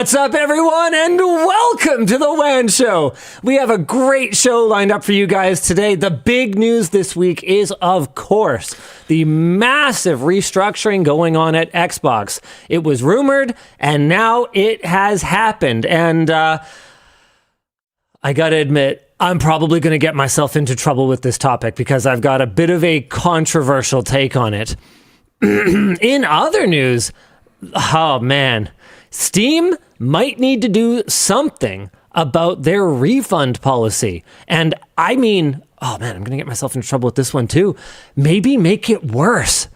What's up, everyone, and welcome to the WAN Show. We have a great show lined up for you guys today. The big news this week is, of course, the massive restructuring going on at Xbox. It was rumored, and now it has happened. And I gotta admit, I'm probably going to get myself into trouble with this topic because I've got a bit of a controversial take on it. In other news, oh man, Steam might need to do something about their refund policy. And I mean, oh man, I'm going to get myself into trouble with this one too. Maybe make it worse.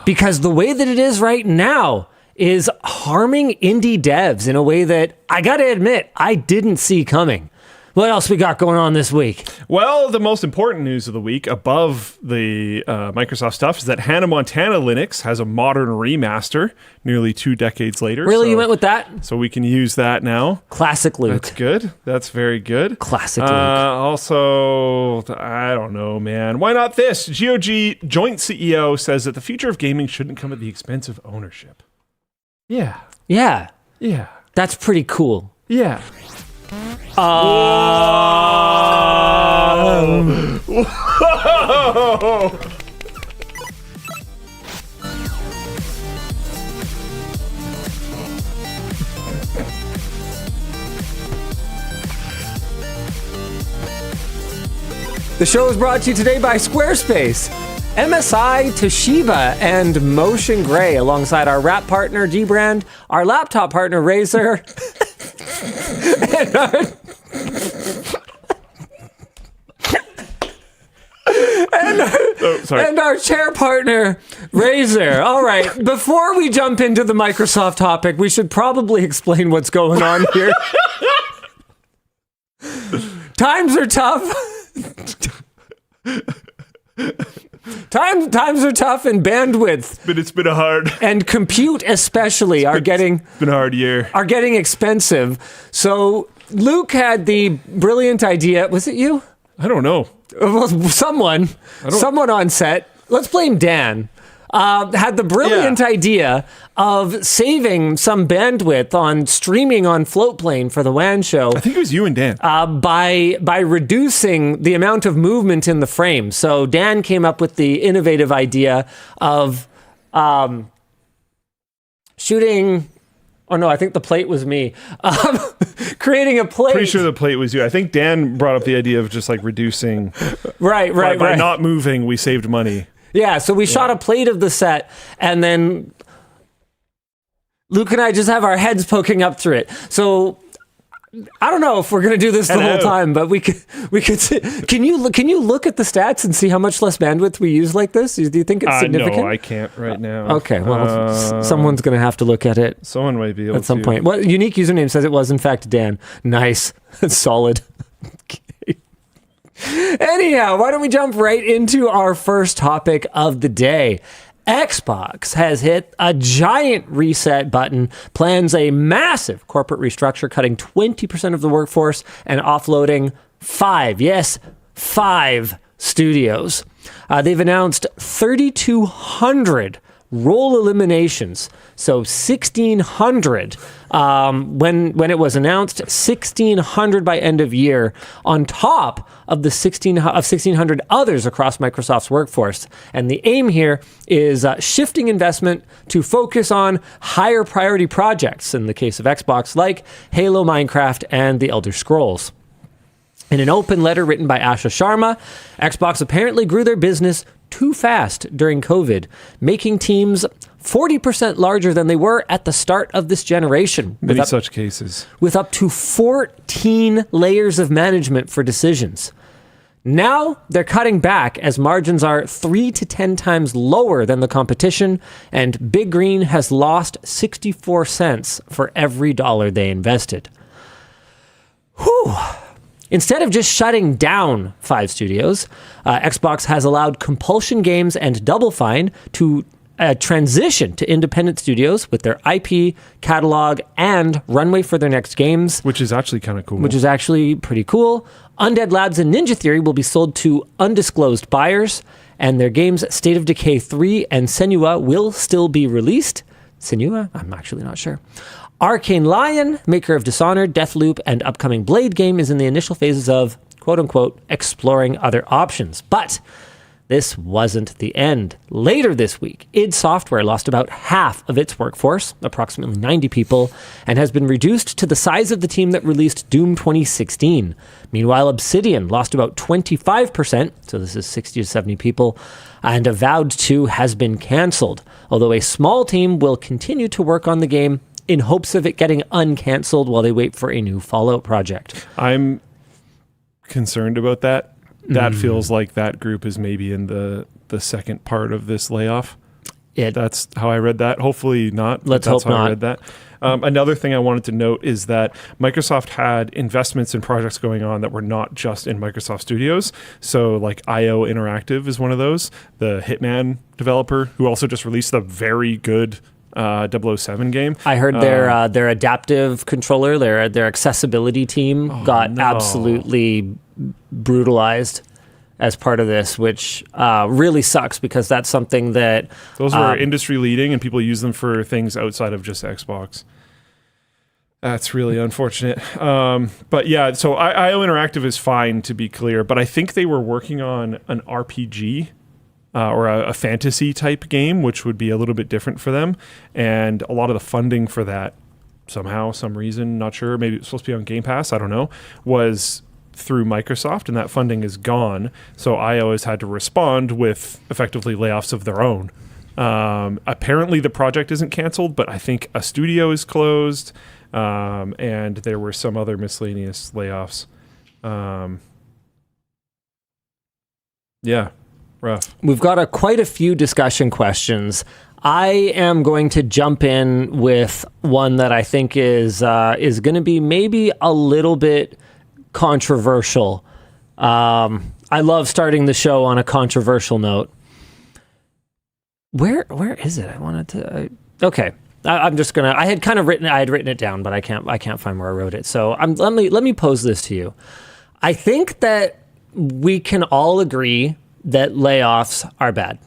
Because the way that it is right now is harming indie devs in a way that I got to admit, I didn't see coming. What else we got going on this week? Well, the most important news of the week, above the Microsoft stuff, is that Hannah Montana Linux has a modern remaster nearly 2 decades later. Really? You went with that? So we can use that now. Classic Luke. That's good. That's very good. Classic Luke. Also, I don't know, man. Why not this? GOG joint CEO says that the future of gaming shouldn't come at the expense of ownership. Yeah. Yeah. Yeah. That's pretty cool. Yeah. Whoa. The show is brought to you today by Squarespace, MSI, Toshiba, and Motion Gray, alongside our wrap partner, G-Brand, our laptop partner, Razer, and our chair partner, Razer. All right, before we jump into the Microsoft topic, we should probably explain what's going on here. Times are tough. Times are tough, and bandwidth. But it's been a hard... And compute especially it's been a hard year. Are getting expensive. So Luke had the brilliant idea. Was it you? I don't know. Well, someone on set. Let's blame Dan. Had the brilliant idea of saving some bandwidth on streaming on Floatplane for the WAN show. I think it was you and Dan. By reducing the amount of movement in the frame. So Dan came up with the innovative idea of shooting... Oh no, I think the plate was me. Creating a plate. Pretty sure the plate was you. I think Dan brought up the idea of just like reducing. Right. By not moving, we saved money. Yeah, so we shot a plate of the set, and then Luke and I just have our heads poking up through it. So I don't know if we're going to do this the whole time, but we could see. Can you look at the stats and see how much less bandwidth we use like this? Do you think it's significant? No, I can't right now. Okay, well, someone's going to have to look at it. Someone might be able at some point. Well, unique username says it was in fact Dan. Nice. Solid. Okay. Anyhow, why don't we jump right into our first topic of the day? Xbox has hit a giant reset button, plans a massive corporate restructure, cutting 20% of the workforce and offloading 5 studios. They've announced 3,200 role eliminations. So 1,600 when it was announced, 1,600 by end of year, on top of the 1,600 others across Microsoft's workforce. And the aim here is shifting investment to focus on higher priority projects, in the case of Xbox, like Halo, Minecraft, and The Elder Scrolls. In an open letter written by Asha Sharma, Xbox apparently grew their business too fast during COVID, making teams 40% larger than they were at the start of this generation. Many such cases. With up to 14 layers of management for decisions. Now they're cutting back as margins are 3 to 10 times lower than the competition, and Big Green has lost 64 cents for every dollar they invested. Whew. Instead of just shutting down 5 studios, Xbox has allowed Compulsion Games and Double Fine to transition to independent studios with their IP, catalog, and runway for their next games. Which is actually kind of cool. Which is actually pretty cool. Undead Labs and Ninja Theory will be sold to undisclosed buyers, and their games State of Decay 3 and Senua will still be released. Senua? I'm actually not sure. Arcane Lion, maker of Dishonored, Deathloop, and upcoming Blade game, is in the initial phases of, quote-unquote, exploring other options. But this wasn't the end. Later this week, id Software lost about half of its workforce, approximately 90 people, and has been reduced to the size of the team that released Doom 2016. Meanwhile, Obsidian lost about 25%, so this is 60 to 70 people, and Avowed 2 has been cancelled, although a small team will continue to work on the game in hopes of it getting uncancelled while they wait for a new Fallout project. I'm concerned about that. That feels like that group is maybe in the second part of this layoff. That's how I read that. Hopefully not. Let's hope not. I read that. Another thing I wanted to note is that Microsoft had investments in projects going on that were not just in Microsoft Studios. So like IO Interactive is one of those, the Hitman developer who also just released a very good 007 game. I heard their adaptive controller, their accessibility team got absolutely brutalized as part of this, which really sucks because that's something that... Those were industry leading and people use them for things outside of just Xbox. That's really unfortunate. But yeah, so IO Interactive is fine, to be clear, but I think they were working on an RPG or a fantasy type game, which would be a little bit different for them. And a lot of the funding for that, somehow, some reason, not sure, maybe it's supposed to be on Game Pass, I don't know, was through Microsoft, and that funding is gone. So IO has had to respond with effectively layoffs of their own. Apparently the project isn't canceled, but I think a studio is closed, and there were some other miscellaneous layoffs. Yeah, rough. We've got quite a few discussion questions. I am going to jump in with one that I think is going to be maybe a little bit controversial. I love starting the show on a controversial note. Where is it? I wanted to. Okay, I'm just gonna. I had written it down, but I can't find where I wrote it. So let me pose this to you. I think that we can all agree that layoffs are bad.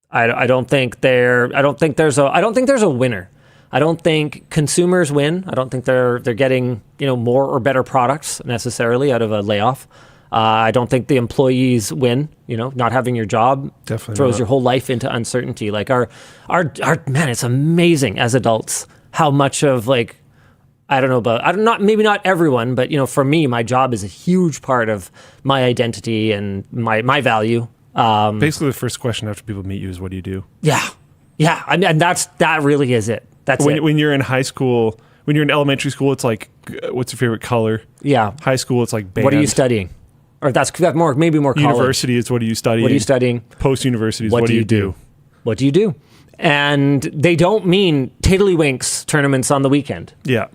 I don't think there's a winner. I don't think consumers win. I don't think they're getting more or better products necessarily out of a layoff. I don't think the employees win. Not having your job definitely throws not. Your whole life into uncertainty. Like our man, it's amazing as adults how much of maybe not everyone, but for me, my job is a huge part of my identity and my value. Basically, the first question after people meet you is, "What do you do?" Yeah. And that really is it. That's it. When you're in high school, when you're in elementary school, it's like, what's your favorite color? Yeah. High school, it's like band. What are you studying? Or that's maybe more college. University, it's what are you studying? What are you studying? Post-university is what do you do? What do you do? And they don't mean tiddlywinks tournaments on the weekend. Yeah.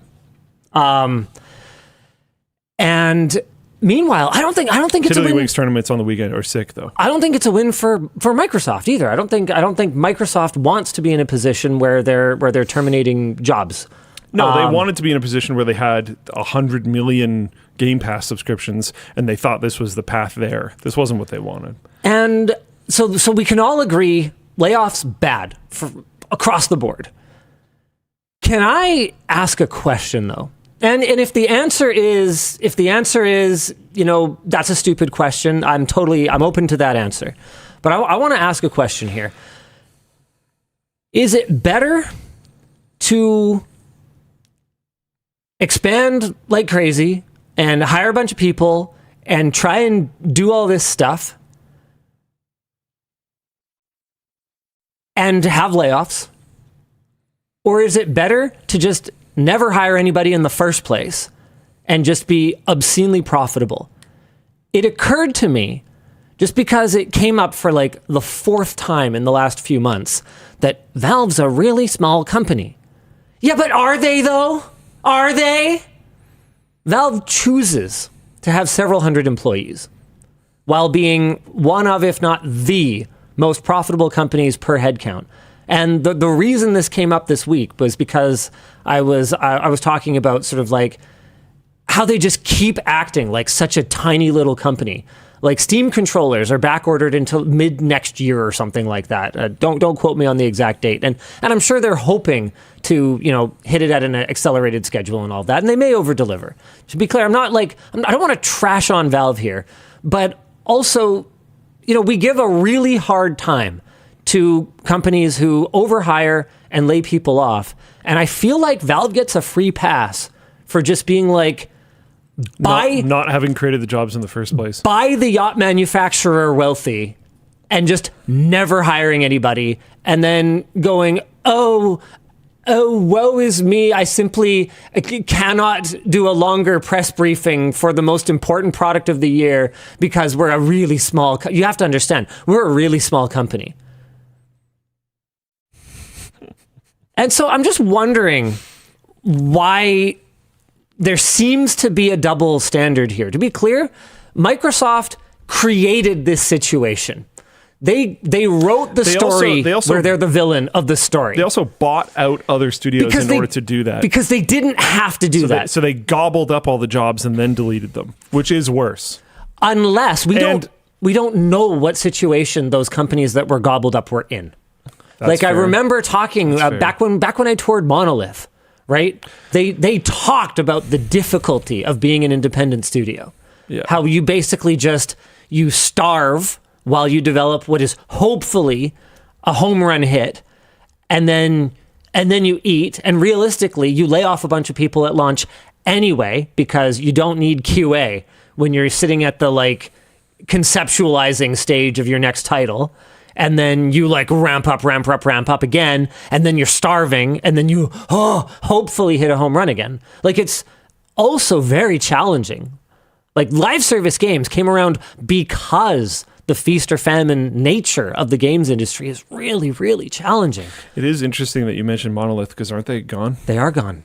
And meanwhile, I don't think it's a win. Tiddlywinks tournaments on the weekend are sick, though. I don't think it's a win for Microsoft either. I don't think Microsoft wants to be in a position where they're terminating jobs. No, they wanted to be in a position where they had 100 million Game Pass subscriptions, and they thought this was the path there. This wasn't what they wanted. And so we can all agree layoffs bad across the board. Can I ask a question though? And if the answer is that's a stupid question, I'm open to that answer. But I want to ask a question here. Is it better to expand like crazy and hire a bunch of people and try and do all this stuff and have layoffs? Or is it better to just never hire anybody in the first place and just be obscenely profitable? It occurred to me, just because it came up for like the fourth time in the last few months, that Valve's a really small company. Yeah, but are they though? Are they? Valve chooses to have several hundred employees while being one of, if not the most profitable companies per head count. And the reason this came up this week was because I was talking about sort of like how they just keep acting like such a tiny little company. Like Steam controllers are back ordered until mid next year or something like that. Don't quote me on the exact date. And I'm sure they're hoping to, hit it at an accelerated schedule and all that. And they may over deliver. To be clear, I don't want to trash on Valve here, but also, we give a really hard time to companies who overhire and lay people off. And I feel like Valve gets a free pass for just being like, not having created the jobs in the first place. Buy the yacht manufacturer wealthy and just never hiring anybody and then going, oh, woe is me. I simply cannot do a longer press briefing for the most important product of the year because we're a really small... You have to understand, we're a really small company. And so I'm just wondering why there seems to be a double standard here. To be clear, Microsoft created this situation. They wrote the story where they're the villain of the story. They also bought out other studios in order to do that. Because they didn't have to do that. So they gobbled up all the jobs and then deleted them, which is worse. Unless we don't know what situation those companies that were gobbled up were in. Like fair. I remember talking back when I toured Monolith, right? They talked about the difficulty of being an independent studio. Yeah. How you basically you starve while you develop what is hopefully a home run hit, and then you eat, and realistically you lay off a bunch of people at launch anyway because you don't need QA when you're sitting at the conceptualizing stage of your next title. And then you ramp up again, and then you're starving, and then you hopefully hit a home run again. It's also very challenging. Live service games came around because the feast or famine nature of the games industry is really, really challenging. It is interesting that you mentioned Monolith, because aren't they gone? They are gone.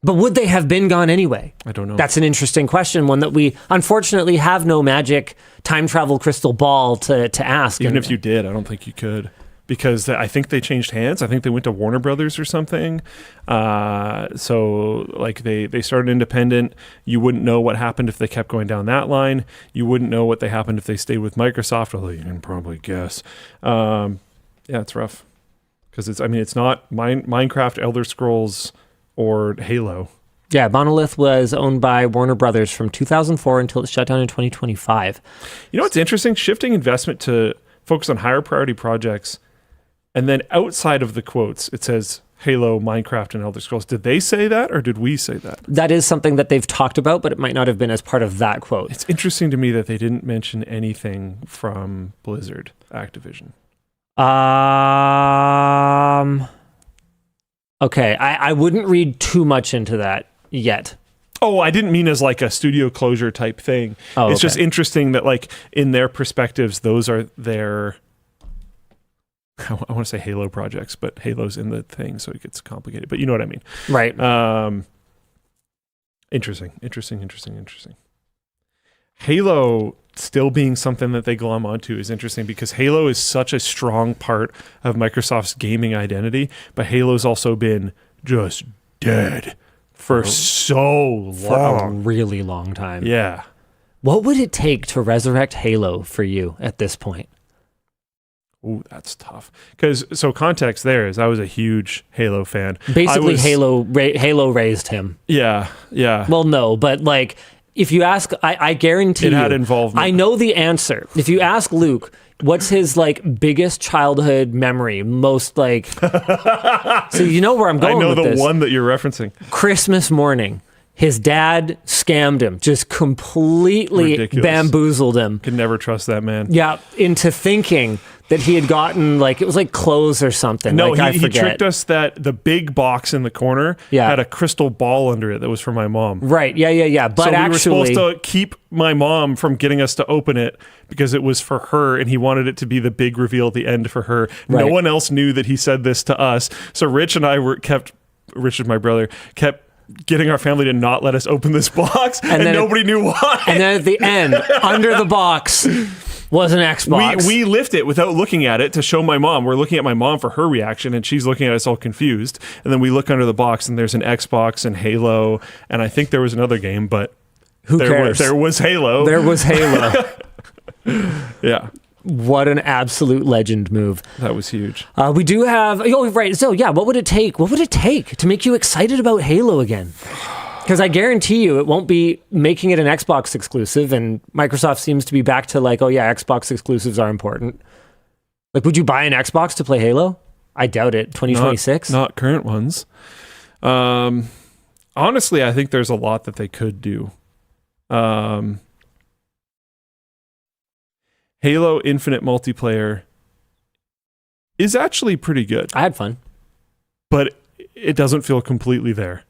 But would they have been gone anyway? I don't know. That's an interesting question, one that we unfortunately have no magic time travel crystal ball to ask. Even if you did, I don't think you could. Because I think they changed hands. I think they went to Warner Brothers or something. So they started independent. You wouldn't know what happened if they kept going down that line. You wouldn't know what happened if they stayed with Microsoft, although you can probably guess. Yeah, it's rough. Because it's not Minecraft, Elder Scrolls, or Halo. Yeah, Monolith was owned by Warner Brothers from 2004 until it shut down in 2025. You know what's interesting? Shifting investment to focus on higher priority projects, and then outside of the quotes, it says Halo, Minecraft, and Elder Scrolls. Did they say that, or did we say that? That is something that they've talked about, but it might not have been as part of that quote. It's interesting to me that they didn't mention anything from Blizzard, Activision. Okay, I wouldn't read too much into that yet. Oh, I didn't mean as a studio closure type thing. It's just interesting that in their perspectives, those are their, I want to say Halo projects, but Halo's in the thing, so it gets complicated. But you know what I mean. Right. Interesting. Halo still being something that they glom onto is interesting because Halo is such a strong part of Microsoft's gaming identity, but Halo's also been just dead for so long. For a really long time. Yeah. What would it take to resurrect Halo for you at this point? Ooh, that's tough. So context there is I was a huge Halo fan. Basically, Halo raised him. Yeah. Well, no, but if you ask, I guarantee it had involvement. I know the answer. If you ask Luke, what's his biggest childhood memory? Most so you know where I'm going with this. I know the one that you're referencing. Christmas morning. His dad scammed him, just completely bamboozled him. Could never trust that man. Yeah, into thinking that he had gotten it was clothes or something. No, he tricked us that the big box in the corner had a crystal ball under it that was for my mom. Right, yeah. But so actually, we were supposed to keep my mom from getting us to open it because it was for her and he wanted it to be the big reveal at the end for her. Right. No one else knew that he said this to us. So Rich and I Rich is my brother, kept getting our family to not let us open this box, and nobody knew why. And then at the end, under the box was an Xbox. We lift it without looking at it to show my mom. We're looking at my mom for her reaction, and she's looking at us all confused. And then we look under the box, and there's an Xbox and Halo, and I think there was another game, but who cares? There was Halo. There was Halo. Yeah. What an absolute legend move. That was huge. We do have, right. So yeah, what would it take? What would it take to make you excited about Halo again? Because I guarantee you it won't be making it an Xbox exclusive, and Microsoft seems to be back to like, oh yeah, Xbox exclusives are important. Like, would you buy an Xbox to play Halo? I doubt it. 2026? Not current ones. Honestly, I think there's a lot that they could do. Halo Infinite multiplayer is actually pretty good. I had fun. But it doesn't feel completely there.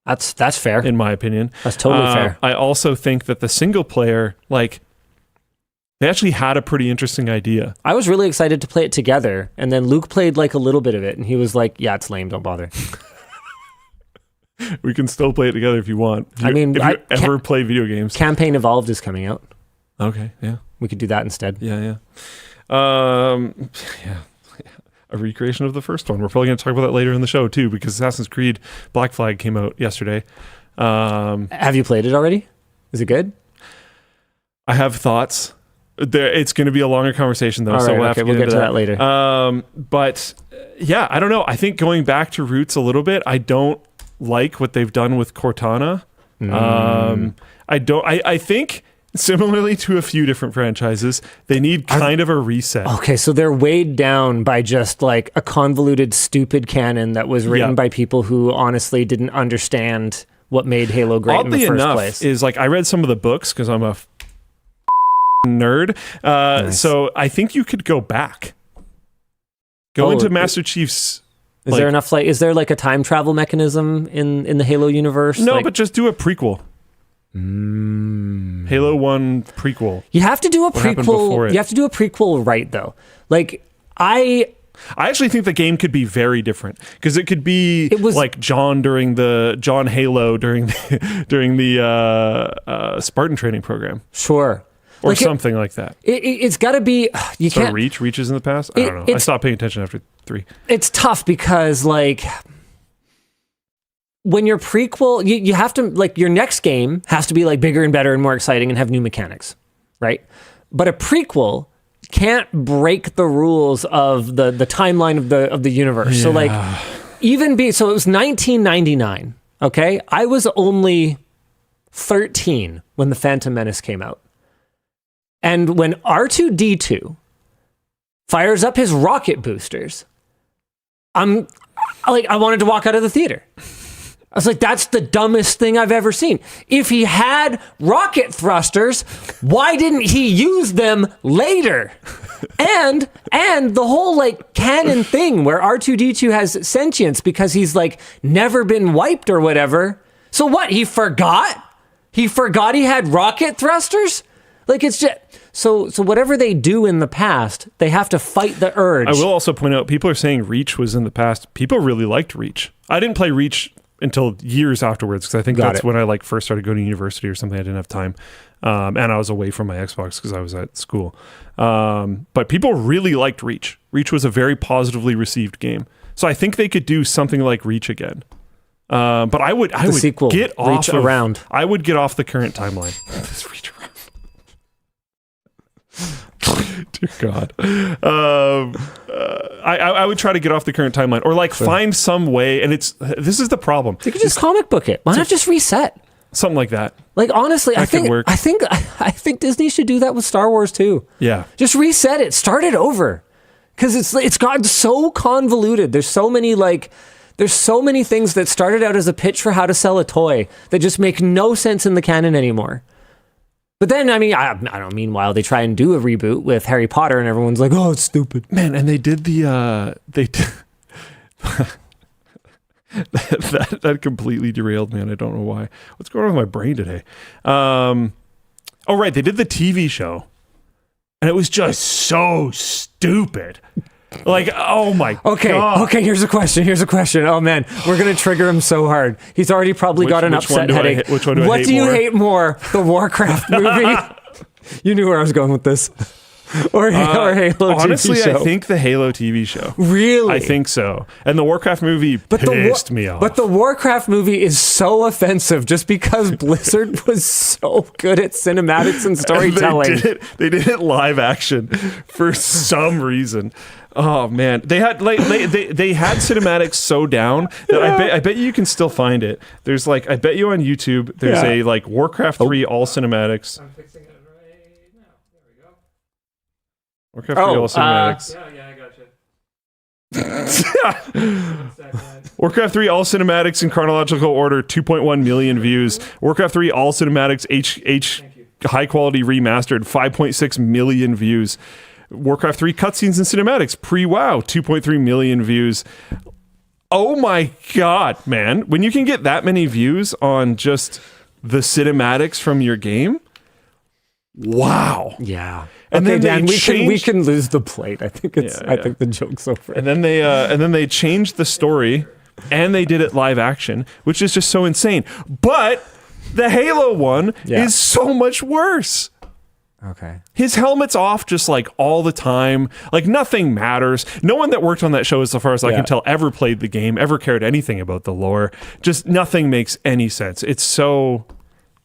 That's fair. In my opinion. That's totally fair. I also think that the single player, like, they actually had a pretty interesting idea. I was really excited to play it together, and then Luke played like a little bit of it, and he was like, yeah, it's lame, don't bother. We can still play it together if you want. If you ever play video games. Campaign Evolved is coming out. Okay, yeah. We could do that instead. Yeah. A recreation of the first one. We're probably going to talk about that later in the show too, because Assassin's Creed Black Flag came out yesterday. Have you played it already? Is it good? I have thoughts. It's going to be a longer conversation though, so we'll get to that later. But yeah, I don't know. I think going back to roots a little bit, I don't like what they've done with Cortana. I think similarly to a few different franchises, they need kind of a reset. Okay, so they're weighed down by just like a convoluted, stupid canon that was written by people who honestly didn't understand what made Halo great in the first place. Is like, I read some of the books because I'm a nerd. Nice. So I think you could go back. Go into Master Chief's... Is there enough, like, is there like a time travel mechanism in the Halo universe? No, but just do a prequel. Halo 1 prequel. You have to do a prequel. You have to do a prequel right though. Like I actually think the game could be very different because it could be like John Halo during the Spartan training program. Sure. Or like something like that. It's got to be. You can't. Reach is in the past. I don't know. I stopped paying attention after 3. It's tough because like when your prequel, you have to, like, your next game has to be like bigger and better and more exciting and have new mechanics, right? But a prequel can't break the rules of the timeline of the universe. Yeah. So like so it was 1999. Okay, I was only 13 when the Phantom Menace came out. And when R2-D2 fires up his rocket boosters, I wanted to walk out of the theater. I was like, that's the dumbest thing I've ever seen. If he had rocket thrusters, why didn't he use them later? And the whole like canon thing where R2-D2 has sentience because he's like never been wiped or whatever. So what? He forgot? He forgot he had rocket thrusters? Like, it's just... So whatever they do in the past, they have to fight the urge. I will also point out, people are saying Reach was in the past. People really liked Reach. I didn't play Reach until years afterwards, because I think that's when I like first started going to university or something. I didn't have time. And I was away from my Xbox because I was at school. But people really liked Reach. Reach was a very positively received game. So I think they could do something like Reach again. But I would sequel, get off around. I would get off the current timeline. This Reach around. Dear God. I would try to get off the current timeline, or like find some way, and this is the problem. You could just comic book it. Why not just reset? Something like that. Like, honestly, I think Disney should do that with Star Wars too. Yeah. Just reset it. Start it over. Because it's gotten so convoluted. There's so many things that started out as a pitch for how to sell a toy that just make no sense in the canon anymore. But then, I mean, I don't. Meanwhile, they try and do a reboot with Harry Potter, and everyone's like, "Oh, it's stupid, man!" And they did that completely derailed, man. I don't know why. What's going on with my brain today? Oh, right, they did the TV show, and it was just so stupid. Like, oh my God. Okay, here's a question. Oh man, we're going to trigger him so hard. He's already probably got an upset headache. Which one do I hate more? What do you hate more? The Warcraft movie? You knew where I was going with this. or Halo Honestly, TV show? I think the Halo TV show. Really? I think so. And the Warcraft movie pissed me off. But the Warcraft movie is so offensive just because Blizzard was so good at cinematics and storytelling. They did it live action for some reason. Oh man, they had they had cinematics so down that I bet you can still find it. There's like, I bet you on YouTube there's a like Warcraft 3 all cinematics. I'm fixing it right now. There we go. Warcraft 3 all cinematics. I gotcha. Warcraft 3 all cinematics in chronological order, 2.1 million views. Warcraft 3 all cinematics H high quality remastered, 5.6 million views. Warcraft 3 cutscenes and cinematics pre-WoW, 2.3 million views. Oh my god, man. When you can get that many views on just the cinematics from your game, wow. Yeah. And okay, then Dan, we can lose the plate. I think I think the joke's over. And then they changed the story and they did it live action, which is just so insane. But the Halo one is so much worse. Okay. His helmet's off just like all the time. Like nothing matters. No one that worked on that show, as far as I can tell, ever played the game, ever cared anything about the lore. Just nothing makes any sense. It's so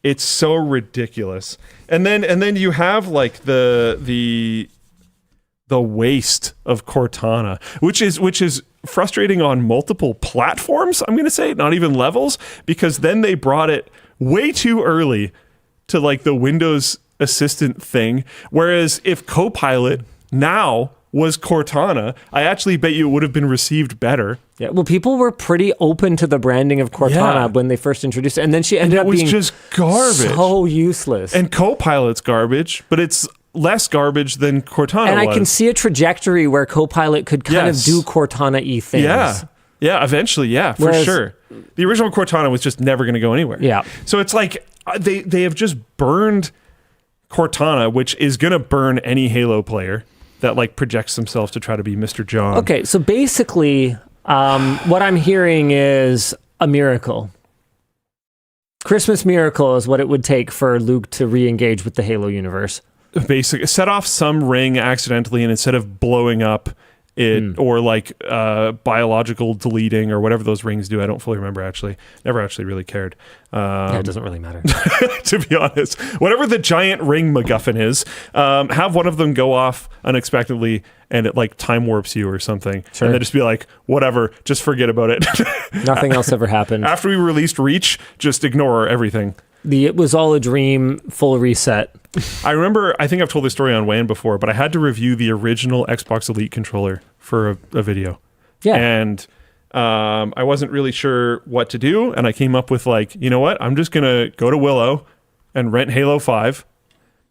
ridiculous. And then you have like the waste of Cortana, which is frustrating on multiple platforms, I'm going to say, not even levels, because then they brought it way too early to like the Windows Assistant thing, whereas if Copilot now was Cortana, I actually bet you it would have been received better. Yeah, well, people were pretty open to the branding of Cortana when they first introduced it, and then she ended up being just garbage, so useless. And Copilot's garbage, but it's less garbage than Cortana and was. I can see a trajectory where Copilot could kind of do Cortana-y things. Yeah, eventually, for sure. The original Cortana was just never going to go anywhere. Yeah. So it's like they have just burned Cortana, which is going to burn any Halo player that like projects themselves to try to be Mr. John. Okay, so basically, what I'm hearing is a miracle. Christmas miracle is what it would take for Luke to re-engage with the Halo universe. Basically, set off some ring accidentally, and instead of blowing up it or like biological deleting or whatever those rings do, I don't fully remember actually. Never actually really cared. It doesn't really matter. To be honest. Whatever the giant ring MacGuffin is, have one of them go off unexpectedly and it like time warps you or something. Sure. And then just be like, whatever, just forget about it. Nothing else ever happened. After we released Reach, just ignore everything. It was all a dream, full reset. I remember, I think I've told this story on WAN before, but I had to review the original Xbox Elite controller for a video. Yeah. And I wasn't really sure what to do, and I came up with like, you know what? I'm just going to go to Willow and rent Halo 5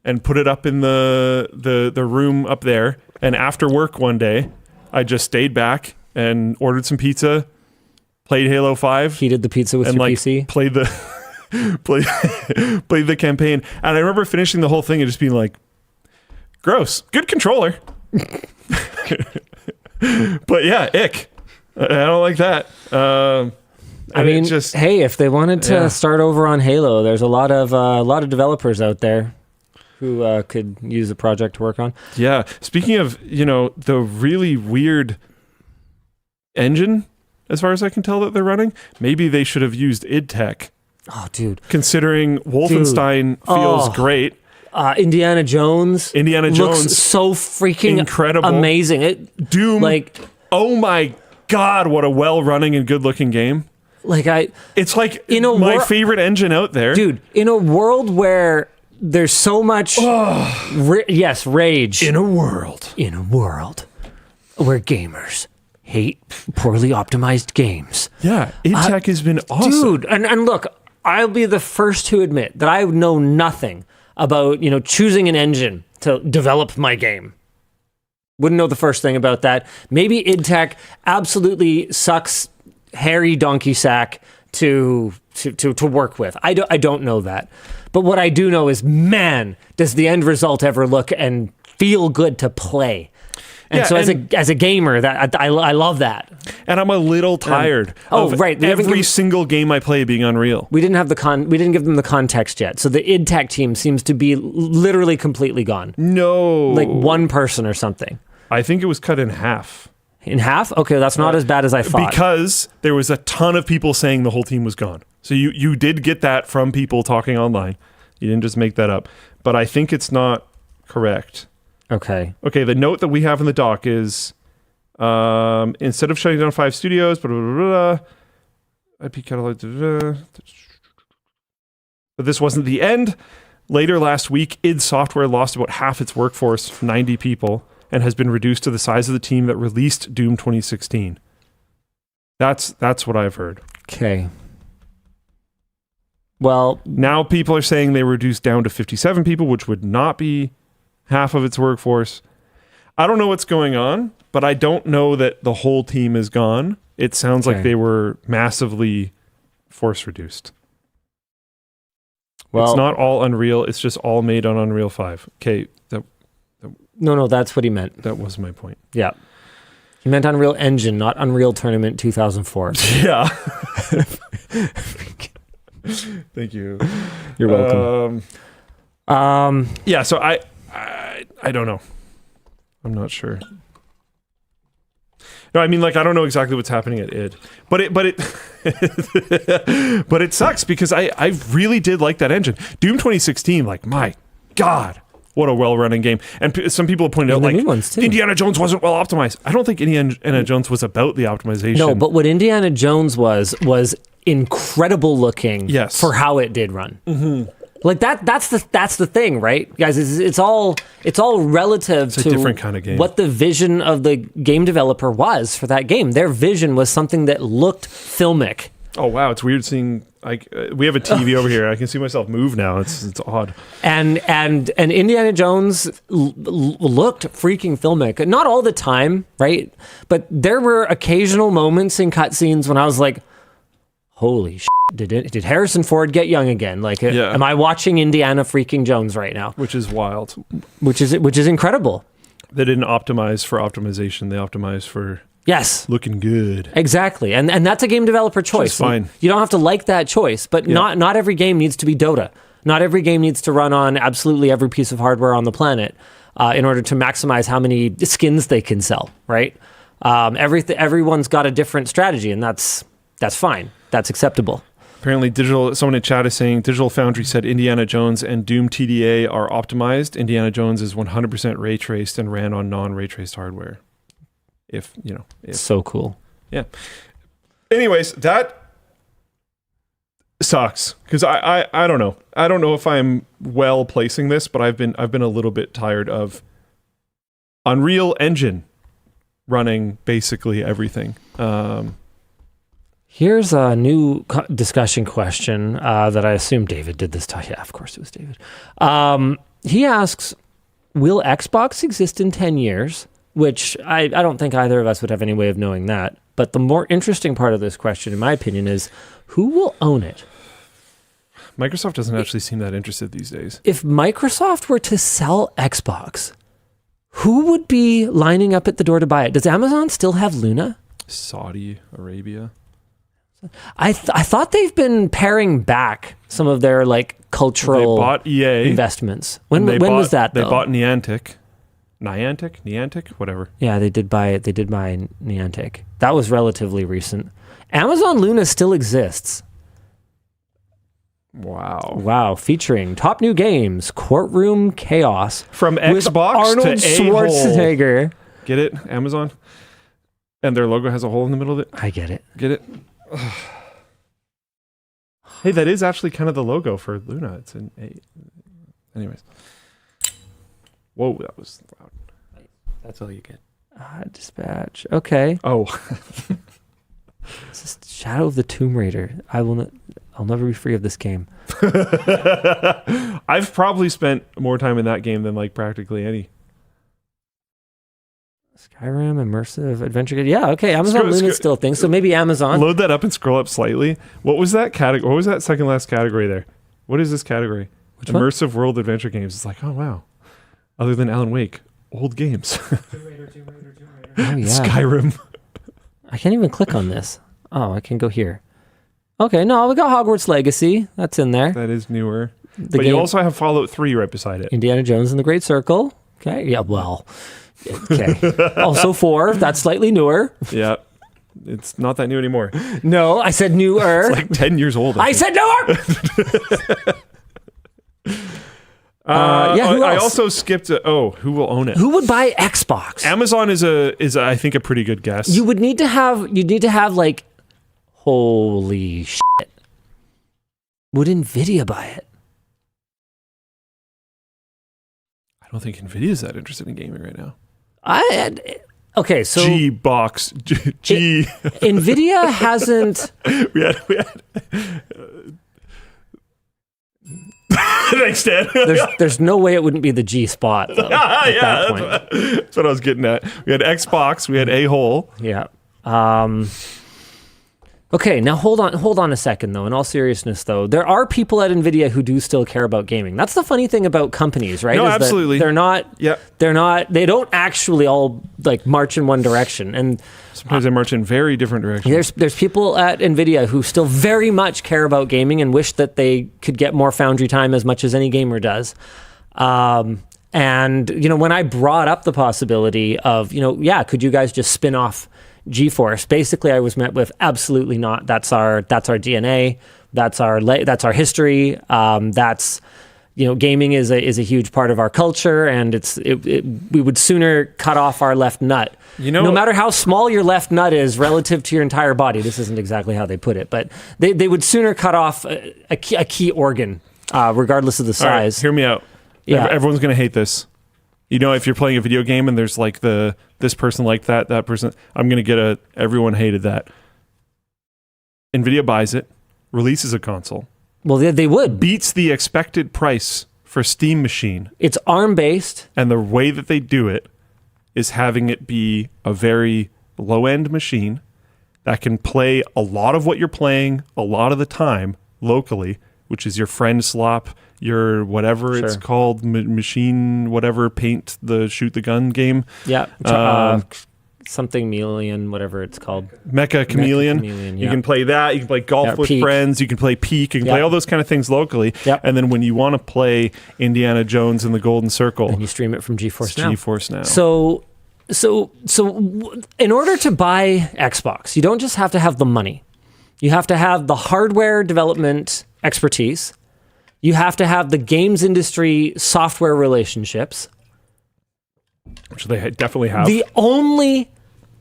and put it up in the room up there. And after work one day, I just stayed back and ordered some pizza, played Halo 5. Heated the pizza with your PC. Played the... played the campaign, and I remember finishing the whole thing and just being like, gross, good controller. But yeah, ick. I don't like that. I mean, hey, if they wanted to start over on Halo, there's a lot of developers out there who could use a project to work on. Yeah. Speaking of, the really weird engine, as far as I can tell, that they're running, maybe they should have used id Tech. Oh, dude. Considering Wolfenstein feels great. Indiana Jones looks so freaking incredible, amazing. Doom, oh my god, what a well-running and good-looking game. It's like my favorite engine out there, dude. In a world where there's so much, rage. In a world where gamers hate poorly optimized games. Yeah, id Tech has been awesome, dude. And look, I'll be the first to admit that I know nothing about, choosing an engine to develop my game. Wouldn't know the first thing about that. Maybe id Tech absolutely sucks hairy donkey sack to work with. I don't know that. But what I do know is, man, does the end result ever look and feel good to play. And so as a gamer, that I love that. And I'm a little tired of every single game I play being Unreal. We didn't give them the context yet. So the id Tech team seems to be literally completely gone. No. Like one person or something. I think it was cut in half. In half? Okay, that's not as bad as I thought. Because there was a ton of people saying the whole team was gone. So you did get that from people talking online. You didn't just make that up. But I think it's not correct. Okay. Okay, the note that we have in the doc is instead of shutting down 5 studios, IP catalog, but this wasn't the end. Later last week, id Software lost about half its workforce, 90 people, and has been reduced to the size of the team that released Doom 2016. That's what I've heard. Okay. Well, now people are saying they reduced down to 57 people, which would not be half of its workforce. I don't know what's going on, but I don't know that the whole team is gone. It sounds like they were massively force reduced. Well, it's not all Unreal. It's just all made on Unreal 5. Okay. No, that's what he meant. That was my point. Yeah. He meant Unreal Engine, not Unreal Tournament 2004. Yeah. Thank you. You're welcome. Yeah, so I don't know. I'm not sure. No, I mean, like, I don't know exactly what's happening at id, but it but it sucks because I really did like that engine. Doom 2016, like, my God, what a well-running game. And some people have pointed out, like, Indiana Jones wasn't well optimized. I don't think Indiana Jones was about the optimization. No, but what Indiana Jones was incredible looking for how it did run. Mm-hmm. Like that's the thing, right, guys? It's all relative to a different kind of game. What the vision of the game developer was for that game. Their vision was something that looked filmic. Oh wow, it's weird seeing. We have a TV over here. I can see myself move now. It's odd. And Indiana Jones looked freaking filmic. Not all the time, right? But there were occasional moments in cutscenes when I was like, holy shit, did Harrison Ford get young again? Like, am I watching Indiana freaking Jones right now? Which is wild. Which is incredible. They didn't optimize for optimization. They optimized for looking good. Exactly. And that's a game developer choice. Fine. You don't have to like that choice, but not every game needs to be Dota. Not every game needs to run on absolutely every piece of hardware on the planet in order to maximize how many skins they can sell, right? Everyone's got a different strategy, and that's fine. That's acceptable. Apparently, someone in chat is saying Digital Foundry said Indiana Jones and Doom TDA are optimized. Indiana Jones is 100% ray traced and ran on non-ray traced hardware. If. So cool. Yeah. Anyways, that sucks because I don't know. I don't know if I'm well placing this, but I've been a little bit tired of Unreal Engine running basically everything. Here's a new discussion question that I assume David did this time. Yeah, of course it was David. He asks, will Xbox exist in 10 years? Which I don't think either of us would have any way of knowing that. But the more interesting part of this question, in my opinion, is who will own it? Microsoft doesn't actually seem that interested these days. If Microsoft were to sell Xbox, who would be lining up at the door to buy it? Does Amazon still have Luna? Saudi Arabia. I thought they've been paring back some of their cultural they bought EA investments. When was that? They bought Niantic, whatever. Yeah, they did buy Niantic. That was relatively recent. Amazon Luna still exists. Wow! Featuring top new games, Courtroom Chaos from Xbox Arnold to Schwarzenegger. Get it, Amazon? And their logo has a hole in the middle of it. I get it. Get it? Hey, that is actually kind of the logo for Luna. It's an A. Anyways. Whoa, that was loud. That's all you get. Dispatch. Okay. Oh. This is Shadow of the Tomb Raider. I'll never be free of this game. I've probably spent more time in that game than practically any. Skyrim, immersive adventure game. Yeah, okay. Amazon Luna's still a thing, so maybe Amazon. Load that up and scroll up slightly. What was that category? What was that second last category there? What is this category? Which one? Immersive world adventure games. It's like, oh wow. Other than Alan Wake, old games. Oh, yeah. Skyrim. I can't even click on this. Oh, I can go here. Okay, no, we got Hogwarts Legacy. That's in there. That is newer. The But game, you also have Fallout 3 right beside it. Indiana Jones and the Great Circle. Okay, yeah, well. Okay. Also 4. That's slightly newer. Yeah. It's not that new anymore. No, I said newer. It's like 10 years old. I said newer! Who I else? also skipped who will own it? Who would buy Xbox? Amazon is I think a pretty good guess. You'd need to have like, holy shit. Would Nvidia buy it? I don't think Nvidia's that interested in gaming right now. Okay, so G-Box. G. Nvidia hasn't. we had Thanks, Dan. There's no way it wouldn't be the G spot though, at that point. That's what I was getting at. We had Xbox, we had A-hole. Yeah. Okay, now hold on a second though. In all seriousness though, there are people at Nvidia who do still care about gaming. That's the funny thing about companies, right? No, is that absolutely. they don't actually all like march in one direction. And sometimes they march in very different directions. there's people at Nvidia who still very much care about gaming and wish that they could get more Foundry time as much as any gamer does. And when I brought up the possibility of, could you guys just spin off GeForce? Basically, I was met with absolutely not. That's our DNA. That's our history. Gaming is a huge part of our culture, and we would sooner cut off our left nut. No matter how small your left nut is relative to your entire body. This isn't exactly how they put it, but they would sooner cut off a key organ, regardless of the size. All right, hear me out. Yeah. Everyone's going to hate this. If you're playing a video game and there's like this person liked that person, I'm going to get everyone hated that. Nvidia buys it, releases a console. Well, they would. Beats the expected price for Steam machine. It's ARM-based. And the way that they do it is having it be a very low-end machine that can play a lot of what you're playing a lot of the time locally, which is your friend slop, your whatever it's called, machine, whatever, paint the shoot the gun game. Yeah. Something Chameleon, whatever it's called. Mecha Chameleon. You can play that. You can play golf with Peak. friends. You can play Peak. You can play all those kind of things locally. Yep. And then when you want to play Indiana Jones and the Golden Circle, and you stream it from GeForce Now. GeForce Now. So in order to buy Xbox, you don't just have to have the money. You have to have the hardware development expertise. You have to have the games industry software relationships. Which they definitely have. The only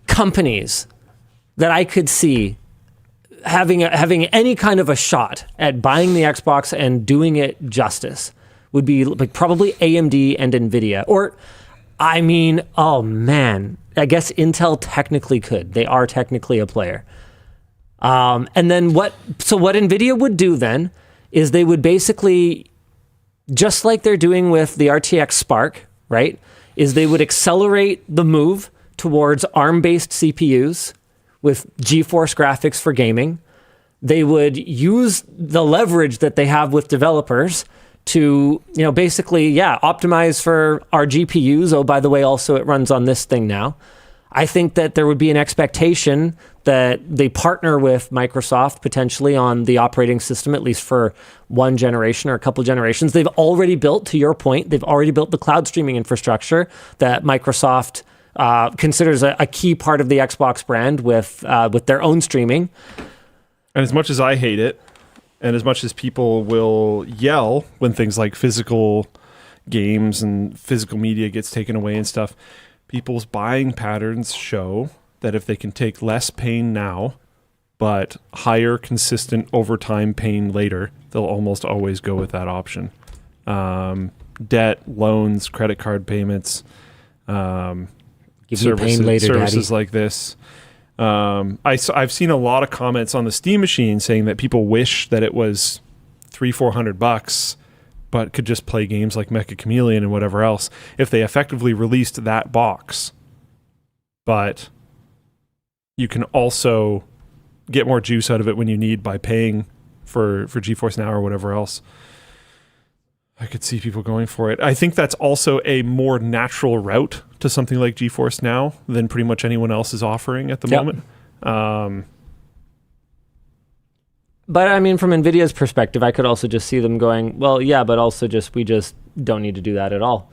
companies that I could see having any kind of a shot at buying the Xbox and doing it justice would be like probably AMD and Nvidia. I guess Intel technically could. They are technically a player. And then what Nvidia would do then is they would basically, just like they're doing with the RTX Spark, right? Is they would accelerate the move towards ARM-based CPUs with GeForce graphics for gaming. They would use the leverage that they have with developers to, optimize for our GPUs. Oh, by the way, also it runs on this thing now. I think that there would be an expectation that they partner with Microsoft potentially on the operating system, at least for one generation or a couple generations. They've already built, to your point, the cloud streaming infrastructure that Microsoft considers a key part of the Xbox brand with their own streaming. And as much as I hate it, and as much as people will yell when things like physical games and physical media gets taken away and stuff, people's buying patterns show that if they can take less pain now, but higher consistent overtime pain later, they'll almost always go with that option. Debt, loans, credit card payments, services like this. I've seen a lot of comments on the Steam machine saying that people wish that it was $300-400, but could just play games like Mecha Chameleon and whatever else if they effectively released that box. But you can also get more juice out of it when you need by paying for GeForce Now or whatever else. I could see people going for it. I think that's also a more natural route to something like GeForce Now than pretty much anyone else is offering at the moment. But I mean, from NVIDIA's perspective, I could also just see them going, well, yeah, but also we just don't need to do that at all.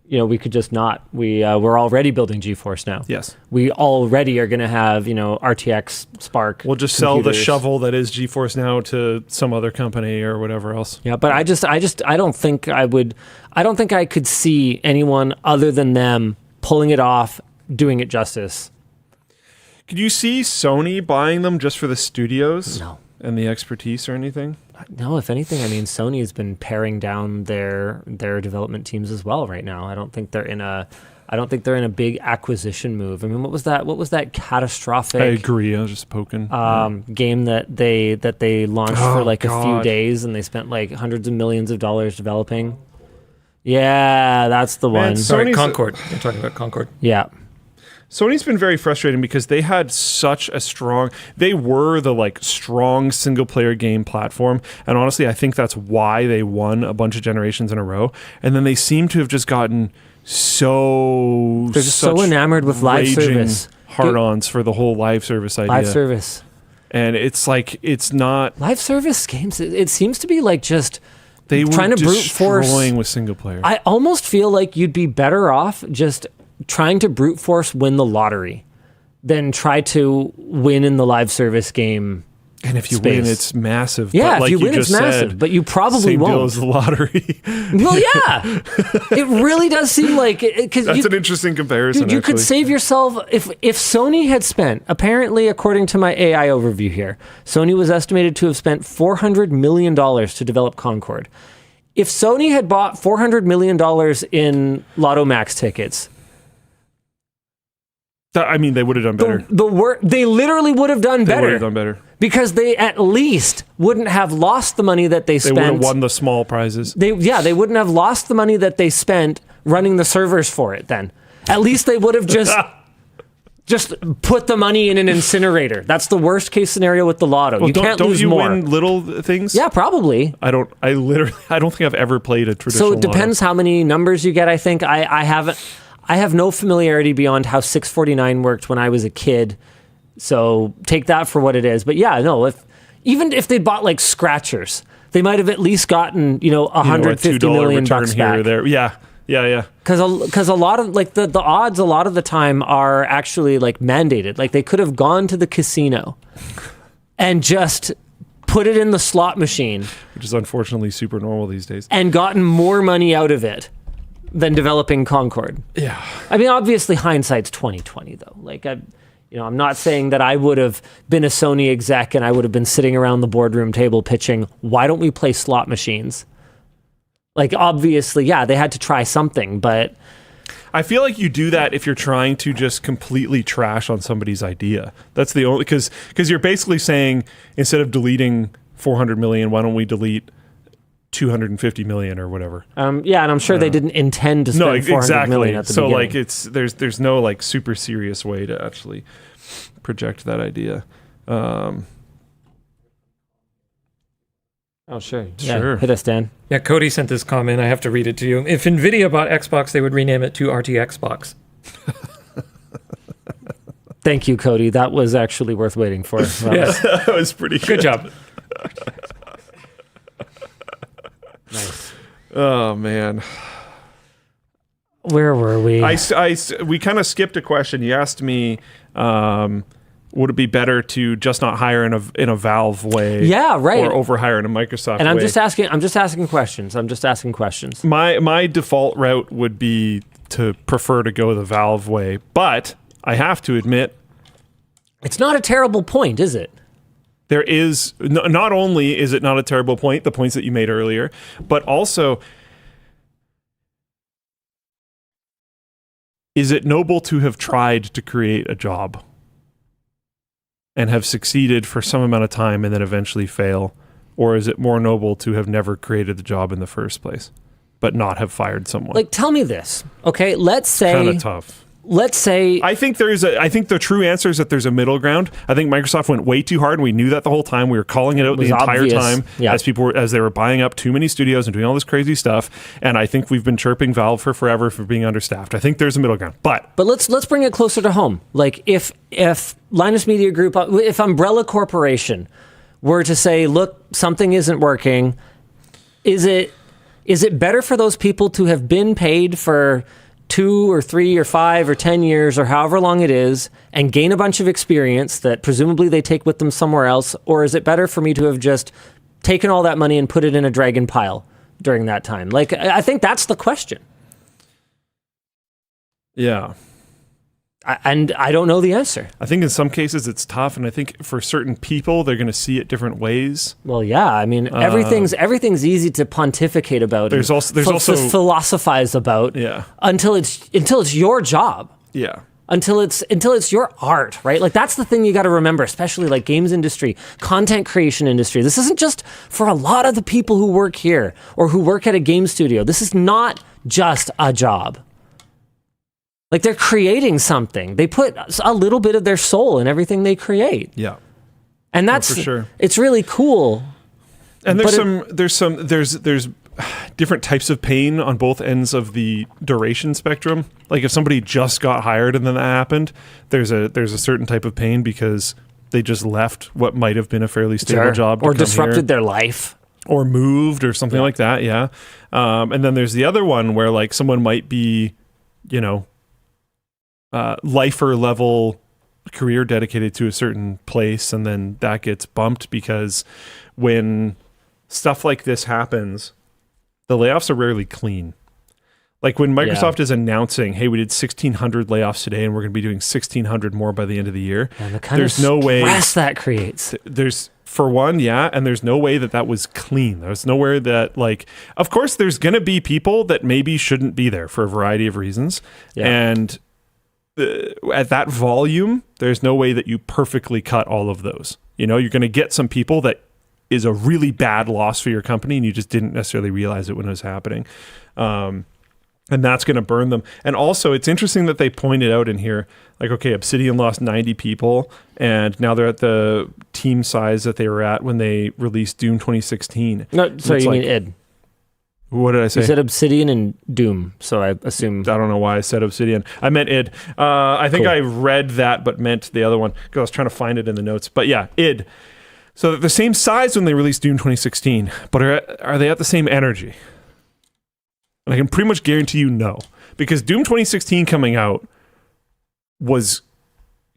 We could just not. We're already building GeForce Now. Yes. We already are going to have, RTX Spark. We'll just sell the shovel that is GeForce Now to some other company or whatever else. Yeah, but I don't think I could see anyone other than them pulling it off, doing it justice. Could you see Sony buying them just for the studios? No. And the expertise or anything? No, if anything, I mean, Sony has been paring down their development teams as well right now. I don't think they're in a big acquisition move. I mean, what was that catastrophic? I agree. I was just poking. Game that they launched for a few days, and they spent like hundreds of millions of dollars developing. Yeah, that's the one. Sorry, Concord. You're talking about Concord. Yeah. Sony's been very frustrating because they had such a they were the strong single player game platform. And honestly, I think that's why they won a bunch of generations in a row. And then they seem to have just gotten they're just so enamored with live service. Hard-ons for the whole live service idea. Live service. And it's not live service games. It seems to be just they trying were to brute force with single player. I almost feel like you'd be better off just trying to brute force win the lottery than try to win in the live service game. And if you win, it's massive. Yeah, but if you win, it's massive. But you probably same won't. Deal as the lottery. Well, yeah, it really does seem like because that's an interesting comparison. Dude, you could save yourself if Sony had spent. Apparently, according to my AI overview here, Sony was estimated to have spent $400 million to develop Concord. If Sony had bought $400 million in Lotto Max tickets. They would have done better. They literally would have done better. They would have done better. Because they at least wouldn't have lost the money that they spent. They would have won the small prizes. They wouldn't have lost the money that they spent running the servers for it then. At least they would have just put the money in an incinerator. That's the worst case scenario with the lotto. Well, you can't lose more. Don't you win little things? Yeah, probably. I don't think I've ever played a traditional So it depends how many numbers you get, I think. I have no familiarity beyond how 649 worked when I was a kid. So take that for what it is. But yeah, no, even if they'd bought scratchers, they might have at least gotten, $150 million bucks back. Here or there. Yeah. Because a lot of the odds a lot of the time are actually mandated. They could have gone to the casino and just put it in the slot machine, which is unfortunately super normal these days, and gotten more money out of it than developing Concord. Yeah. I mean, obviously hindsight's 2020 though. I'm not saying that I would have been a Sony exec and I would have been sitting around the boardroom table pitching, why don't we play slot machines? Obviously, yeah, they had to try something, but I feel like you do that if you're trying to just completely trash on somebody's idea. That's the only, because you're basically saying, instead of deleting 400 million, why don't we delete 250 million or whatever? Yeah, and I'm sure they didn't intend to spend 400 million at the beginning. So there's no super serious way to actually project that idea. Oh, sure. Sure. Hit us, Dan. Yeah, Cody sent this comment. I have to read it to you. If NVIDIA bought Xbox, they would rename it to RTXbox. Thank you, Cody. That was actually worth waiting for. That was pretty good. Good job. Nice. Oh, man. Where were we? We kind of skipped a question. You asked me, would it be better to just not hire in a Valve way? Yeah, right. Or overhire in a Microsoft way? And I'm just asking questions. My default route would be to prefer to go the Valve way, but I have to admit, it's not a terrible point, is it? There is, not only is it not a terrible point, the points that you made earlier, but also, is it noble to have tried to create a job and have succeeded for some amount of time and then eventually fail? Or is it more noble to have never created the job in the first place, but not have fired someone? Tell me this, okay? Let's say... Kind of tough. let's say I think the true answer is that there's a middle ground. I think Microsoft went way too hard, and we knew that the whole time. We were calling it out the entire obvious. time as they were buying up too many studios and doing all this crazy stuff. And I think we've been chirping Valve for forever for being understaffed. I think there's a middle ground. But let's bring it closer to home. Like if Linus Media Group, if Umbrella Corporation were to say, look, something isn't working, is it better for those people to have been paid for 2 or 3 or 5 or 10 years or however long it is and gain a bunch of experience that presumably they take with them somewhere else? Or is it better for me to have just taken all that money and put it in a dragon pile during that time? Like, I think that's the question. yeah. And I don't know the answer. I think in some cases it's tough, and I think for certain people they're going to see it different ways. Well, yeah. I mean, everything's easy to pontificate about. There's also philosophize about. Yeah. Until it's your job. Yeah. Until it's your art, right? Like that's the thing you got to remember, especially like games industry, content creation industry. This isn't just for a lot of the people who work here or who work at a game studio. This is not just a job. Like they're creating something. They put a little bit of their soul in everything they create. Yeah. And that's for sure. It's really cool. And there's different types of pain on both ends of the duration spectrum. Like if somebody just got hired and then that happened, there's a certain type of pain because they just left what might have been a fairly stable job or disrupted their life. Or moved or something like that, yeah. And then there's the other one where like someone might be, lifer level career dedicated to a certain place, and then that gets bumped because when stuff like this happens, the layoffs are rarely clean. Like when Microsoft is announcing, hey, we did 1,600 layoffs today and we're going to be doing 1,600 more by the end of the year. And the kind of stress that creates. There's, for one, and there's no way that was clean. There's nowhere that, like, of course, there's going to be people that maybe shouldn't be there for a variety of reasons. Yeah. And at that volume, there's no way that you perfectly cut all of those. You're going to get some people that is a really bad loss for your company and you just didn't necessarily realize it when it was happening. And that's going to burn them. And also, it's interesting that they pointed out in here, like, okay, Obsidian lost 90 people, and now they're at the team size that they were at when they released Doom 2016. No, sorry, you mean id. What did I say? You said Obsidian and Doom, so I assume... I don't know why I said Obsidian. I meant id. I think I read that but meant the other one because I was trying to find it in the notes. But yeah, id. So they're the same size when they released Doom 2016, but are they at the same energy? And I can pretty much guarantee you no. Because Doom 2016 coming out was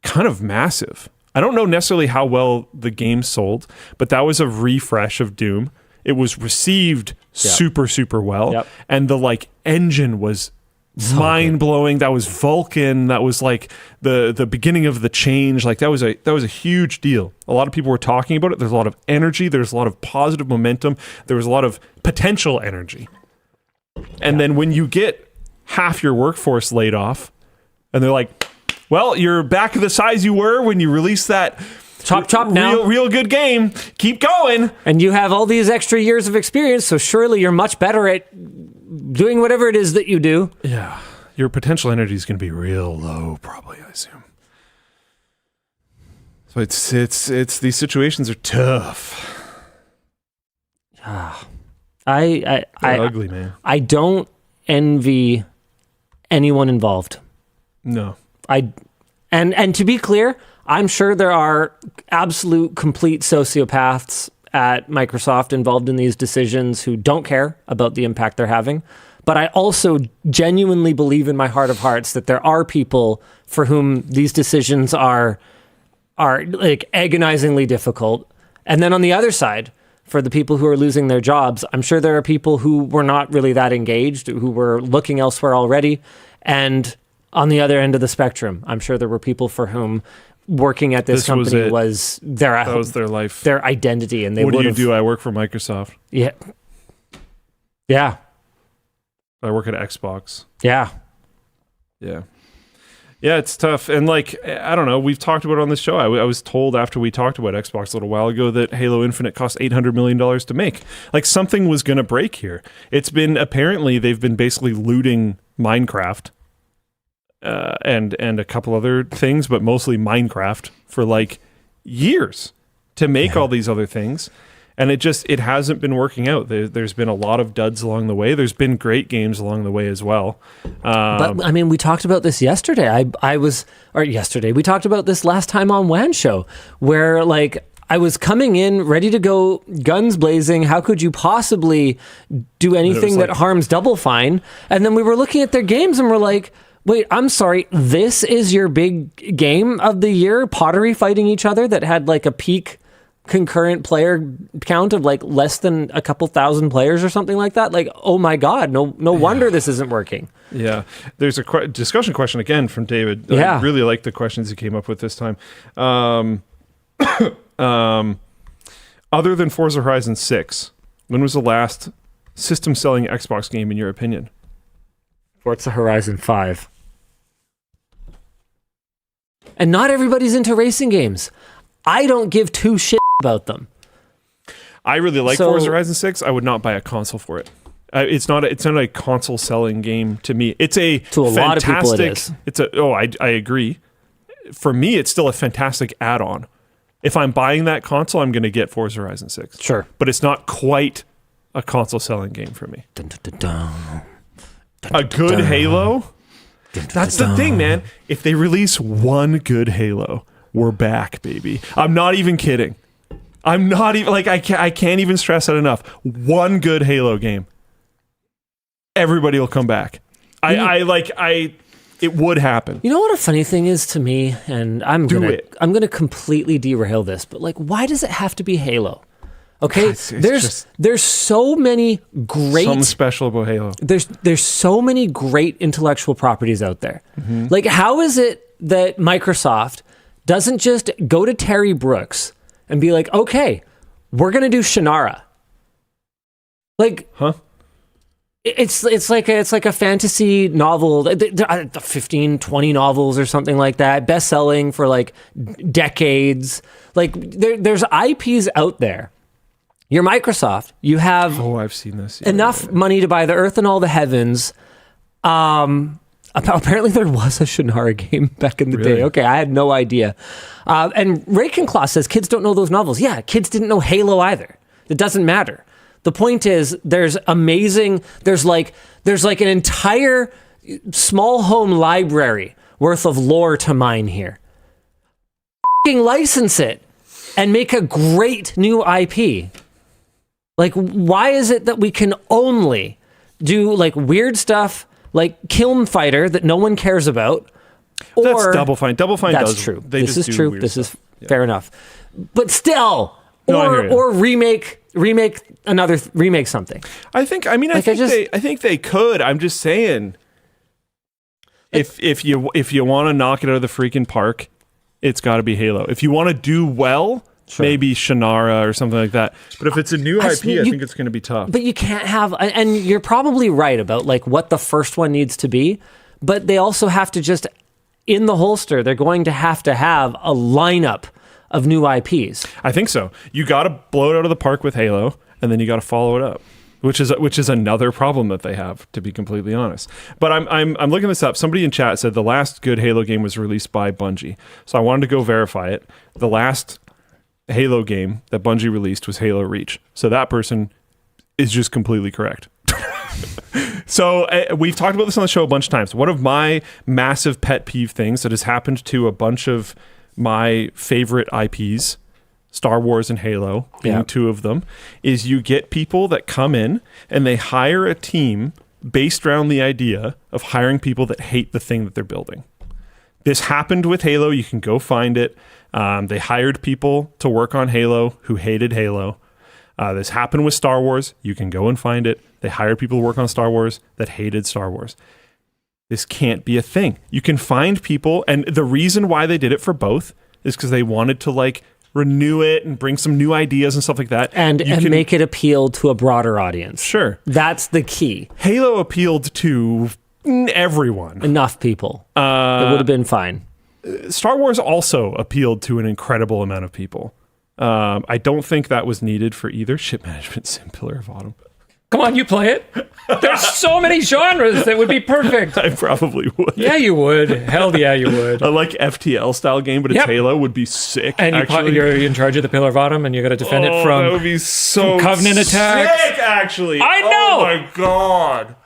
kind of massive. I don't know necessarily how well the game sold, but that was a refresh of Doom. It was received super, super well. Yep. And the engine was mind-blowing. That was Vulkan. That was like the beginning of the change. Like that was a huge deal. A lot of people were talking about it. There's a lot of energy. There's a lot of positive momentum. There was a lot of potential energy. And then when you get half your workforce laid off, and they're like, well, you're back to the size you were when you released that chop now. Real good game. Keep going. And you have all these extra years of experience, so surely you're much better at doing whatever it is that you do. Yeah. Your potential energy is going to be real low, probably, I assume. So it's these situations are tough. I ugly, man. I don't envy anyone involved. No. And to be clear, I'm sure there are absolute complete sociopaths at Microsoft involved in these decisions who don't care about the impact they're having. But I also genuinely believe in my heart of hearts that there are people for whom these decisions are like agonizingly difficult. And then on the other side, for the people who are losing their jobs, I'm sure there are people who were not really that engaged, who were looking elsewhere already. And on the other end of the spectrum, I'm sure there were people for whom working at this company was their life, their identity. And they what do you do? I work for Microsoft. Yeah. I work at Xbox. Yeah. It's tough. And I don't know, we've talked about it on this show. I was told after we talked about Xbox a little while ago that Halo Infinite cost $800 million to make. Like something was going to break here. It's been, apparently they've been basically looting Minecraft and a couple other things, but mostly Minecraft for like years to make all these other things. And it hasn't been working out. There's been a lot of duds along the way. There's been great games along the way as well. But I mean, we talked about this yesterday. We talked about this last time on WAN Show, where like I was coming in ready to go guns blazing. How could you possibly do anything that harms Double Fine? And then we were looking at their games and we're like, wait, I'm sorry. This is your big game of the year? Pottery fighting each other that had like a peak concurrent player count of like less than a couple thousand players or something like that. Like, oh my God, no wonder this isn't working. Yeah. There's a discussion question again from David. Yeah. I really like the questions he came up with this time. Other than Forza Horizon 6, when was the last system selling Xbox game in your opinion? Forza Horizon 5. And not everybody's into racing games. I don't give two shits about them. I really like Forza Horizon 6. I would not buy a console for it. It's not a console selling game to me. It's a lot of people it is. I agree. For me, it's still a fantastic add-on. If I'm buying that console, I'm going to get Forza Horizon 6. Sure. But it's not quite a console selling game for me. A good Halo? That's the thing, man. If they release one good Halo, we're back, baby. I'm not even kidding. I'm not even like I can't even stress that enough. One good Halo game, everybody will come back. It would happen. You know what a funny thing is to me, and I'm gonna completely derail this, but like, why does it have to be Halo? Okay, there's so many great something special about Halo. There's so many great intellectual properties out there. Mm-hmm. Like, how is it that Microsoft doesn't just go to Terry Brooks and be like, okay, we're gonna do Shannara? Like, huh? It's like a fantasy novel, 15, 20 novels or something like that, best-selling for like decades. Like there's IPs out there. You're Microsoft. You have I've seen this. enough money to buy the earth and all the heavens. Apparently there was a Shannara game back in the day. Okay, I had no idea. And Rakenclaw says kids don't know those novels. Yeah, kids didn't know Halo either. It doesn't matter. The point is, there's like an entire small home library worth of lore to mine here. F***ing license it and make a great new IP. Like, why is it that we can only do like weird stuff like Kiln Fighter that no one cares about? Or that's Double Fine. Double Fine that's does. True. This is true. This is fair enough. But still, No, or remake something. I think they could. I'm just saying, if you want to knock it out of the freaking park, it's got to be Halo. If you want to do well, maybe Shannara or something like that. But if it's a new IP, I think it's going to be tough. But you can't have, and you're probably right about like what the first one needs to be. But they also have to just, in the holster, they're going to have a lineup of new IPs. I think so. You got to blow it out of the park with Halo, and then you got to follow it up, which is another problem that they have, to be completely honest. But I'm looking this up. Somebody in chat said the last good Halo game was released by Bungie, so I wanted to go verify it. The last Halo game that Bungie released was Halo Reach, so that person is just completely correct. So we've talked about this on the show a bunch of times. One of my massive pet peeve things that has happened to a bunch of my favorite IPs, Star Wars and Halo being two of them, is you get people that come in and they hire a team based around the idea of hiring people that hate the thing that they're building. This happened with Halo. You can go find it. They hired people to work on Halo who hated Halo. This happened with Star Wars. You can go and find it. They hired people to work on Star Wars that hated Star Wars. This can't be a thing. You can find people, and the reason why they did it for both is because they wanted to like renew it and bring some new ideas and stuff like that. And make it appeal to a broader audience. Sure. That's the key. Halo appealed to everyone. Enough people. It would have been fine. Star Wars also appealed to an incredible amount of people. I don't think that was needed for either. Ship management sim, Pillar of Autumn. Come on, you play it. There's so many genres that would be perfect. I probably would. Yeah, you would. Hell yeah, you would. A like FTL style game, but it's Yep. Halo would be sick. And actually. you're in charge of the Pillar of Autumn, and you got to defend it that from would be so Covenant attacks. sick, actually. I know! Oh my god.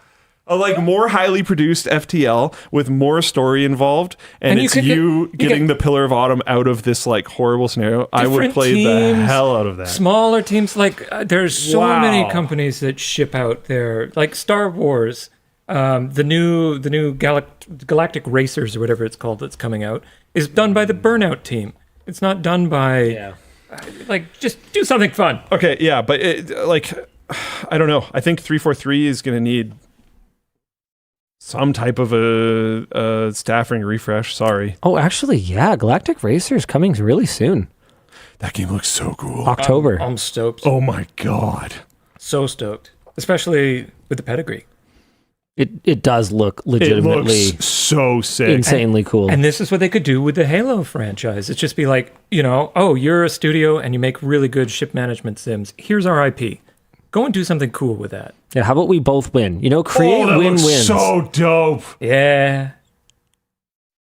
A like more highly produced FTL with more story involved, and you it's could you get- getting the Pillar of Autumn out of this like horrible scenario. I would Different play the teams, hell out of that. Smaller teams, like there's so Wow. many companies that ship out their like Star Wars, the new Galactic Racers or whatever it's called that's coming out is done by the Burnout team. It's not done by like just do something fun. Okay, yeah, but like I don't know. I think 343 is going to need some type of a staffing refresh. Sorry. Oh, actually, yeah. Galactic Racer is coming really soon. That game looks so cool. October. I'm stoked. Oh my god. So stoked. Especially with the pedigree. It does look It legitimately looks so sick. insanely cool. And this is what they could do with the Halo franchise. It's just be like, oh, you're a studio and you make really good ship management sims. Here's our IP. Go and do something cool with that. Yeah, how about we both win? Create that looks win-wins. so dope. Yeah.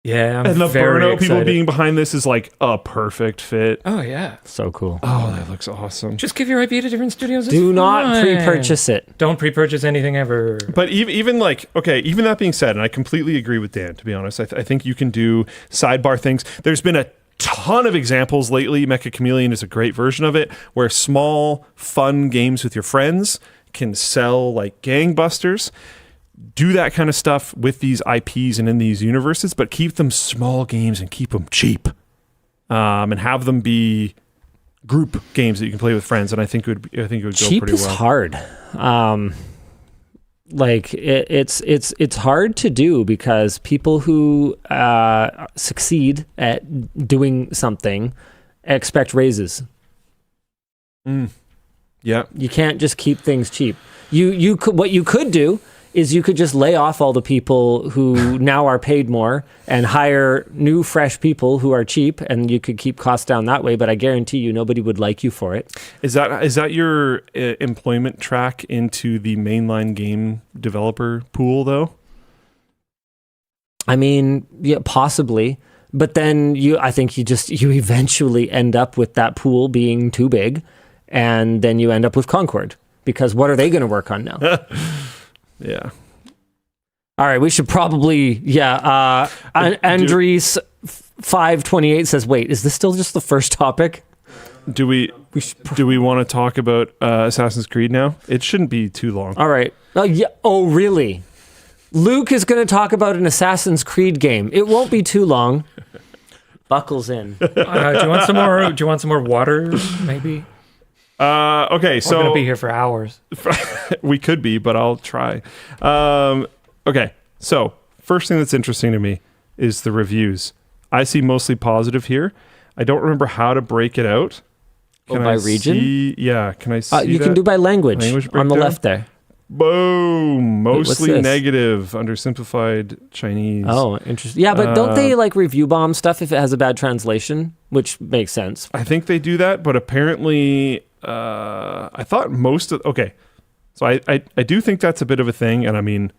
Yeah, I'm And the very Burnout excited. people being behind this is like a perfect fit. Oh, yeah. So cool. Oh, that looks awesome. Just give your IP to different studios. It's Do not fine. pre-purchase it. Don't pre-purchase anything ever. But even like, okay, even that being said, and I completely agree with Dan, to be honest, I think you can do sidebar things. There's been a ton of examples lately. Mecha Chameleon is a great version of it, where small, fun games with your friends can sell like gangbusters. Do that kind of stuff with these IPs and in these universes, but keep them small games and keep them cheap, and have them be group games that you can play with friends. And I think it would go Cheap pretty is well. hard. It's hard to do because people who succeed at doing something expect raises. Yeah. You can't just keep things cheap. You could, what you could do is you could just lay off all the people who now are paid more and hire new, fresh people who are cheap, and you could keep costs down that way. But I guarantee you, nobody would like you for it. Is that your employment track into the mainline game developer pool, though? I mean, yeah, possibly. But then I think you eventually end up with that pool being too big, and then you end up with Concord, because what are they going to work on now? Yeah. All right, we should probably, Andres 528 says, wait, is this still just the first topic? Do we want to talk about Assassin's Creed now? It shouldn't be too long. All right. Oh, yeah. Oh, really? Luke is going to talk about an Assassin's Creed game. It won't be too long. Buckles in. Do you want some more? Do you want some more water? Maybe. Okay, so We're gonna be here for hours. we could be, but I'll try. Okay, so first thing that's interesting to me is the reviews. I see mostly positive here. I don't remember how to break it out. By region? Can I see You can do by language on the breakdown? left there. Boom! what's Mostly this? negative under simplified Chinese. Oh, interesting. Yeah, but don't they like review bomb stuff if it has a bad translation? Which makes sense. I think they do that, but apparently, I thought most of. Okay, so I do think that's a bit of a thing, and I mean,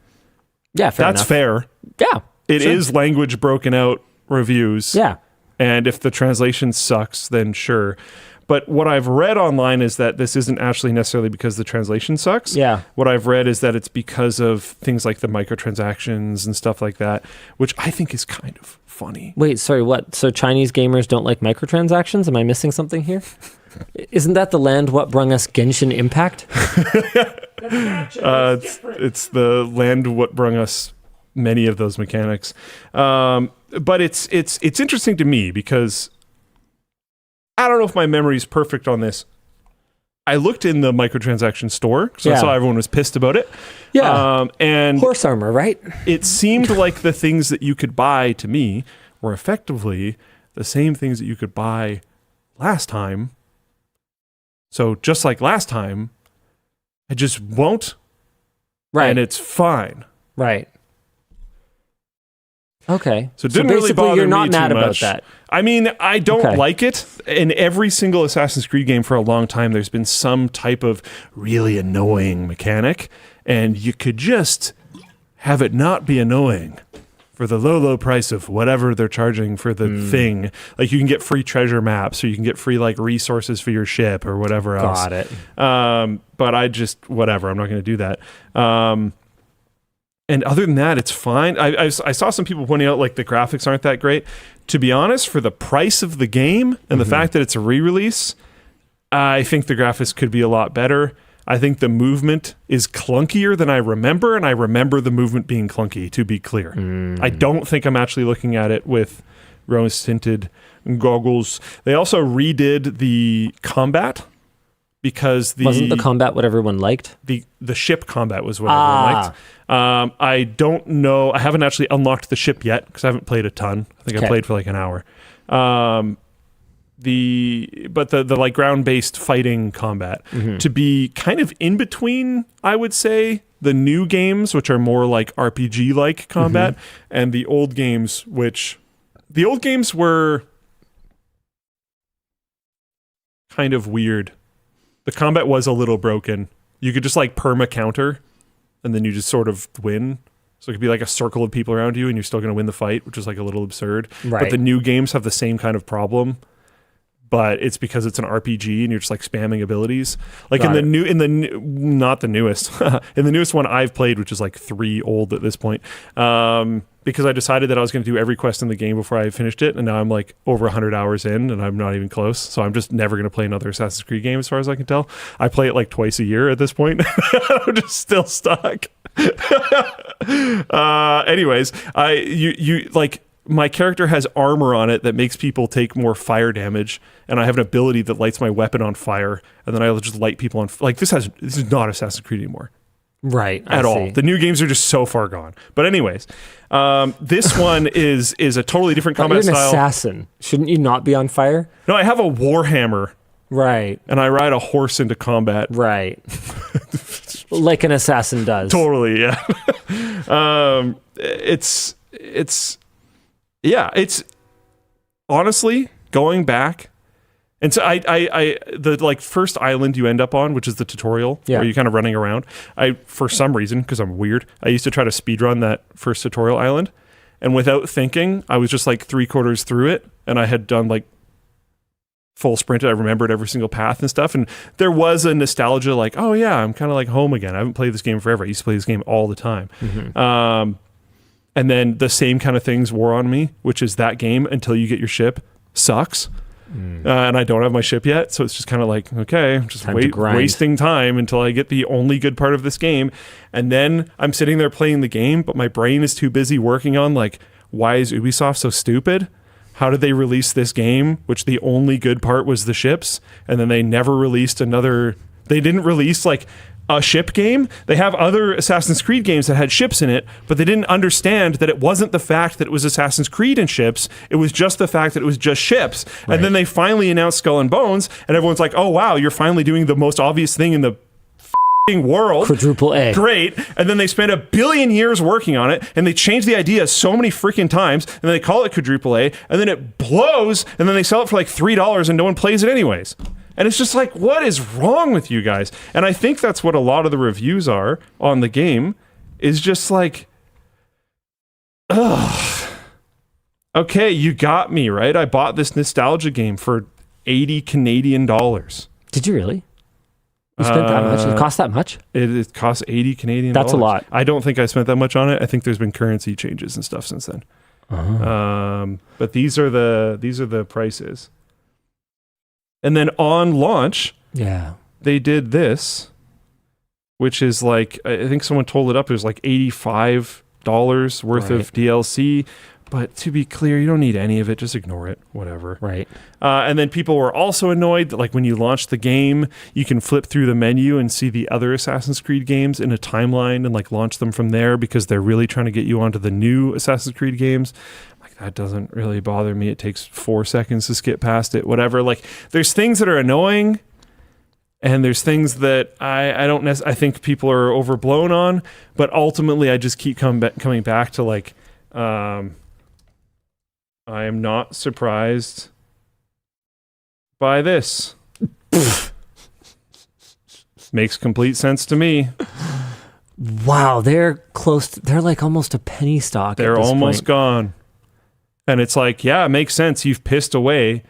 Yeah, fair that's enough. fair. Yeah. It is language broken out reviews. Yeah. And if the translation sucks, then sure. But what I've read online is that this isn't actually necessarily because the translation sucks. Yeah. What I've read is that it's because of things like the microtransactions and stuff like that, which I think is kind of funny. Wait, sorry, what? So Chinese gamers don't like microtransactions? Am I missing something here? Isn't that the land what brung us Genshin Impact? It's the land what brung us many of those mechanics. But it's interesting to me because I don't know if my memory is perfect on this. I looked in the microtransaction store because I saw everyone was pissed about it. Yeah. And Horse armor, right? it seemed like the things that you could buy to me were effectively the same things that you could buy last time. So just like last time, I just won't. Right. And it's fine. Right. Okay. So it didn't really basically, bother you're not me too mad about much. that. I mean, I don't Okay. like it. In every single Assassin's Creed game for a long time, there's been some type of really annoying mechanic, and you could just have it not be annoying for the low price of whatever they're charging for the thing. Like you can get free treasure maps, or you can get free like resources for your ship or whatever else. Got it. But I just, whatever, I'm not going to do that. And other than that, it's fine. I saw some people pointing out like the graphics aren't that great. To be honest, for the price of the game and the fact that it's a re-release, I think the graphics could be a lot better. I think the movement is clunkier than I remember, and I remember the movement being clunky, to be clear. I don't think I'm actually looking at it with rose-tinted goggles. They also redid the combat, because Wasn't the combat what everyone liked? the ship combat was what everyone liked. I don't know. I haven't actually unlocked the ship yet because I haven't played a ton. I think I played for like an hour. The like ground-based fighting combat to be kind of in between, I would say, the new games, which are more like RPG-like combat, and the old games, which the old games were kind of weird. The combat was a little broken. You could just like perma counter, and then you just sort of win. So it could be like a circle of people around you, and you're still going to win the fight, which is like a little absurd. Right. But the new games have the same kind of problem, but it's because it's an RPG, and you're just like spamming abilities. Like not the newest, in the newest one I've played, which is like 3 old at this point. Because I decided that I was going to do every quest in the game before I finished it, and now I'm like over 100 hours in, and I'm not even close. So I'm just never going to play another Assassin's Creed game, as far as I can tell. I play it like twice a year at this point. I'm just still stuck. Anyways, you like my character has armor on it that makes people take more fire damage, and I have an ability that lights my weapon on fire, and then I'll just light people on. Like this is not Assassin's Creed anymore. Right. At all. The new games are just so far gone. But anyways, this one is a totally different combat you're an style. assassin. Shouldn't you not be on fire? No, I have a warhammer. Right. And I ride a horse into combat. Right. Like an assassin does. Totally, yeah. It's honestly going back. And so the like first island you end up on, which is the tutorial, where you're kind of running around. For some reason, because I'm weird, I used to try to speedrun that first tutorial island, and without thinking, I was just like 3/4 through it, and I had done like full sprint. I remembered every single path and stuff, and there was a nostalgia, like, oh yeah, I'm kind of like home again. I haven't played this game forever. I used to play this game all the time. And then the same kind of things wore on me, which is that game until you get your ship sucks. And I don't have my ship yet, so it's just kind of like, okay, I'm just wasting time until I get the only good part of this game. And then I'm sitting there playing the game, but my brain is too busy working on, like, why is Ubisoft so stupid? How did they release this game, which the only good part was the ships, and then they never released another... They didn't release, like, a ship game. They have other Assassin's Creed games that had ships in it, but they didn't understand that it wasn't the fact that it was Assassin's Creed and ships, it was just the fact that it was just ships. Right. And then they finally announced Skull and Bones, and everyone's like, oh wow, you're finally doing the most obvious thing in the world. Quadruple A. Great. And then they spent 1 billion years working on it, and they changed the idea so many freaking times, and then they call it quadruple A, and then it blows, and then they sell it for like $3 and no one plays it anyways. And it's just like, what is wrong with you guys? And I think that's what a lot of the reviews are on the game, is just like, ugh. Okay, you got me, right? I bought this nostalgia game for 80 Canadian dollars. Did you really? You spent that much? It cost that much? It costs 80 Canadian dollars. That's a lot. I don't think I spent that much on it. I think there's been currency changes and stuff since then. But these are the prices. And then on launch, they did this, which is like, I think someone told it up, it was like $85 worth of DLC. But to be clear, you don't need any of it. Just ignore it. Whatever. Right. And then people were also annoyed that, like, when you launch the game, you can flip through the menu and see the other Assassin's Creed games in a timeline and, like, launch them from there because they're really trying to get you onto the new Assassin's Creed games. Like, that doesn't really bother me. It takes 4 seconds to skip past it. Whatever. Like, there's things that are annoying, and there's things that I think people are overblown on. But ultimately, I just keep coming back to, like, I am not surprised by this. Makes complete sense to me. Wow, they're close. They're like almost a penny stock. They're at this almost point. gone. And it's like, yeah, it makes sense. You've pissed away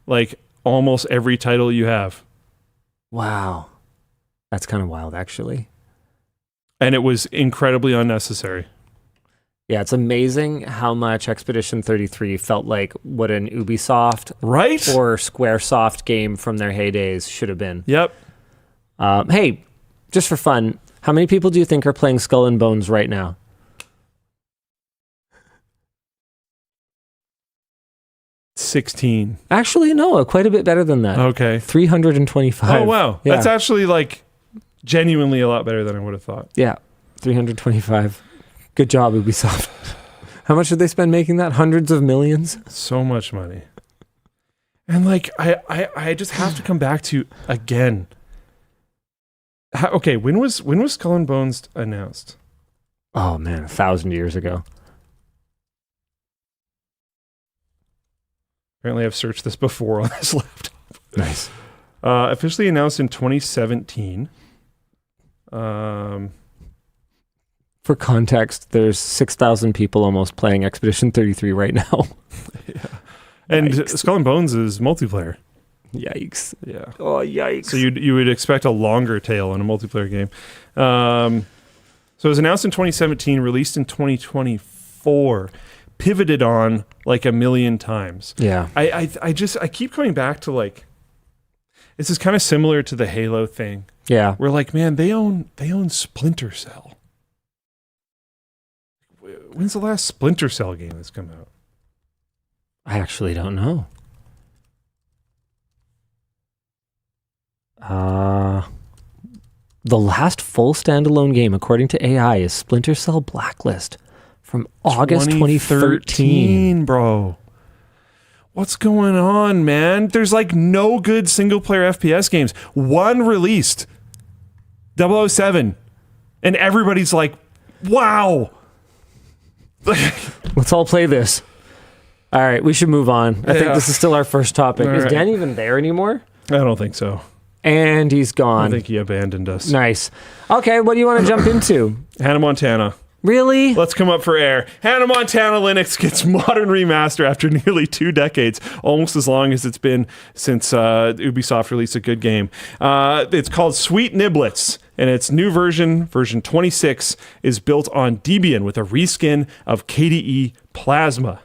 like almost every title you have. Wow. That's kind of wild, actually. And it was incredibly unnecessary. Yeah, it's amazing how much Expedition 33 felt like what an Ubisoft Right? or Squaresoft game from their heydays should have been. Yep. Hey, just for fun, how many people do you think are playing Skull and Bones right now? $16. Actually, no, quite a bit better than that. Okay. 325. Oh, wow. Yeah. That's actually like genuinely a lot better than I would have thought. Yeah, 325. Good job, Ubisoft. How much did they spend making that? Hundreds of millions? So much money. And like, I just have to come back to again. Okay, when was Skull and Bones announced? Oh, man, 1,000 years ago. Apparently, I've searched this before on this laptop. Nice. Officially announced in 2017. For context, there's 6,000 people almost playing Expedition 33 right now. Yeah. And Yikes. Skull and Bones is multiplayer. Yikes. Yeah. Oh, yikes. So you would expect a longer tail in a multiplayer game. So it was announced in 2017, released in 2024, pivoted on like a million times. Yeah. I keep coming back to like, this is kind of similar to the Halo thing. Yeah. We're like, man, they own Splinter Cell. When's the last Splinter Cell game that's come out? I actually don't know. The last full standalone game, according to AI, is Splinter Cell Blacklist from August 2013. Bro. What's going on, man? There's like no good single player FPS games. One released, 007, and everybody's like, wow. Let's all play this. All right, we should move on. I think this is still our first topic. All Is right. Dan even there anymore? I don't think so. And he's I gone. think he abandoned us. Nice. Okay, what do you want to jump into? Hannah Montana. Really? Let's come up for air. Hannah Montana Linux gets modern remaster after nearly 2 decades, almost as long as it's been since Ubisoft released a good game. It's called Sweet Niblets, and its new version 26, is built on Debian with a reskin of KDE Plasma.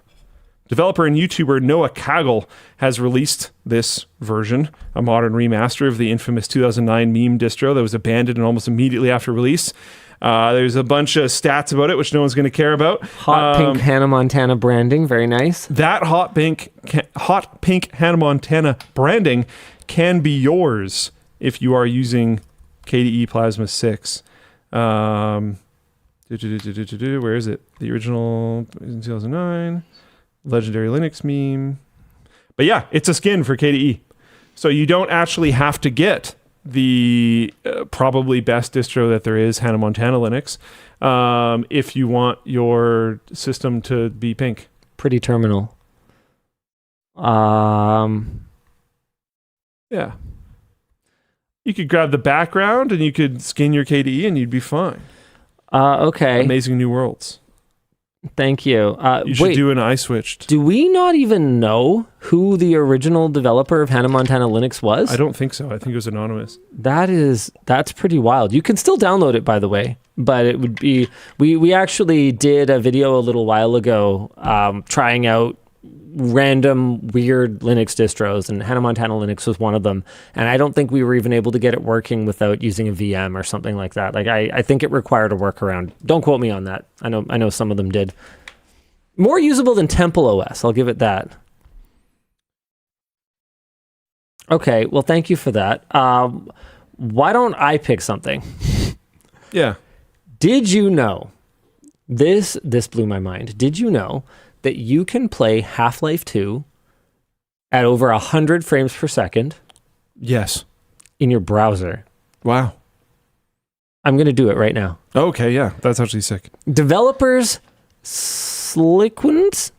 Developer and YouTuber Noah Kaggle has released this version, a modern remaster of the infamous 2009 meme distro that was abandoned almost immediately after release. There's a bunch of stats about it, which no one's going to care about. Hot pink Hannah Montana branding, very nice. That hot pink Hannah Montana branding can be yours if you are using KDE Plasma 6. Where is it? The original in 2009. Legendary Linux meme. But yeah, it's a skin for KDE. So you don't actually have to get the probably best distro that there is, Hannah Montana Linux, if you want your system to be pink. Pretty terminal. Yeah. You could grab the background and you could skin your KDE and you'd be fine. Okay. Amazing New Worlds. Thank you. You should Wait, do an iSwitched. do we not even know who the original developer of Hannah Montana Linux was? I don't think so. I think it was anonymous. That's pretty wild. You can still download it, by the way, but it would be we actually did a video a little while ago trying out random weird Linux distros, and Hannah Montana Linux was one of them. And I don't think we were even able to get it working without using a VM or something like that. Like I think it required a workaround. Don't quote me on that. I know some of them did. More usable than Temple OS, I'll give it that. Okay, well, thank you for that. Why don't I pick something? Yeah. Did you know, this blew my mind. Did you know that you can play Half-Life 2 at over 100 frames per second Yes. in your browser? Wow. I'm going to do it right now. Okay, yeah. That's actually sick. Developers Sliquent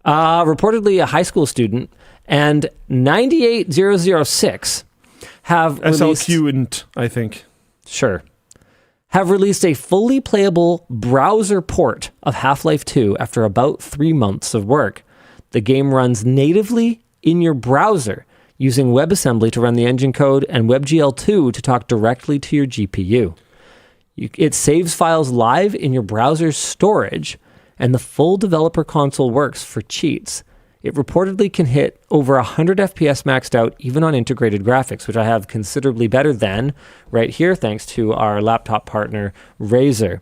Reportedly, a high school student and 98006 have released... SLQ and I think. Sure. Have released a fully playable browser port of Half-Life 2 after about 3 months of work. The game runs natively in your browser using WebAssembly to run the engine code and WebGL2 to talk directly to your GPU. It saves files live in your browser's storage, and the full developer console works for cheats. It reportedly can hit over 100 FPS maxed out, even on integrated graphics, which I have considerably better than right here, thanks to our laptop partner, Razer.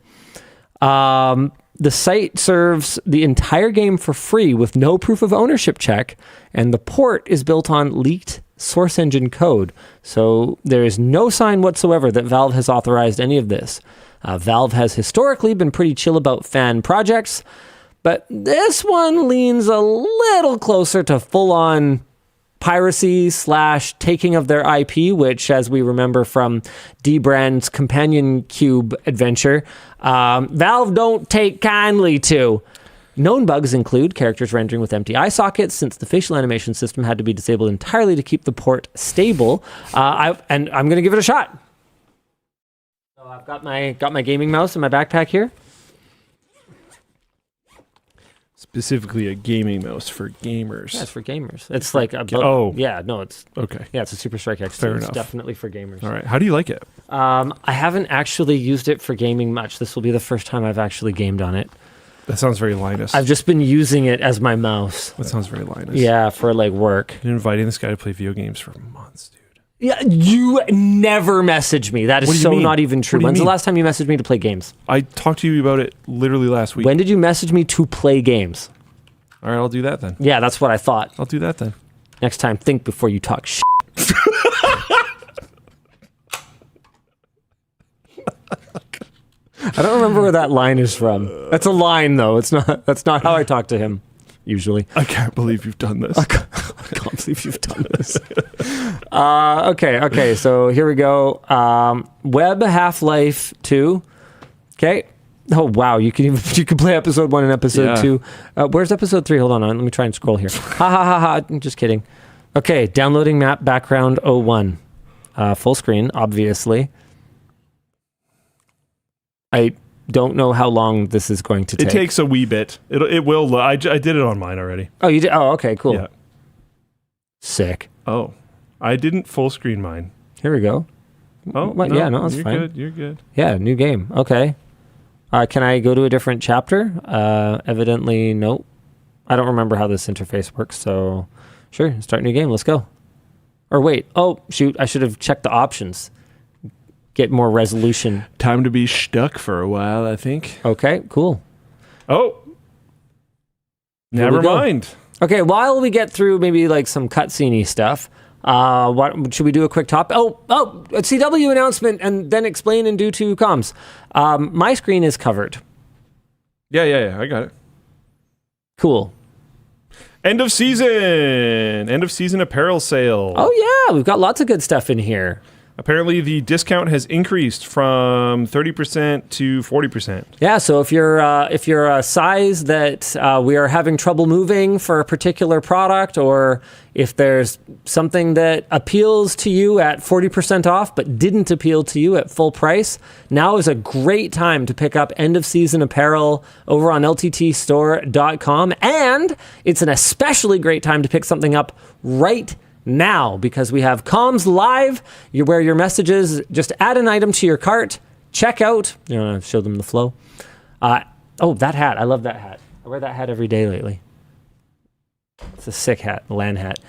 The site serves the entire game for free with no proof of ownership check, and the port is built on leaked source engine code. So there is no sign whatsoever that Valve has authorized any of this. Valve has historically been pretty chill about fan projects, but this one leans a little closer to full-on piracy / taking of their IP, which, as we remember from D-Brand's Companion Cube adventure, Valve don't take kindly to. Known bugs include characters rendering with empty eye sockets, since the facial animation system had to be disabled entirely to keep the port stable. And I'm going to give it a shot. So I've got my gaming mouse in my backpack here. Specifically a gaming mouse for gamers. Yeah, it's for gamers. It's like a it's okay. Yeah, it's a Super Strike X2. Fair It's enough. definitely for gamers. All right. How do you like it? I haven't actually used it for gaming much. This will be the first time I've actually gamed on it. That sounds very Linus. I've just been using it as my mouse. That sounds very Linus. Yeah, for like work. Been inviting this guy to play video games for months, dude. Yeah, you never message me. That What do is you so mean? not even true. What do you When's the mean? last time you messaged me to play games? I talked to you about it literally last week. When did you message me to play games? All right, I'll do that then. Yeah, that's what I thought. I'll do that then. Next time, think before you talk shit. I don't remember where that line is from. That's a line, though. It's not. That's not how I talk to him, usually. I can't believe you've done this. I can't believe you've done this. Okay. So here we go. Web Half-Life 2. Okay. Oh wow, you can play episode 1 and episode 2. Where's episode 3? Hold on, let me try and scroll here. Ha. I'm just kidding. Okay, downloading map background 01. Full screen, obviously. I don't know how long this is going to take. It takes a wee bit. It will. I did it on mine already. Oh, you did? Oh, okay, cool. Yeah. Sick. Oh, I didn't full screen mine. Here we go. Oh, What? Yeah, no, that's you're fine. Good. You're good. Yeah, new game. Okay. Can I go to a different chapter? Evidently, no. I don't remember how this interface works, so sure, start new game. Let's go. Or wait. Oh, shoot. I should have checked the options. Get more resolution. Time to be stuck for a while, I think. Okay, cool. Oh. Here we Never go. mind. Okay, while we get through maybe like some cutscene-y stuff, what should we do a quick top? A CW announcement and then explain and do 2 comms. My screen is covered. Yeah. I got it. Cool. End of season apparel sale. Oh yeah, we've got lots of good stuff in here. Apparently, the discount has increased from 30% to 40%. Yeah, so if you're a size that we are having trouble moving for a particular product, or if there's something that appeals to you at 40% off but didn't appeal to you at full price, now is a great time to pick up end of season apparel over on LTTStore.com, and it's an especially great time to pick something up right now, because we have comms live where your messages just add an item to your cart, check out, show them the flow. That hat, I love that hat. I wear that hat every day lately. It's a sick hat, LAN hat.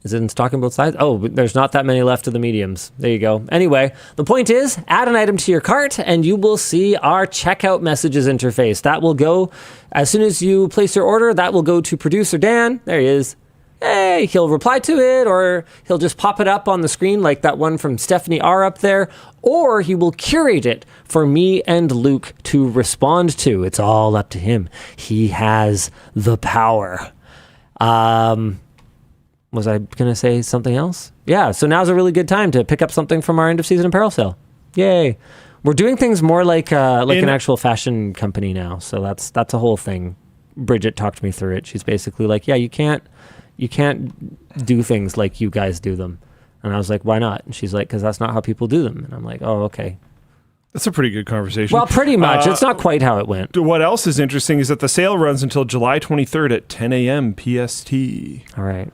Is it in stock on both sides? Oh, there's not that many left of the mediums. There you go. Anyway, the point is, add an item to your cart and you will see our checkout messages interface. That will go, as soon as you place your order, that will go to producer Dan. There he is. Hey, he'll reply to it, or he'll just pop it up on the screen like that one from Stephanie R up there, or he will curate it for me and Luke to respond to. It's all up to him. He has the power. Was I going to say something else? Yeah, so now's a really good time to pick up something from our end of season apparel sale. Yay. We're doing things more like an actual fashion company now. So that's a whole thing. Bridget talked me through it. She's basically like, yeah, you can't do things like you guys do them. And I was like, why not? And she's like, because that's not how people do them. And I'm like, oh, okay. That's a pretty good conversation. Well, pretty much. It's not quite how it went. What else is interesting is that the sale runs until July 23rd at 10 a.m. PST. All right.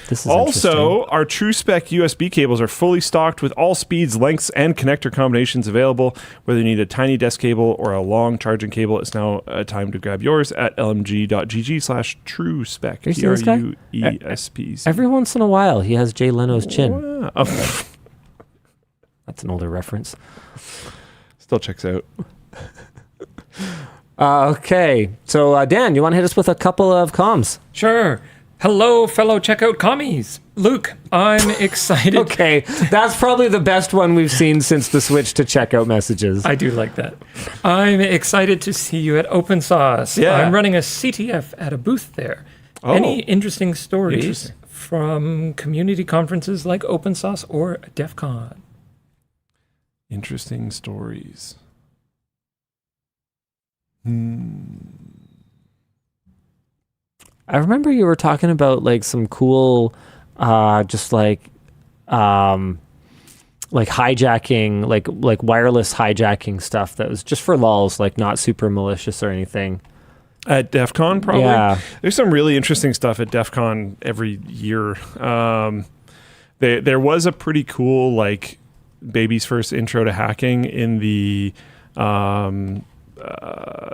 This is also, our TrueSpec USB cables are fully stocked with all speeds, lengths, and connector combinations available. Whether you need a tiny desk cable or a long charging cable, it's now time to grab yours at lmg.gg/TrueSpec. TRUESPC. Every once in a while, he has Jay Leno's chin. Wow. That's an older reference. Still checks out. Okay. So, Dan, you want to hit us with a couple of comms? Sure. Hello, fellow checkout commies. Luke, I'm excited. Okay, that's probably the best one we've seen since the switch to checkout messages. I do like that. I'm excited to see you at OpenSauce. Yeah. I'm running a CTF at a booth there. Oh. Any interesting stories from community conferences like OpenSauce or DEF CON? Interesting stories. I remember you were talking about like some cool, just like hijacking, like wireless hijacking stuff that was just for lulz, like not super malicious or anything. At DEF CON, probably? Yeah. There's some really interesting stuff at DEF CON every year. There was a pretty cool, like, baby's first intro to hacking in the,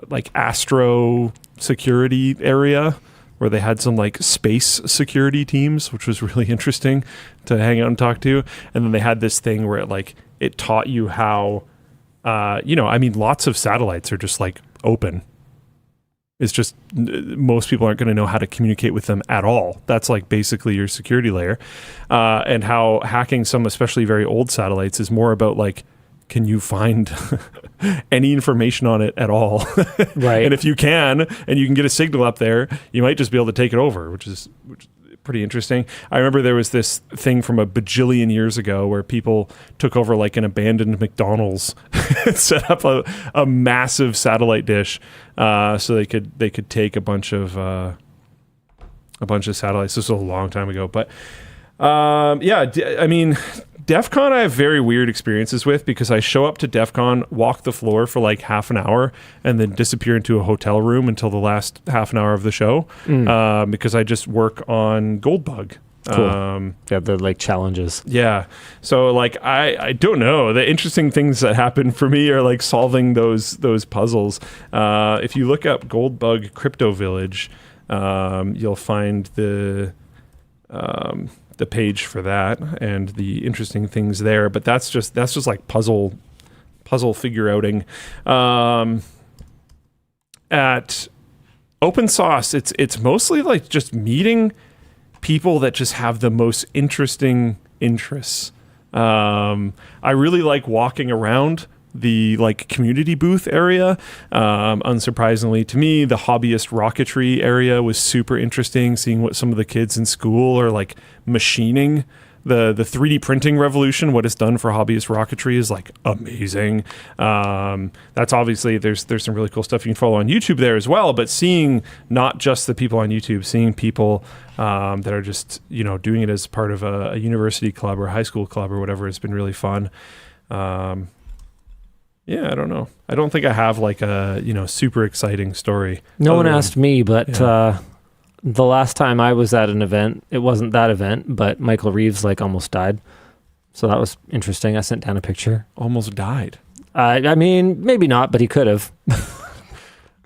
like, Astro security area, where they had some like space security teams, which was really interesting to hang out and talk to. And then they had this thing where it taught you how, lots of satellites are just like open. It's just most people aren't going to know how to communicate with them at all. That's like basically your security layer. And how hacking some, especially very old satellites, is more about like, can you find any information on it at all? Right. And if you can, and you can get a signal up there, you might just be able to take it over, which is pretty interesting. I remember there was this thing from a bajillion years ago where people took over like an abandoned McDonald's and set up a massive satellite dish so they could take a bunch of satellites. This was a long time ago, but DEF CON I have very weird experiences with, because I show up to DEF CON, walk the floor for like half an hour, and then disappear into a hotel room until the last half an hour of the show because I just work on Goldbug. Cool. The like challenges. Yeah. So like I don't know. The interesting things that happen for me are like solving those puzzles. If you look up Goldbug Crypto Village, you'll find the page for that and the interesting things there, but that's just like puzzle figure outing. At OpenSauce, it's mostly like just meeting people that just have the most interesting interests. I really like walking around the like community booth area. Unsurprisingly to me, the hobbyist rocketry area was super interesting, seeing what some of the kids in school are like machining. The 3D printing revolution, what it's done for hobbyist rocketry is like amazing. That's obviously, there's some really cool stuff you can follow on YouTube there as well, but seeing not just the people on YouTube, seeing people that are just, doing it as part of a university club or high school club or whatever, it's been really fun. Yeah, I don't know. I don't think I have like a, super exciting story. No one asked me, but the last time I was at an event, it wasn't that event, but Michael Reeves like almost died. So that was interesting. I sent down a picture. Almost died. I mean, maybe not, but he could have.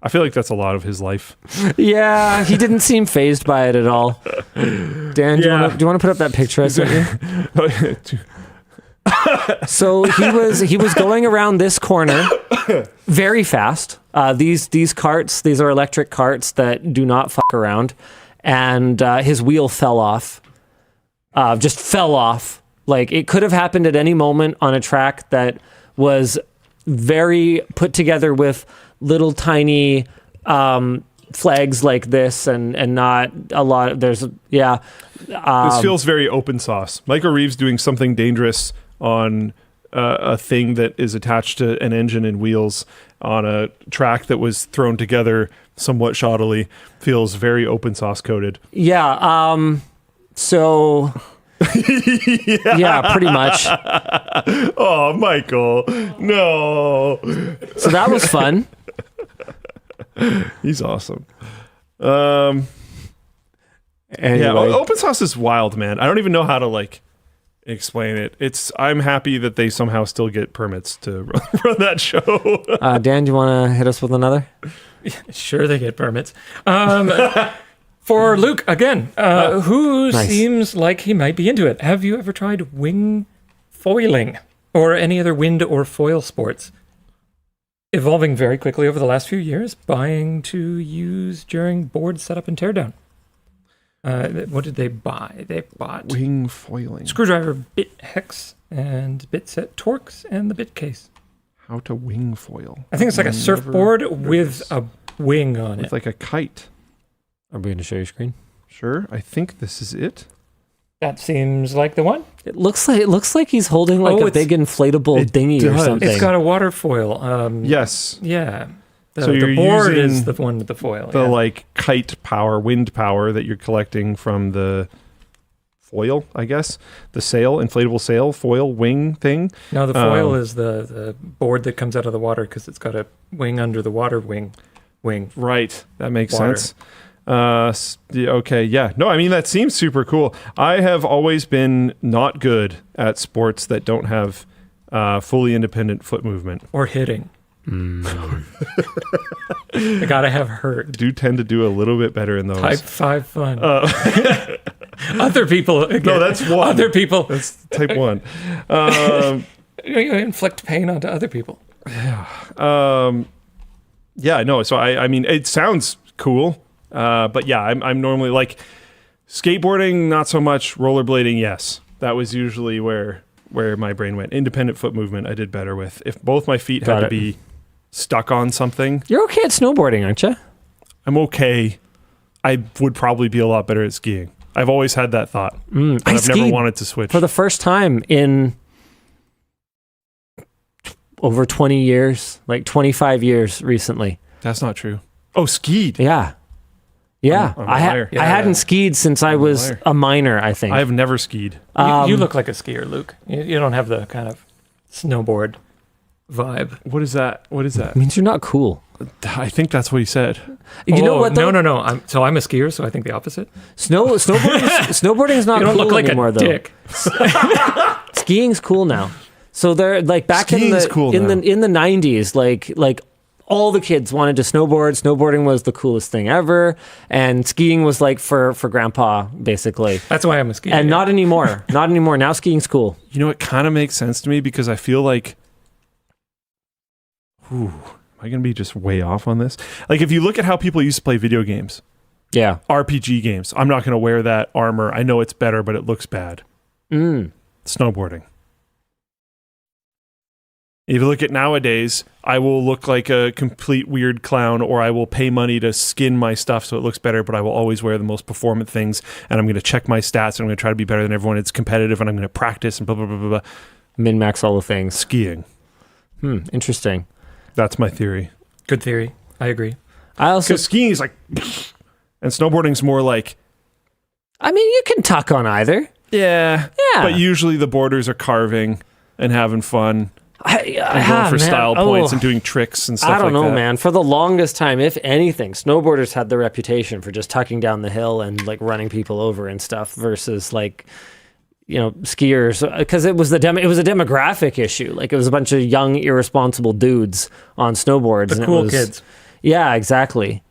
I feel like that's a lot of his life. Yeah, he didn't seem fazed by it at all. Dan, do you want to put up that picture I sent you? So he was going around this corner very fast. These carts, these are electric carts that do not fuck around, and his wheel fell off. Just fell off. Like it could have happened at any moment on a track that was very put together with little tiny flags like this, and not a lot of, this feels very OpenSauce. Michael Reeves doing something dangerous on a thing that is attached to an engine and wheels on a track that was thrown together somewhat shoddily feels very open source coded. Yeah. So. Yeah, pretty much. Oh, Michael. No. So that was fun. He's awesome. Anyway. Yeah, open source is wild, man. I don't even know how to like explain it. I'm happy that they somehow still get permits to run that show. Dan, do you want to hit us with another? Sure, they get permits. For Luke, again, who Nice. seems like he might be into it. Have you ever tried wing foiling or any other wind or foil sports? Evolving very quickly over the last few years, buying to use during board setup and teardown. What did they buy? They bought Wing foiling. screwdriver bit hex and bit set torques and the bit case. How to wing foil. I think it's like a surfboard with a wing on With it. like a kite. Are we going to show your screen? Sure. I think this is it. That seems like the one. It looks like he's holding like a it's- big inflatable it dinghy or does. something. It's got a water foil. Yes. Yeah. So The you're board using is the one with the foil. The yeah. like kite power, wind power that you're collecting from the foil, I guess. The sail, inflatable sail, foil, wing thing. No, the foil is the board that comes out of the water because it's got a wing under the water wing. Right. That makes Water. sense. Okay. Yeah. No, I mean, that seems super cool. I have always been not good at sports that don't have fully independent foot movement. Or hitting. I gotta have hurt. Do tend to do a little bit better in those. Type 5 fun. Other people. Again, No, that's one. Other people. That's type 1. You inflict pain onto other people. Yeah, no. So I mean, it sounds cool, but yeah, I'm normally like skateboarding, not so much. Rollerblading, yes. That was usually where my brain went. Independent foot movement, I did better with. If both my feet Got had to it. be stuck on something, You're okay at snowboarding, aren't you? I'm okay. I would probably be a lot better at skiing. I've always had that thought, but I I've never skied wanted to switch. for the first time in over 20 years, like 25 years recently. That's not true. Oh, skied. Yeah. Yeah. I'm a liar. I hadn't skied since I was liar. a minor, I think. I have never skied. You look like a skier, Luke. You don't have the kind of snowboard vibe. What is that? What is that? It means you're not cool. I think that's what he said. You know what, though? No. I'm a skier, so I think the opposite. Snowboarding is not You don't cool look like anymore, a though. dick. Skiing's cool now. So they're like back in Skiing's the cool in now. the 90s, like all the kids wanted to snowboard. Snowboarding was the coolest thing ever, and skiing was like for grandpa, basically. That's why I'm a skier. And not anymore. Not anymore. Now skiing's cool. You know, it kind of makes sense to me because I feel like, am I going to be just way off on this? Like, if you look at how people used to play video games, Yeah. RPG games, I'm not going to wear that armor. I know it's better, but it looks bad. Snowboarding. If you look at nowadays, I will look like a complete weird clown, or I will pay money to skin my stuff so it looks better, but I will always wear the most performant things, and I'm going to check my stats, and I'm going to try to be better than everyone. It's competitive, and I'm going to practice, and blah, blah, blah, blah, blah. Min-max all the things. Skiing. Interesting. That's my theory. Good theory. I agree. I also, Because skiing is like, and snowboarding's more like, I mean, you can tuck on either. yeah. Yeah. But usually the borders are carving and having fun and going for man. style points Oh. and doing tricks and stuff I don't like know, that. man. For the longest time, if anything, snowboarders had the reputation for just tucking down the hill and like running people over and stuff versus like, skiers, because it was a demographic issue. Like it was a bunch of young, irresponsible dudes on snowboards. The cool kids. Yeah, exactly.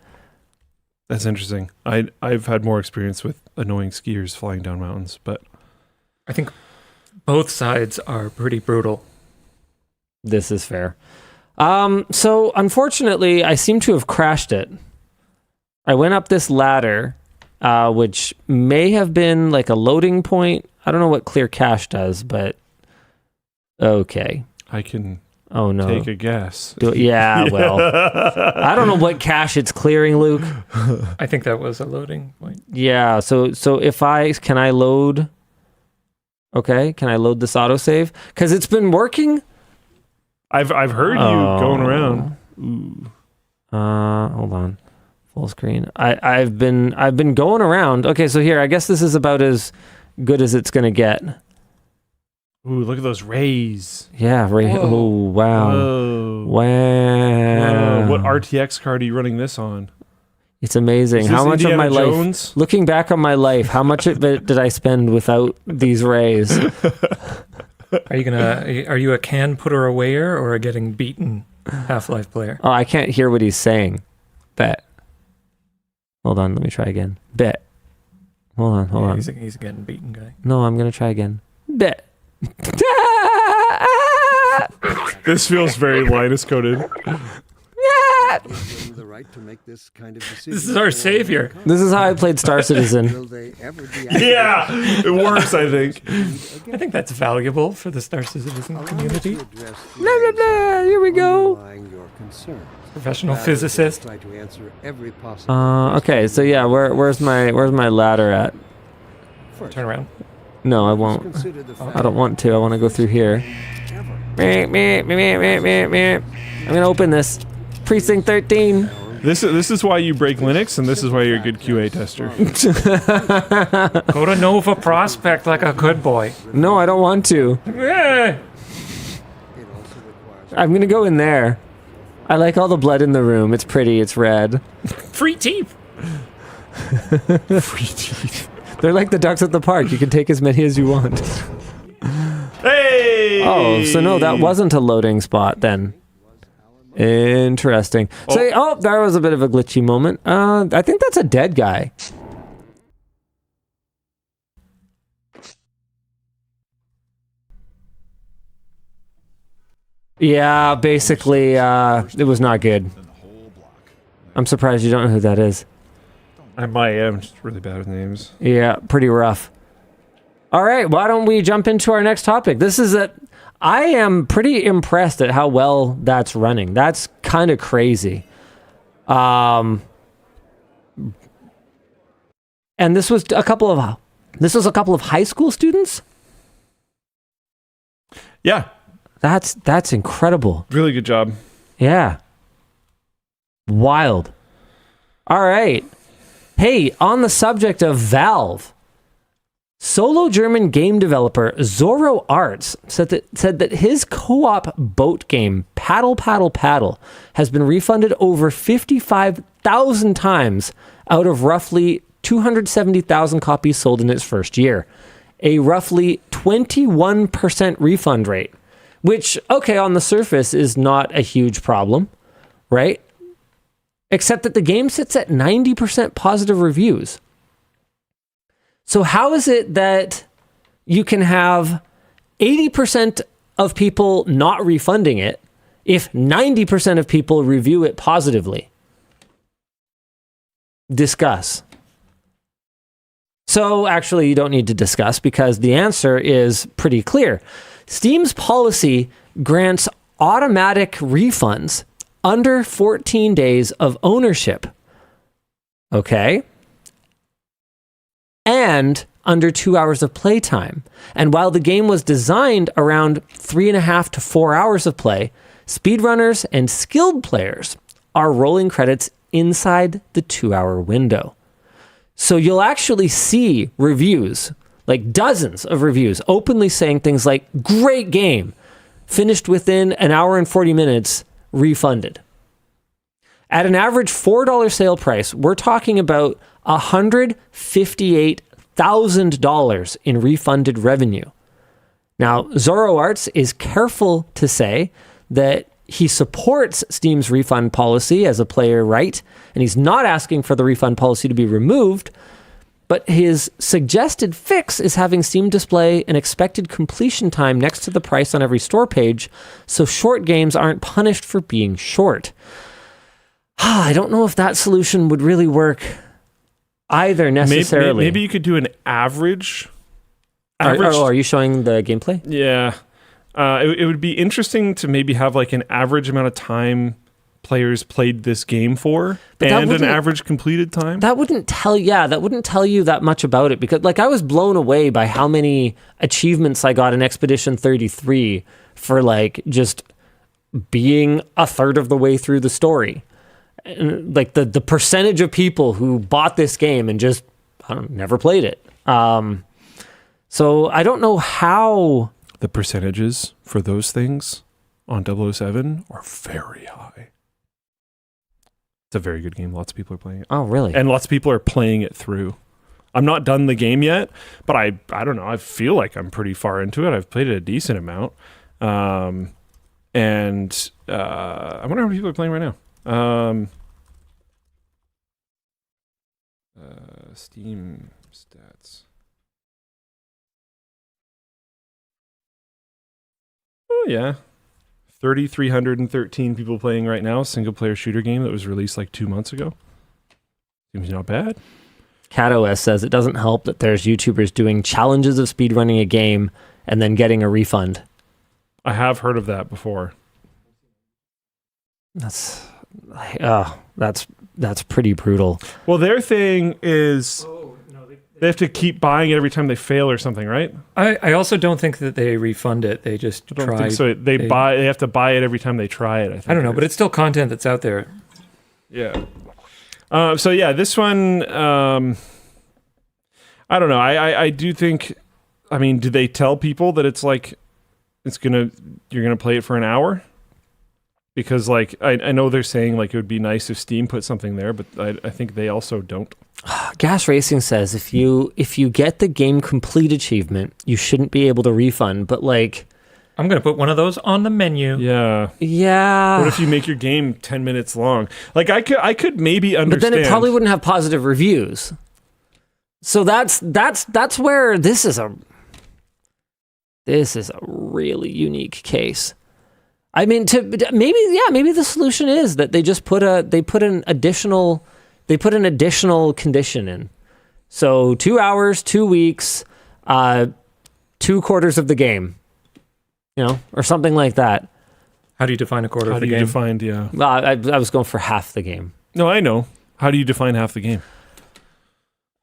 That's interesting. I've had more experience with annoying skiers flying down mountains, but I think both sides are pretty brutal. This is fair. So unfortunately, I seem to have crashed it. I went up this ladder, which may have been like a loading point. I don't know what clear cache does, but okay. I can Oh no. take a guess. Yeah, well, I don't know what cache it's clearing, Luke. I think that was a loading point. Yeah, so if can I load? Okay, can I load this autosave? Because it's been working. I've heard you going around. Hold on. Full screen. I've been going around. Okay, so here, I guess this is about as good as it's gonna get. Ooh, look at those rays. Yeah, right. Oh, wow. Whoa. Wow. What RTX card are you running this on? It's amazing. Is How this much Indiana of my Jones? life, looking back on my life, how much of it did I spend without these rays? Are you a can putter awayer or a getting beaten Half-Life player? Oh, I can't hear what he's saying. Bet. Hold on, let me try again. Bet. Hold on. He's a getting beaten guy. No, I'm going to try again. Bet. This feels very Linus coded. The right to make this kind of decision. This is our savior. This is how I played Star Citizen. Will they ever be Yeah, it works, I think. I think that's valuable for the Star Citizen community. Blah, blah, blah. Here we go. Your concerns. Professional physicist. Try to answer every possible Okay, so yeah, where's my ladder at? First, Turn around. No, I won't. consider the fact I don't want to. I want to go through here. I'm gonna open this. Precinct 13. This is why you break Linux, and this is why you're a good QA tester. Go to Nova Prospect like a good boy. No, I don't want to. Eh. it also requires I'm gonna go in there. I like all the blood in the room. It's pretty. It's red. Free teeth. Free teeth. They're like the ducks at the park. You can take as many as you want. Hey! Oh, so no, that wasn't a loading spot then. Interesting. So, there was a bit of a glitchy moment. I think that's a dead guy. Yeah, basically, it was not good. I'm surprised you don't know who that is. I might am just really bad with names. Yeah, pretty rough. All right, why don't we jump into our next topic? I am pretty impressed at how well that's running. That's kind of crazy. And this was a couple of high school students? Yeah, That's incredible. really good job. Yeah. Wild. All right. Hey, on the subject of Valve, solo German game developer Zorro Arts said that his co-op boat game Paddle Paddle Paddle has been refunded over 55,000 times out of roughly 270,000 copies sold in its first year, a roughly 21% refund rate, which, okay, on the surface is not a huge problem, right? Except that the game sits at 90% positive reviews. So how is it that you can have 80% of people not refunding it if 90% of people review it positively? Discuss. So actually, you don't need to discuss because the answer is pretty clear. Steam's policy grants automatic refunds under 14 days of ownership. Okay? And under 2 hours of playtime. And while the game was designed around 3.5 to 4 hours of play, speedrunners and skilled players are rolling credits inside the 2-hour window. So you'll actually see reviews, like dozens of reviews, openly saying things like, great game, finished within an hour and 40 minutes, refunded. At an average $4 sale price, we're talking about $158,000 in refunded revenue. Now, Zorro Arts is careful to say that he supports Steam's refund policy as a player right, and he's not asking for the refund policy to be removed, but his suggested fix is having Steam display an expected completion time next to the price on every store page, so short games aren't punished for being short. I don't know if that solution would really work either necessarily. Maybe you could do an average. Are you showing the gameplay? Yeah. It would be interesting to maybe have like an average amount of time players played this game for and an average completed time. That wouldn't tell you that much about it, because like I was blown away by how many achievements I got in Expedition 33 for like just being a third of the way through the story. And, like the percentage of people who bought this game and just never played it. So I don't know how the percentages for those things on 007 are very high. It's a very good game. Lots of people are playing it. Oh, really? And lots of people are playing it through. I'm not done the game yet, but I don't know. I feel like I'm pretty far into it. I've played it a decent amount. I wonder how many people are playing right now. Steam stats. Oh, yeah. 3,313 people playing right now. Single player shooter game that was released like 2 months ago. Seems not bad. CatOS says it doesn't help that there's YouTubers doing challenges of speedrunning a game and then getting a refund. I have heard of that before. That's pretty brutal. Well, their thing is they have to keep buying it every time they fail or something, right? I also don't think that they refund it. They just I don't try. think so. They have to buy it every time they try it. I don't know, but it's still content that's out there. Yeah. This one, I don't know. I do think. I mean, do they tell people that it's like you're gonna play it for an hour? Because like I know they're saying like it would be nice if Steam put something there, but I think they also don't. Gas Racing says if you get the game complete achievement, you shouldn't be able to refund. But like, I'm gonna put one of those on the menu. Yeah. What if you make your game 10 minutes long? Like I could maybe understand. But then it probably wouldn't have positive reviews. So that's where this is a really unique case. I mean, maybe the solution is that they just put an additional condition in. So 2 hours, 2 weeks, 2 quarters of the game, or something like that. How do you define a quarter of the game? Well, I was going for half the game. No, I know. How do you define half the game?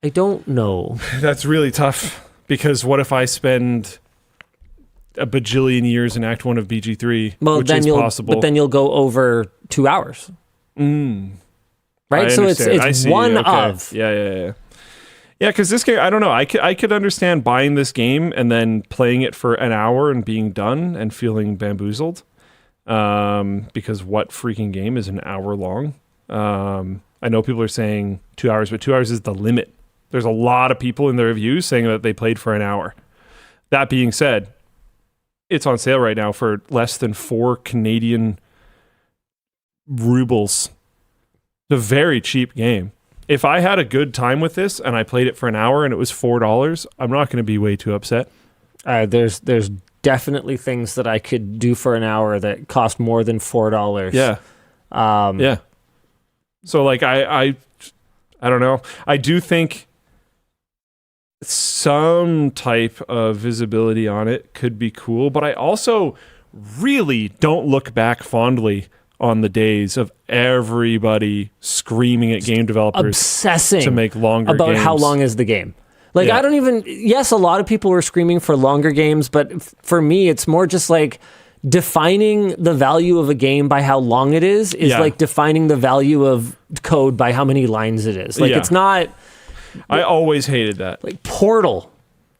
I don't know. That's really tough, because what if I spend a bajillion years in Act 1 of BG3, which is possible. But then you'll go over 2 hours. Right? So it's one of. Yeah, because this game, I don't know. I could understand buying this game and then playing it for an hour and being done and feeling bamboozled. Because what freaking game is an hour long? I know people are saying 2 hours, but 2 hours is the limit. There's a lot of people in the reviews saying that they played for an hour. That being said, it's on sale right now for less than 4 Canadian rubles. It's a very cheap game. If I had a good time with this and I played it for an hour and it was $4, I'm not going to be way too upset. There's definitely things that I could do for an hour that cost more than $4. Yeah. Yeah. So like I don't know. I do think some type of visibility on it could be cool, but I also really don't look back fondly on the days of everybody screaming at game developers, obsessing to make longer about games. How long is the game. Like, Yeah. I don't even, yes, a lot of people were screaming for longer games, but for me, it's more just like defining the value of a game by how long it is Yeah. like defining the value of code by how many lines it is. Like, Yeah. it's not, I always hated that. like, Portal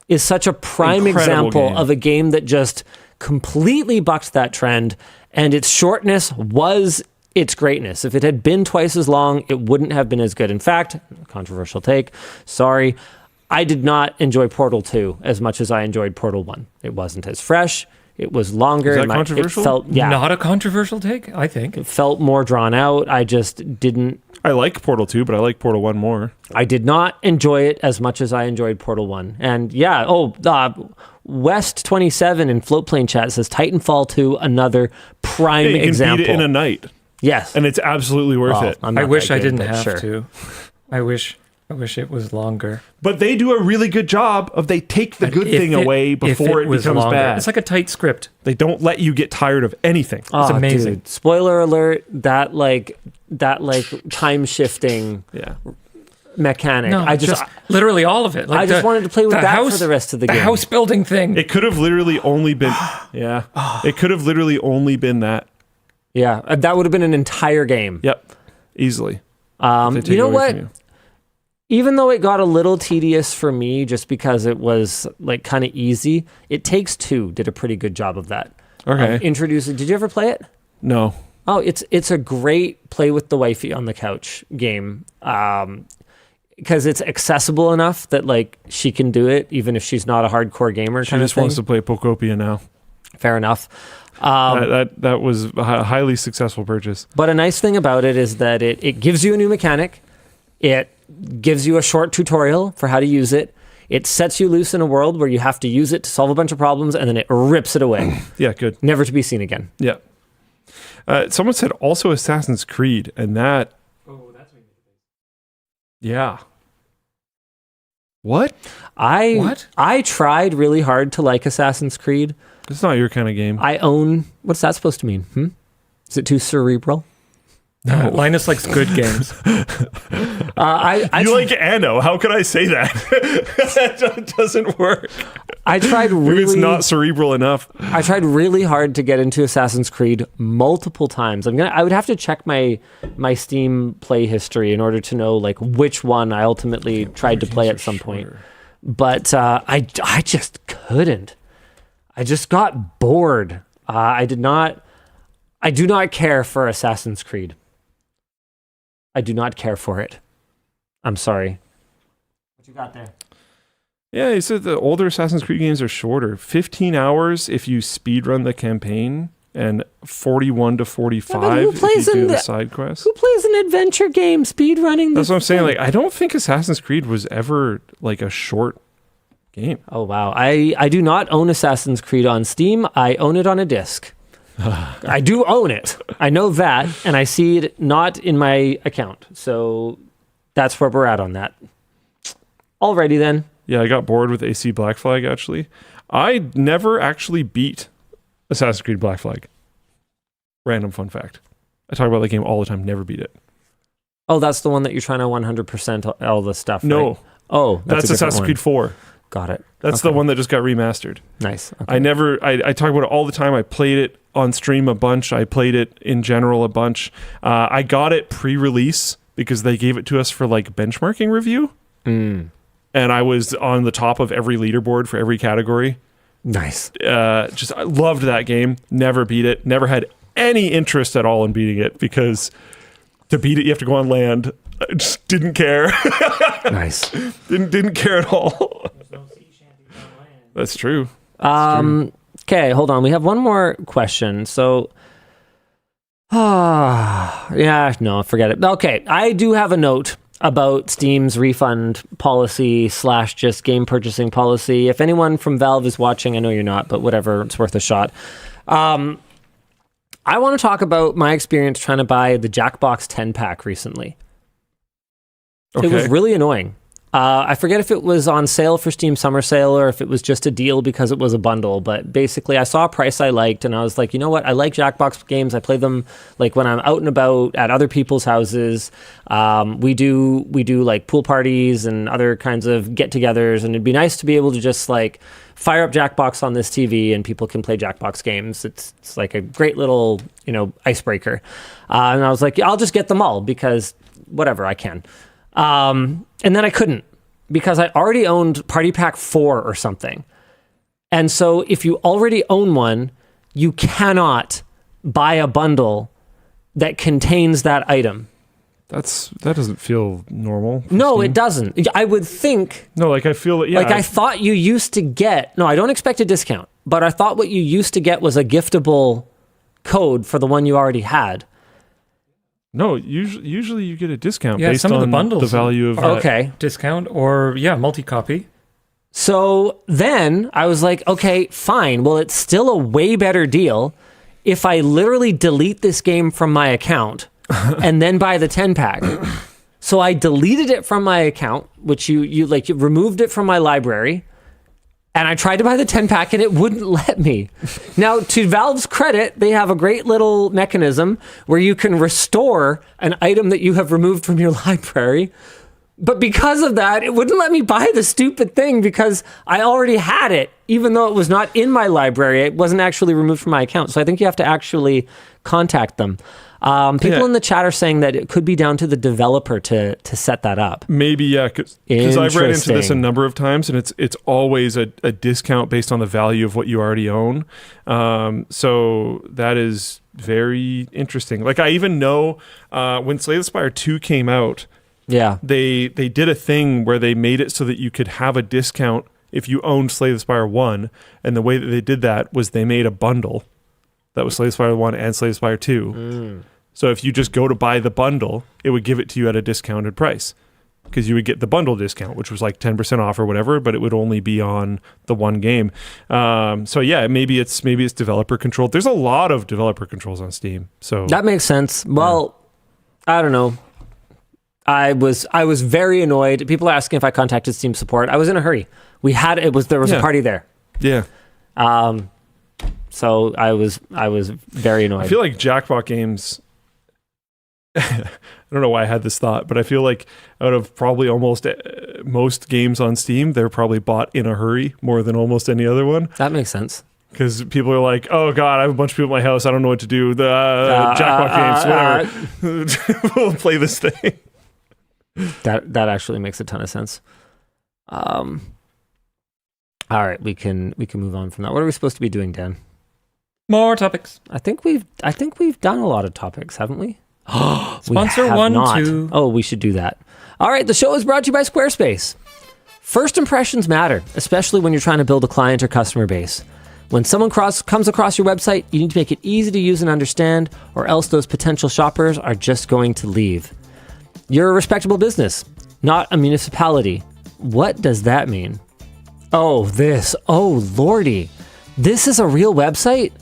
is such a prime Incredible example game. of a game that just completely bucked that trend, and its shortness was its greatness. If it had been twice as long, it wouldn't have been as good. In fact, controversial take, sorry, I did not enjoy Portal 2 as much as I enjoyed Portal 1. It wasn't as fresh. It was longer. Is that controversial? It felt, Not a controversial take, I think. it felt more drawn out. I just didn't. I like Portal 2, but I like Portal 1 more. I did not enjoy it as much as I enjoyed Portal 1. And yeah, West 27 in Floatplane chat says Titanfall 2, another prime You can example. beat it in a night, Yes. and it's absolutely worth it. I'm I not wish that I good, didn't but have sure. to. I wish I wish it was longer. But they do a really good job of they take the good thing away before it becomes bad. It's like a tight script. They don't let you get tired of anything. It's amazing. Dude. Spoiler alert, that time shifting mechanic. No, I just literally all of it. Like I just wanted to play with that for the rest of the game. The house building thing. It could have literally only been it could have literally only been that. Yeah, that would have been an entire game. Yep. Easily. You know what? Even though it got a little tedious for me just because it was like kind of easy, It Takes Two did a pretty good job of that. Okay. Did you ever play it? No. Oh, it's a great play with the wifey on the couch game. Because it's accessible enough that like she can do it even if she's not a hardcore gamer. She just wants to play Pokopia now. Fair enough. That was a highly successful purchase. But a nice thing about it is that it gives you a new mechanic. It gives you a short tutorial for how to use it. It sets you loose in a world where you have to use it to solve a bunch of problems, and then it rips it away. Yeah, good. Never to be seen again. Yeah. Someone said also Assassin's Creed, and that... Oh, that's what you mean. Yeah. What? I tried really hard to like Assassin's Creed. It's not your kind of game. What's that supposed to mean? Is it too cerebral? No. Linus likes good games. You like Anno. How could I say that? That doesn't work. I tried Maybe really... it's not cerebral enough. I tried really hard to get into Assassin's Creed multiple times. I would have to check my Steam play history in order to know like which one I ultimately tried to play at some point. But I just couldn't. I just got bored. I do not care for Assassin's Creed. I do not care for it. I'm sorry. What you got there? Yeah, he said the older Assassin's Creed games are shorter. 15 hours if you speedrun the campaign, and 41 to 45 if you do the side quests. Who plays an adventure game speedrunning? That's what I'm saying. Like, I don't think Assassin's Creed was ever like a short game. Oh, wow. I do not own Assassin's Creed on Steam. I own it on a disc. I do own it. I know that, and I see it not in my account. So that's where we're at on that. Alrighty then. Yeah, I got bored with AC Black Flag, actually. I never actually beat Assassin's Creed Black Flag. Random fun fact. I talk about the game all the time, never beat it. Oh, that's the one that you're trying to 100% all the stuff, No. right? Oh, that's Assassin's Creed 4. Got it. That's the one that just got remastered. Nice. Okay. I talk about it all the time. I played it on stream a bunch. I played it in general a bunch. I got it pre-release because they gave it to us for like benchmarking review. And I was on the top of every leaderboard for every category. Nice. I loved that game. Never beat it. Never had any interest at all in beating it because to beat it, you have to go on land. I just didn't care. Nice. Didn't care at all. That's true. Okay, hold on. We have one more question. So, no, forget it. Okay, I do have a note about Steam's refund policy / just game purchasing policy. If anyone from Valve is watching, I know you're not, but whatever, it's worth a shot. I want to talk about my experience trying to buy the Jackbox 10-pack recently. Okay. It was really annoying. I forget if it was on sale for Steam Summer Sale or if it was just a deal because it was a bundle, but basically I saw a price I liked and I was like, you know what? I like Jackbox games. I play them like when I'm out and about at other people's houses. We do like pool parties and other kinds of get-togethers, and it'd be nice to be able to just like fire up Jackbox on this TV and people can play Jackbox games. It's like a great little, icebreaker. And I was like, I'll just get them all because whatever, I can. And then I couldn't because I already owned Party Pack 4 or something. And so if you already own one, you cannot buy a bundle that contains that item. That doesn't feel normal. No, Steam. it doesn't. I would think. No, like I feel that. Yeah, like I thought you used to get. No, I don't expect a discount, but I thought what you used to get was a giftable code for the one you already had. No, usually you get a discount based some on of the bundles the value of okay discount or multi-copy. So then I was like, okay, fine. Well, it's still a way better deal if I literally delete this game from my account and then buy the 10-pack. So I deleted it from my account, which you removed it from my library. And I tried to buy the 10-pack and it wouldn't let me. Now, to Valve's credit, they have a great little mechanism where you can restore an item that you have removed from your library. But because of that, it wouldn't let me buy the stupid thing because I already had it, even though it was not in my library. It wasn't actually removed from my account. So I think you have to actually contact them. People in the chat are saying that it could be down to the developer to set that up. Maybe, yeah, because I've read into this a number of times, and it's always a discount based on the value of what you already own. So that is very interesting. Like, I even know when Slay the Spire 2 came out, they did a thing where they made it so that you could have a discount if you owned Slay the Spire 1, and the way that they did that was they made a bundle that was Slay the Spire 1 and Slay the Spire 2. So if you just go to buy the bundle, it would give it to you at a discounted price because you would get the bundle discount, which was like 10% off or whatever, but it would only be on the one game. So yeah, maybe it's developer controlled. There's a lot of developer controls on Steam. So that makes sense. Well, I don't know. I was very annoyed. People are asking if I contacted Steam support. I was in a hurry. There was a party there. Yeah. So I was very annoyed. I feel like Jackbox games. I don't know why I had this thought, but I feel like out of probably almost most games on Steam, they're probably bought in a hurry more than almost any other one. That makes sense. Because people are like, oh God, I have a bunch of people in my house. I don't know what to do. The Jackbox games, whatever. We'll play this thing. That actually makes a ton of sense. All right, we can move on from that. What are we supposed to be doing, Dan? More topics. I think we've done a lot of topics, haven't we? Sponsor 1, 2. Oh, we should do that. All right, the show is brought to you by Squarespace. First impressions matter, especially when you're trying to build a client or customer base. When someone comes across your website, you need to make it easy to use and understand, or else those potential shoppers are just going to leave. You're a respectable business, not a municipality. What does that mean? Oh, lordy. This is a real website?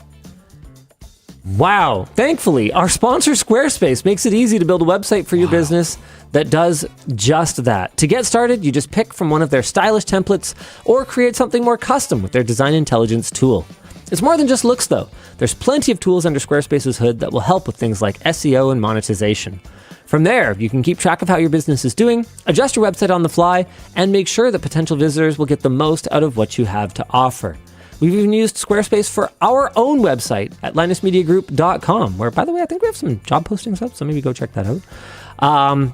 Wow. Thankfully, our sponsor Squarespace makes it easy to build a website for your business that does just that. To get started, you just pick from one of their stylish templates or create something more custom with their design intelligence tool. It's more than just looks, though. There's plenty of tools under Squarespace's hood that will help with things like SEO and monetization. From there, you can keep track of how your business is doing, adjust your website on the fly, and make sure that potential visitors will get the most out of what you have to offer. We've even used Squarespace for our own website at linusmediagroup.com, where, by the way, I think we have some job postings up, so maybe go check that out.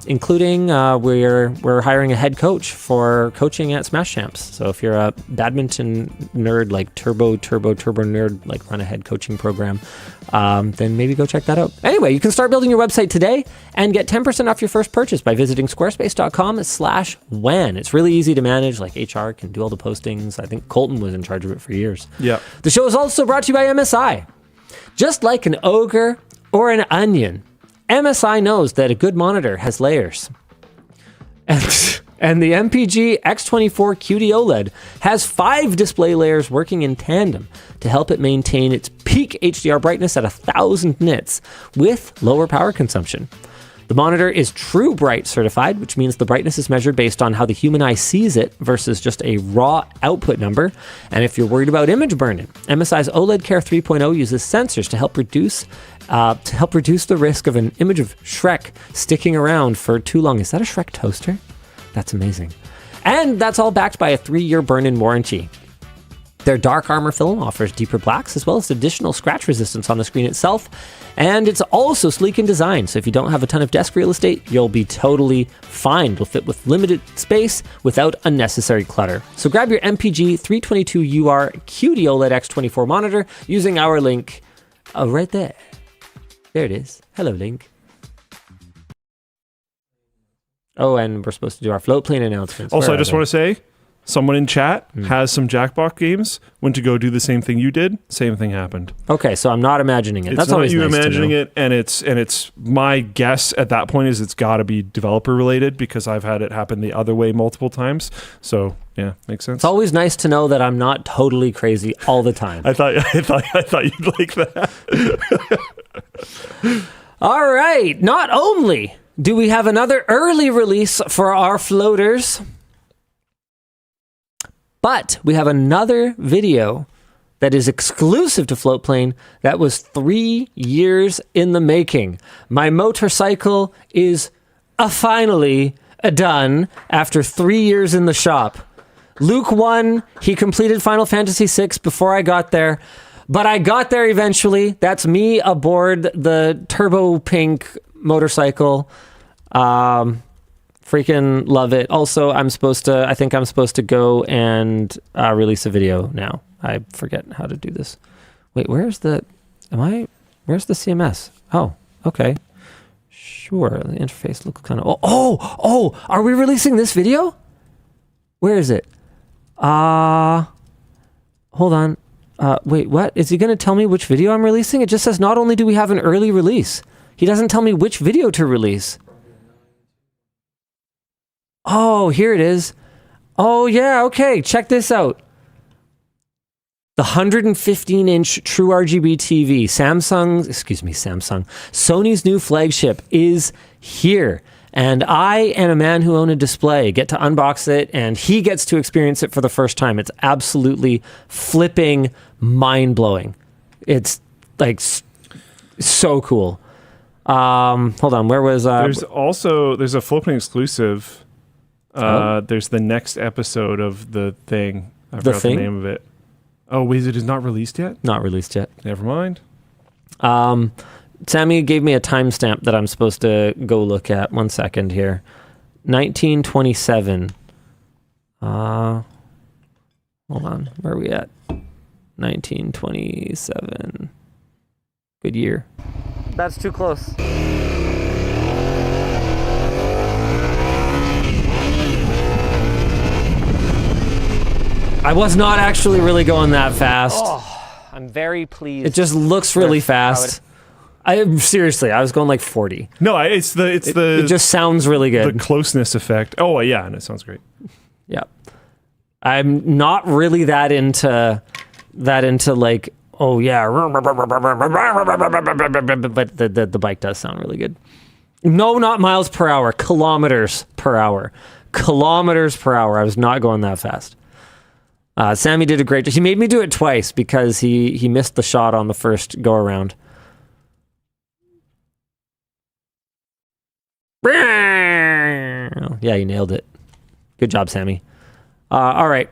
Including we're hiring a head coach for coaching at Smash Champs. So if you're a badminton nerd, like turbo nerd, like run a head coaching program, then maybe go check that out. Anyway, you can start building your website today and get 10% off your first purchase by visiting squarespace.com/WAN. It's really easy to manage. Like HR can do all the postings. I think Colton was in charge of it for years. Yeah. The show is also brought to you by MSI. Just like an ogre or an onion, MSI knows that a good monitor has layers. And the MPG X24 QD OLED has 5 display layers working in tandem to help it maintain its peak HDR brightness at 1000 nits with lower power consumption. The monitor is True Bright certified, which means the brightness is measured based on how the human eye sees it versus just a raw output number. And if you're worried about image burn-in, MSI's OLED Care 3.0 uses sensors to help reduce the risk of an image of Shrek sticking around for too long. Is that a Shrek toaster? That's amazing. And that's all backed by a 3-year burn-in warranty. Their Dark Armor film offers deeper blacks as well as additional scratch resistance on the screen itself. And it's also sleek in design, so if you don't have a ton of desk real estate, you'll be totally fine. It'll fit with limited space without unnecessary clutter. So grab your MPG 322UR QD OLED X24 monitor using our link right there. There it is. Hello, link. Oh, and we're supposed to do our Floatplane announcements. Also, I just want to say, someone in chat has some Jackbox games. Went to go do the same thing you did. Same thing happened. Okay, so I'm not imagining it. It's That's not always you nice imagining to know. it, and it's my guess at that point is it's got to be developer related because I've had it happen the other way multiple times. So yeah, makes sense. It's always nice to know that I'm not totally crazy all the time. I thought you'd like that. All right. Not only do we have another early release for our floaters? But we have another video that is exclusive to Floatplane that was 3 years in the making. My motorcycle is finally done after 3 years in the shop. Luke won. He completed Final Fantasy VI before I got there. But I got there eventually. That's me aboard the turbo pink motorcycle. Freaking love it. Also, I think I'm supposed to go and release a video now. I forget how to do this. Wait, where's the CMS? Oh, okay. Sure, the interface looks kind of... Oh, are we releasing this video? Where is it? Hold on. Wait, what? Is he going to tell me which video I'm releasing? It just says not only do we have an early release, he doesn't tell me which video to release. Oh, here it is. Oh, yeah, okay. Check this out. The 115-inch True RGB TV, Sony's new flagship is here. And I and a man who owned a display get to unbox it, and he gets to experience it for the first time. It's absolutely flipping mind-blowing. It's like so cool. Hold on, where was... there's a Floatplane exclusive. There's the next episode of the thing. I forgot the name of it. Oh, wait, it is not released yet? Not released yet. Never mind. Sammy gave me a timestamp that I'm supposed to go look at. 1 second here. 1927. Hold on. Where are we at? 1927. Good year. That's too close. I was not actually really going that fast. Oh, I'm very pleased. It just looks really fast. I was going like 40. No, it just sounds really good. The closeness effect. Oh yeah, and it sounds great. Yeah. I'm not really that into like, oh yeah, but the bike does sound really good. No, not miles per hour, kilometers per hour. Kilometers per hour. I was not going that fast. Sammy did a great job. He made me do it twice because he missed the shot on the first go around. Yeah, you nailed it. Good job, Sammy. All right.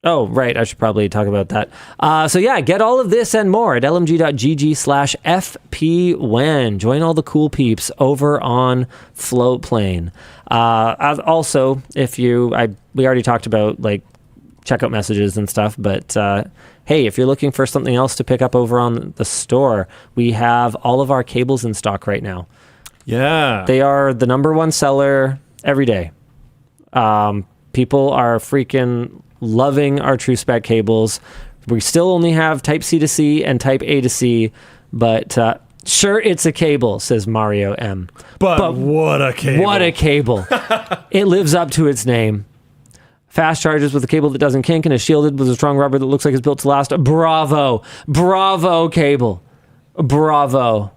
Oh, right. I should probably talk about that. So yeah, get all of this and more at lmg.gg/FPWAN. Join all the cool peeps over on Floatplane. Also, we already talked about like checkout messages and stuff, but hey, if you're looking for something else to pick up over on the store, we have all of our cables in stock right now. Yeah. They are the #1 seller every day. People are freaking loving our truespec cables. We still only have Type C to C and Type A to C, but sure, it's a cable, says Mario M. But what a cable. What a cable. It lives up to its name. Fast charges with a cable that doesn't kink and is shielded with a strong rubber that looks like it's built to last. Bravo. Bravo cable. Bravo.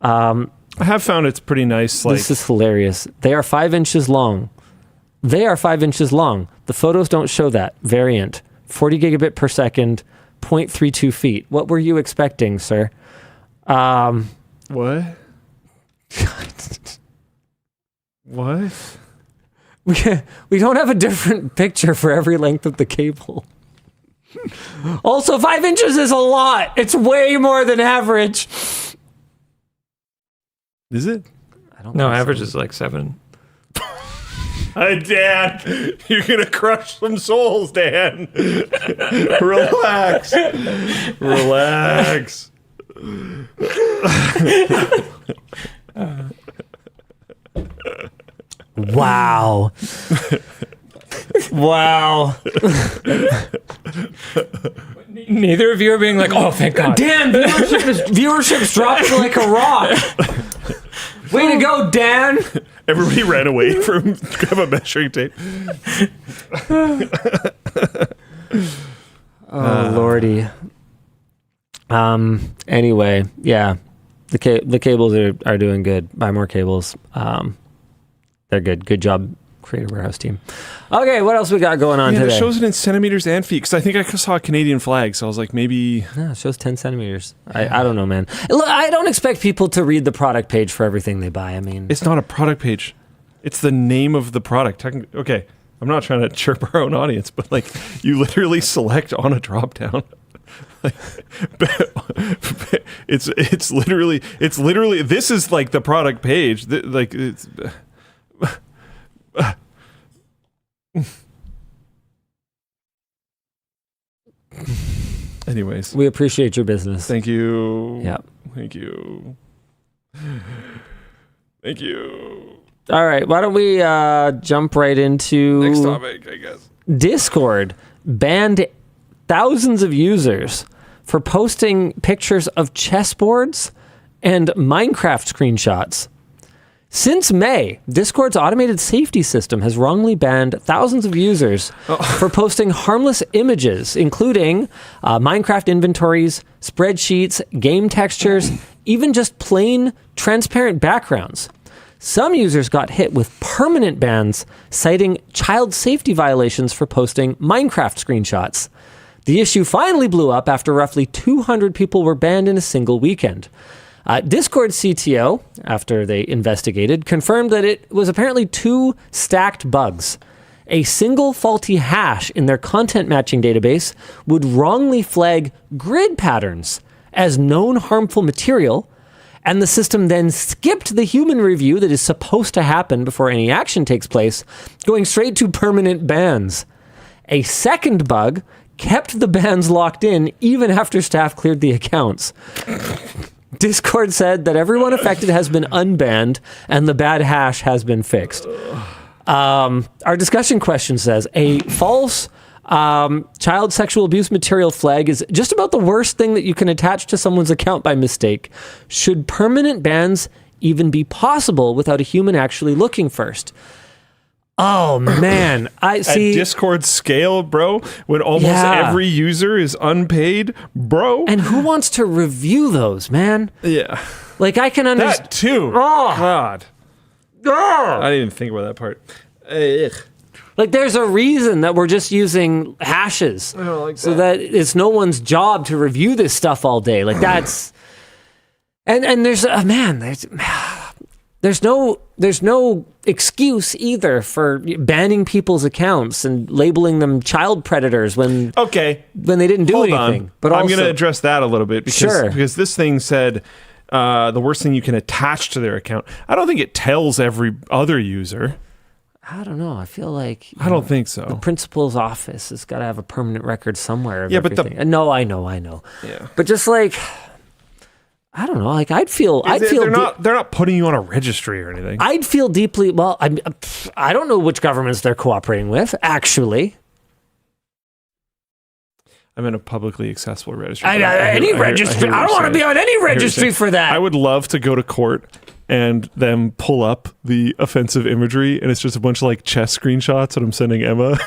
I have found it's pretty nice. This is hilarious. They are 5 inches long. The photos don't show that. Variant. 40 gigabit per second, 0.32 feet. What were you expecting, sir? What? What? We don't have a different picture for every length of the cable. Also, 5 inches is a lot. It's way more than average. Is it? I don't No, think so. average is like 7. Dan, you're going to crush some souls, Dan. Relax. Relax. Wow. Wow. Neither of you are being like, oh, thank God. Dan, viewership's dropped like a rock. Way to go, Dan. Everybody ran away from grab a measuring tape. Oh, Lordy. Anyway, yeah. The cables are doing good. Buy more cables. They're good. Good job, Creative Warehouse team. Okay, what else we got going on today? It shows it in centimeters and feet because I think I saw a Canadian flag, so I was like, maybe. Yeah, it shows 10 centimeters. I don't know, man. Look, I don't expect people to read the product page for everything they buy. I mean, It's not a product page. It's the name of the product. Okay, I'm not trying to chirp our own audience, but like, you literally select on a drop down. It's literally this is like the product page. Like it's. Anyways, we appreciate your business. thank you. Yeah. Thank you. Thank you. All right, why don't we jump right into Next topic, I guess. Discord banned thousands of users for posting pictures of chessboards and Minecraft screenshots. Since May, Discord's automated safety system has wrongly banned thousands of users for posting harmless images, including Minecraft inventories, spreadsheets, game textures, even just plain transparent backgrounds. Some users got hit with permanent bans, citing child safety violations for posting Minecraft screenshots. The issue finally blew up after roughly 200 people were banned in a single weekend. Discord CTO, after they investigated, confirmed that it was apparently two stacked bugs. A single faulty hash in their content matching database would wrongly flag grid patterns as known harmful material, and the system then skipped the human review that is supposed to happen before any action takes place, going straight to permanent bans. A second bug kept the bans locked in even after staff cleared the accounts. Discord said that everyone affected has been unbanned and the bad hash has been fixed. Our discussion question says, a false child sexual abuse material flag is just about the worst thing that you can attach to someone's account by mistake. Should permanent bans even be possible without a human actually looking first? Oh man, I see. At Discord scale, bro, when almost every user is unpaid, bro. And who wants to review those, man? Yeah. Like, I can understand. That too. Oh. God. Oh. I didn't even think about that part. Ugh. Like, there's a reason that we're just using hashes. So that it's no one's job to review this stuff all day. Like, that's... And there's... There's no excuse either for banning people's accounts and labeling them child predators when they didn't do anything. But I'm also, going to address that a little bit because this thing said the worst thing you can attach to their account. I don't think it tells every other user. I don't know. I feel like I don't think so. The principal's office has got to have a permanent record somewhere of Yeah, everything. but No, I know. Yeah. But just like, I don't know. Like, they're not putting you on a registry or anything. I'd feel deeply. Well, I don't know which governments they're cooperating with. Actually, I'm in a publicly accessible registry. Any registry. I don't want to be on any registry for that. I would love to go to court and them pull up the offensive imagery, and it's just a bunch of like chess screenshots that I'm sending Emma.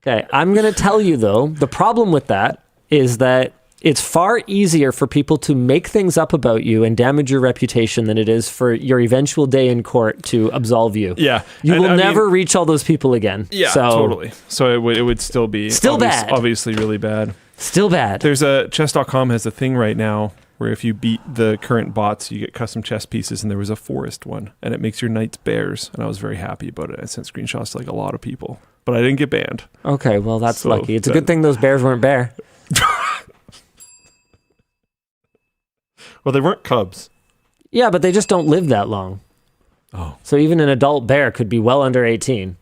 Okay, I'm going to tell you, though, the problem with that is that it's far easier for people to make things up about you and damage your reputation than it is for your eventual day in court to absolve you. Yeah. You will never reach all those people again. Yeah, so, totally. So it would still be bad. Obviously really bad. Still bad. There's a chess.com has a thing right now where if you beat the current bots, you get custom chess pieces, and there was a forest one, and it makes your knights bears, and I was very happy about it. I sent screenshots to like a lot of people, but I didn't get banned. Okay, well, that's lucky. It's a good thing those bears weren't bare. Well, they weren't cubs. Yeah, but they just don't live that long. Oh. So even an adult bear could be well under 18.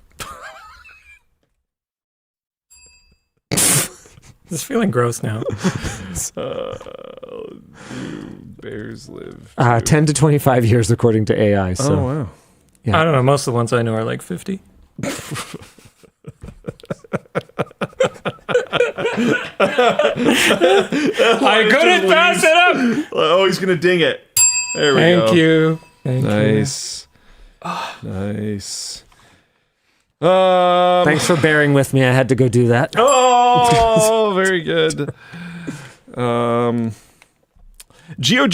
It's feeling gross now. Bears live 10 to 25 years according to AI. So. Oh, wow. Yeah. I don't know. Most of the ones I know are like 50. I couldn't pass it up. Oh, he's going to ding it. There we go. Thank you. Nice. Nice. Thanks for bearing with me. I had to go do that. Oh, very good. GOG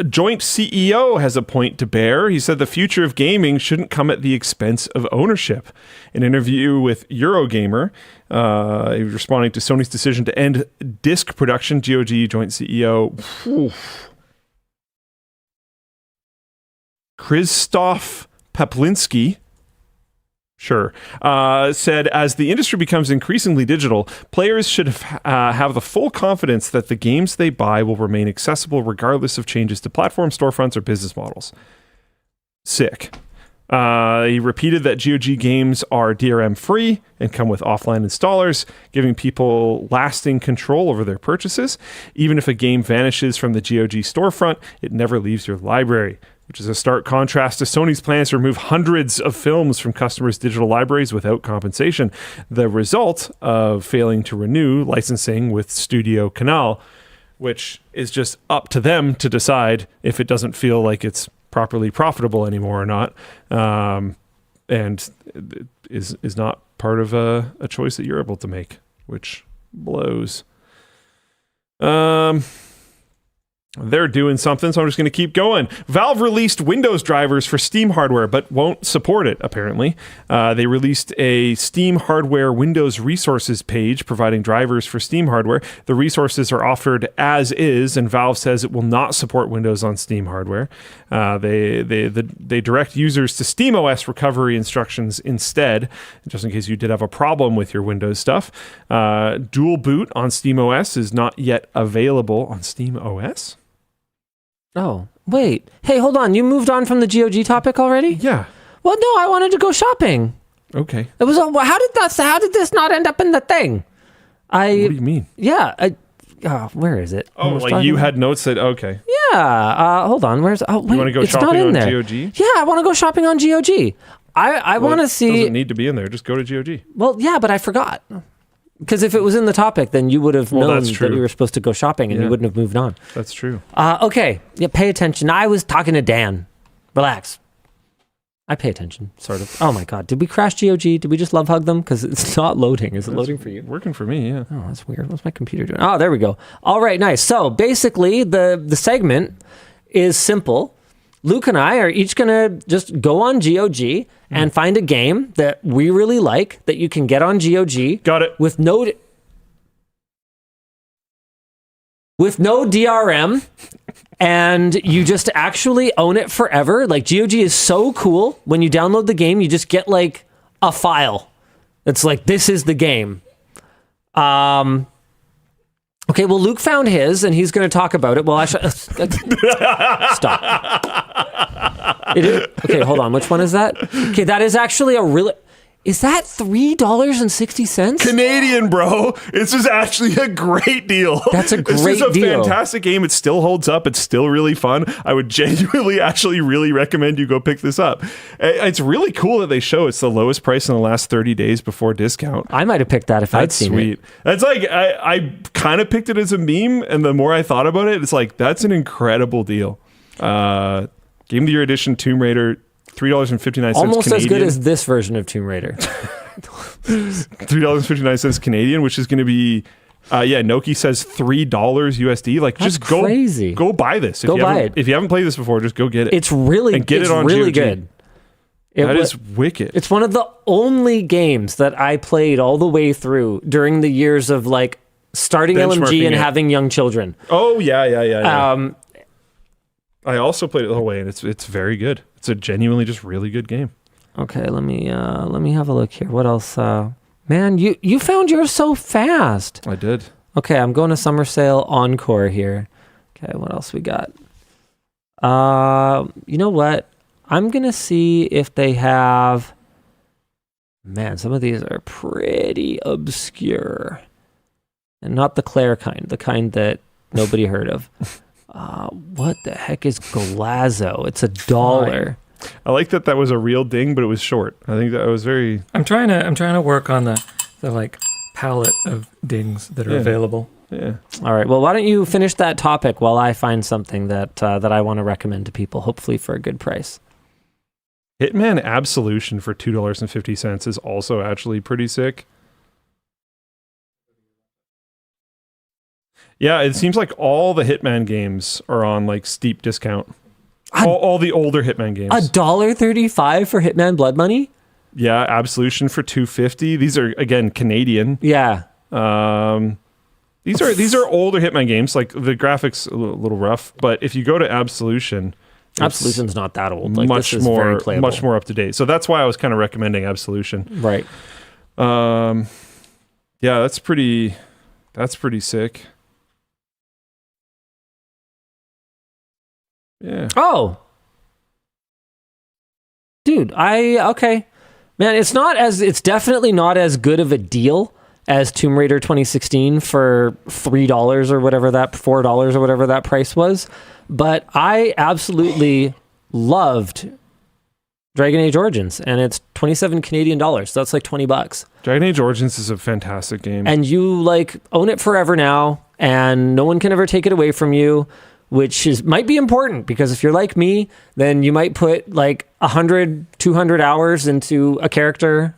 joint CEO has a point to bear. He said the future of gaming shouldn't come at the expense of ownership. In an interview with Eurogamer, he was responding to Sony's decision to end disc production. GOG joint CEO Krzysztof Paplinski said, as the industry becomes increasingly digital, players should have the full confidence that the games they buy will remain accessible regardless of changes to platform, storefronts, or business models. Sick. He repeated that GOG games are DRM free and come with offline installers, giving people lasting control over their purchases. Even if a game vanishes from the GOG storefront, it never leaves your library, which is a stark contrast to Sony's plans to remove hundreds of films from customers' digital libraries without compensation. The result of failing to renew licensing with Studio Canal, which is just up to them to decide if it doesn't feel like it's properly profitable anymore or not, and is not part of a choice that you're able to make, which blows. They're doing something, so I'm just going to keep going. Valve released Windows drivers for Steam hardware, but won't support it, apparently. They released a Steam hardware Windows resources page providing drivers for Steam hardware. The resources are offered as is, and Valve says it will not support Windows on Steam hardware. They direct users to SteamOS recovery instructions instead, just in case you did have a problem with your Windows stuff. Dual boot on SteamOS is not yet available on SteamOS. Oh, wait. Hey, hold on. You moved on from the GOG topic already? Yeah. Well, no, I wanted to go shopping. Okay. It was. How did this not end up in the thing? What do you mean? Yeah. Where is it? Oh, like you had notes that, okay. Yeah. Hold on. Where's? Oh, wait. You want to go it's shopping not in on there. GOG? Yeah, I want to go shopping on GOG. I want to see. It doesn't need to be in there. Just go to GOG. Well, yeah, but I forgot. Because if it was in the topic, then you would have known that's true. that we were supposed to go shopping and you wouldn't have moved on. That's true. Okay. Yeah, pay attention. I was talking to Dan. Relax. I pay attention, sort of. Oh my God. Did we crash GOG? Did we just love hug them? Because it's not loading. Is it loading for you? Working for me, yeah. Oh, that's weird. What's my computer doing? Oh, there we go. All right, nice. So basically, the segment is simple. Luke and I are each going to just go on GOG and find a game that we really like that you can get on GOG. Got it. With no DRM, and you just actually own it forever. Like, GOG is so cool. When you download the game, you just get like a file. It's like, this is the game. Okay, well, Luke found his, and he's going to talk about it. Well, stop. It is, okay, hold on. Which one is that? Okay, that is actually a really... Is that $3.60? Canadian, bro. This is actually a great deal. That's a great deal. This is a fantastic game. It still holds up. It's still really fun. I would genuinely actually really recommend you go pick this up. It's really cool that they show it's the lowest price in the last 30 days before discount. I might have picked that if I'd seen sweet. it. That's like, I kind of picked it as a meme, and the more I thought about it, it's like, that's an incredible deal. Game of the Year Edition Tomb Raider, $3.59 Almost Canadian. as good as this version of Tomb Raider. $3.59 Canadian, which is going to be, Noki says $3 USD. Like, That's just go crazy. Go buy this. Go buy it. If you haven't played this before, just go get it. It's really, and get it's it on really GOG. good. That is wicked. It's one of the only games that I played all the way through during the years of like starting LMG and having young children. Oh yeah. I also played it the whole way, and it's very good. It's a genuinely just really good game. Okay, let me have a look here. What else? Man, you found yours so fast. I did. Okay, I'm going to Summer Sale Encore here. Okay, what else we got? You know what? I'm gonna see if they have. Man, some of these are pretty obscure, and not the Claire kind, the kind that nobody heard of. What the heck is Glazo? It's $1. I like that was a real ding, but it was short. I think that was very... I'm trying to work on the like palette of dings that are available. Yeah. All right. Well, why don't you finish that topic while I find something that I want to recommend to people, hopefully for a good price. Hitman Absolution for $2.50 is also actually pretty sick. Yeah, it seems like all the Hitman games are on like steep discount. All the older Hitman games. $1.35 for Hitman Blood Money? Yeah, Absolution for $2.50. These are again Canadian. Yeah. These are older Hitman games. Like the graphics a little rough, but if you go to Absolution, Absolution's not that old. Like, much this is very playable. much more up to date. So that's why I was kind of recommending Absolution. Right. Yeah, that's pretty sick. Yeah. Oh. Dude, okay. Man, it's definitely not as good of a deal as Tomb Raider 2016 for $3 or whatever that $4 or whatever that price was, but I absolutely loved Dragon Age Origins, and it's 27 Canadian dollars. So that's like $20. Dragon Age Origins is a fantastic game. And you like own it forever now, and no one can ever take it away from you, which might be important, because if you're like me, then you might put like 100, 200 hours into a character.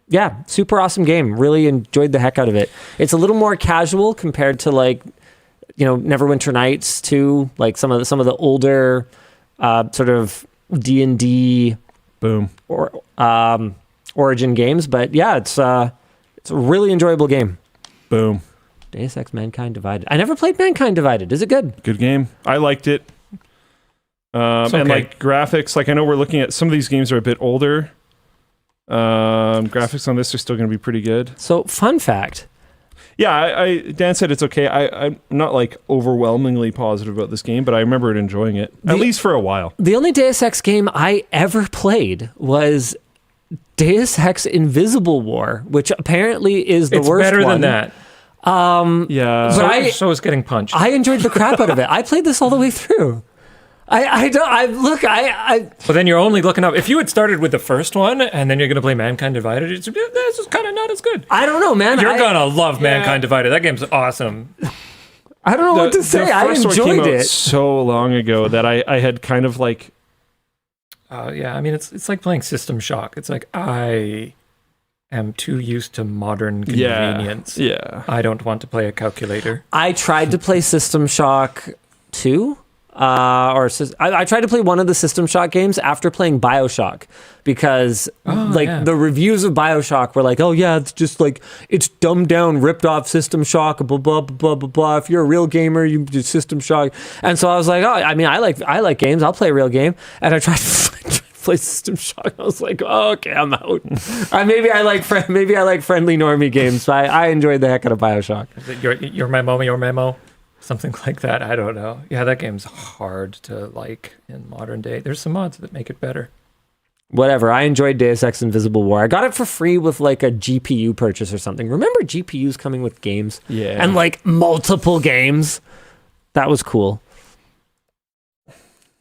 Yeah, super awesome game. Really enjoyed the heck out of it. It's a little more casual compared to like, Neverwinter Nights 2, like some of the older sort of D&D Boom. or Origin games. But yeah, it's a really enjoyable game. Boom. Deus Ex Mankind Divided. I never played Mankind Divided. Is it good? Good game. I liked it. Okay. And like graphics, like I know we're looking at some of these games are a bit older. Graphics on this are still going to be pretty good. So, fun fact. Yeah, Dan said it's okay. I'm not like overwhelmingly positive about this game, but I remember enjoying it, at least for a while. The only Deus Ex game I ever played was Deus Ex Invisible War, which apparently is the worst one. It's better than that. Yeah. But So is getting punched. I enjoyed the crap out of it. I played this all the way through. But then you're only looking up. If you had started with the first one and then you're going to play Mankind Divided, this is kind of not as good. I don't know, man. You're going to love Mankind Divided. That game's awesome. I don't know what to say. I first one came enjoyed out it. so long ago that I had kind of like... Yeah, I mean, it's like playing System Shock. It's like, I am too used to modern convenience. Yeah. I don't want to play a calculator. I tried to play System Shock 2. I tried to play one of the System Shock games after playing BioShock, because the reviews of BioShock were like, oh yeah, it's just like, it's dumbed down, ripped off System Shock, blah, blah, blah, blah, blah. If you're a real gamer, you do System Shock. And so I was like, oh, I mean, I like games. I'll play a real game. And I tried to play System Shock. I was like, oh, okay, I'm out. Maybe I like friendly normie games. But I enjoyed the heck out of BioShock. Is it your memo? Something like that. I don't know. Yeah, that game's hard to like in modern day. There's some mods that make it better. Whatever. I enjoyed Deus Ex Invisible War. I got it for free with like a GPU purchase or something. Remember GPUs coming with games? Yeah. And like multiple games? That was cool.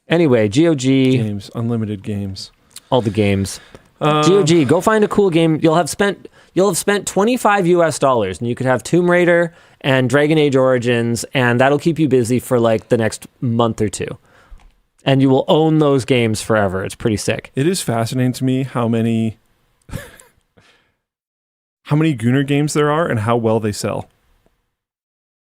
Anyway, GOG. Games. Unlimited games. All the games. GOG. Go find a cool game. You'll have spent $25 US, and you could have Tomb Raider and Dragon Age Origins, and that'll keep you busy for like the next month or two. And you will own those games forever. It's pretty sick. It is fascinating to me how many Gooner games there are and how well they sell.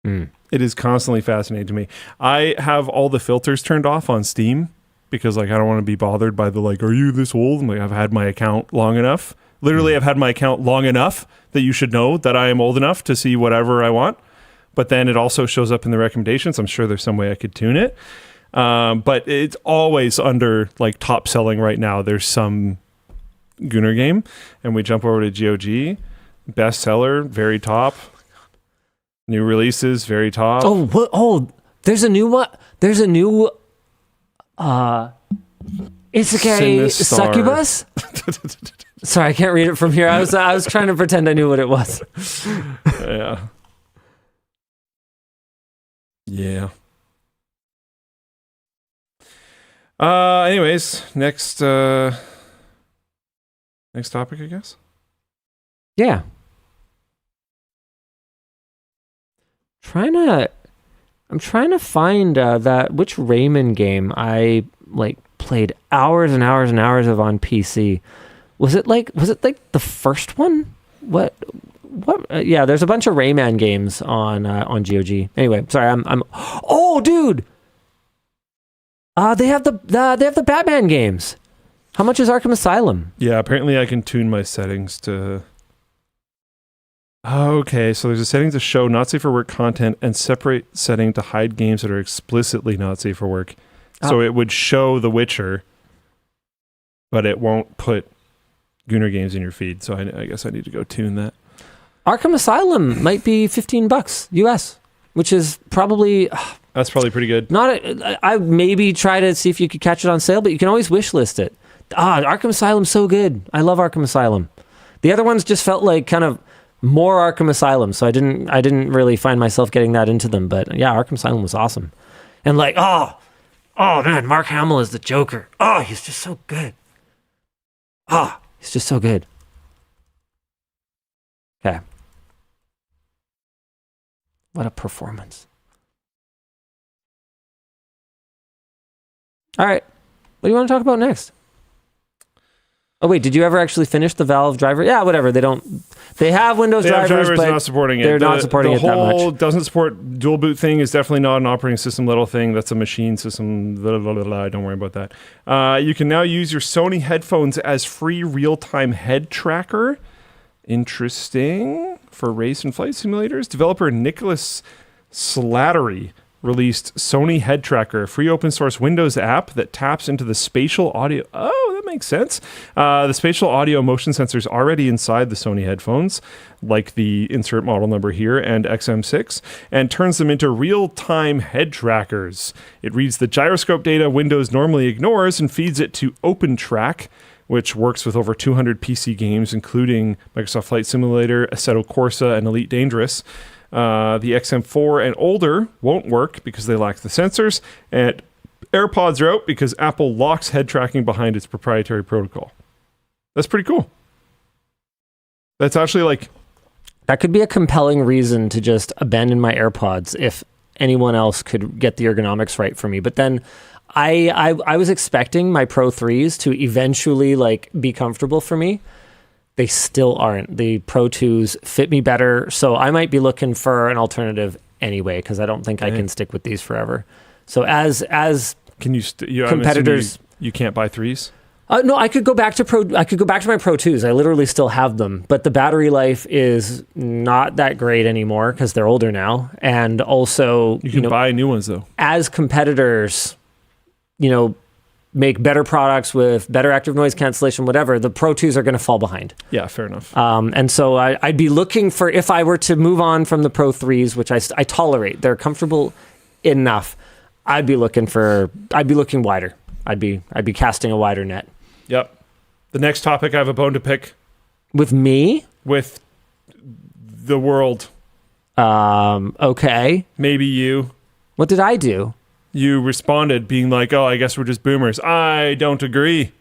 It is constantly fascinating to me. I have all the filters turned off on Steam because like I don't want to be bothered by the like, are you this old? And like I've had my account long enough. Literally, I've had my account long enough that you should know that I am old enough to see whatever I want. But then it also shows up in the recommendations. I'm sure there's some way I could tune it. But it's always under like top selling right now. There's some Gooner game, and we jump over to GOG. Bestseller, very top. New releases, very top. There's a new one. There's a new Isekai Succubus? Sorry, I can't read it from here. I was trying to pretend I knew what it was. Yeah. Yeah. Anyways, next topic, I guess. Yeah. I'm trying to find which Rayman game I like played hours and hours and hours of on PC. Was it like the first one? What? Yeah, there's a bunch of Rayman games on GOG. Anyway, sorry, I'm. Oh, dude. They have the Batman games. How much is Arkham Asylum? Yeah, apparently I can tune my settings to. Okay, so there's a setting to show not safe for work content and separate setting to hide games that are explicitly not safe for work. So it would show The Witcher, but it won't put Gooner games in your feed. So I guess I need to go tune that. Arkham Asylum might be $15 US, which is probably That's probably pretty good. I maybe try to see if you could catch it on sale, but you can always wish list it. Arkham Asylum's so good. I love Arkham Asylum. The other ones just felt like kind of more Arkham Asylum, so I didn't really find myself getting that into them. But yeah, Arkham Asylum was awesome. And like, oh man, Mark Hamill is the Joker. Oh, he's just so good. He's just so good. Okay. What a performance. All right. What do you want to talk about next? Oh, wait, did you ever actually finish the Valve driver? Yeah, whatever. They have Windows drivers, but not supporting it. They're not supporting it that much. The whole doesn't support dual boot thing is definitely not an operating system level thing. That's a machine system. Blah, blah, blah, blah. Don't worry about that. You can now use your Sony headphones as free real-time head tracker. Interesting. For race and flight simulators. Developer Nicholas Slattery released Sony Head Tracker, a free open source Windows app that taps into the spatial audio. Oh, that makes sense. The spatial audio motion sensors already inside the Sony headphones, like the insert model number here and XM6, and turns them into real-time head trackers. It reads the gyroscope data Windows normally ignores and feeds it to OpenTrack, which works with over 200 PC games, including Microsoft Flight Simulator, Assetto Corsa, and Elite Dangerous. The XM4 and older won't work because they lack the sensors, and AirPods are out because Apple locks head tracking behind its proprietary protocol. That's pretty cool. That's actually like... That could be a compelling reason to just abandon my AirPods if anyone else could get the ergonomics right for me. But then I was expecting my Pro 3s to eventually like be comfortable for me. They still aren't. The Pro 2s fit me better, so I might be looking for an alternative anyway because I don't think I can stick with these forever. So as can you competitors, you can't buy 3s? No, I could go back to my Pro 2s. I literally still have them, but the battery life is not that great anymore because they're older now, and also you can buy new ones though. As competitors, make better products with better active noise cancellation, whatever, the Pro 2s are going to fall behind. Yeah, fair enough. And so I'd be looking for, if I were to move on from the Pro 3s, which I tolerate, they're comfortable enough, I'd be looking wider. I'd be casting a wider net. Yep. The next topic, I have a bone to pick. With me? With the world. Okay. Maybe you. What did I do? You responded being like, oh, I guess we're just boomers. I don't agree.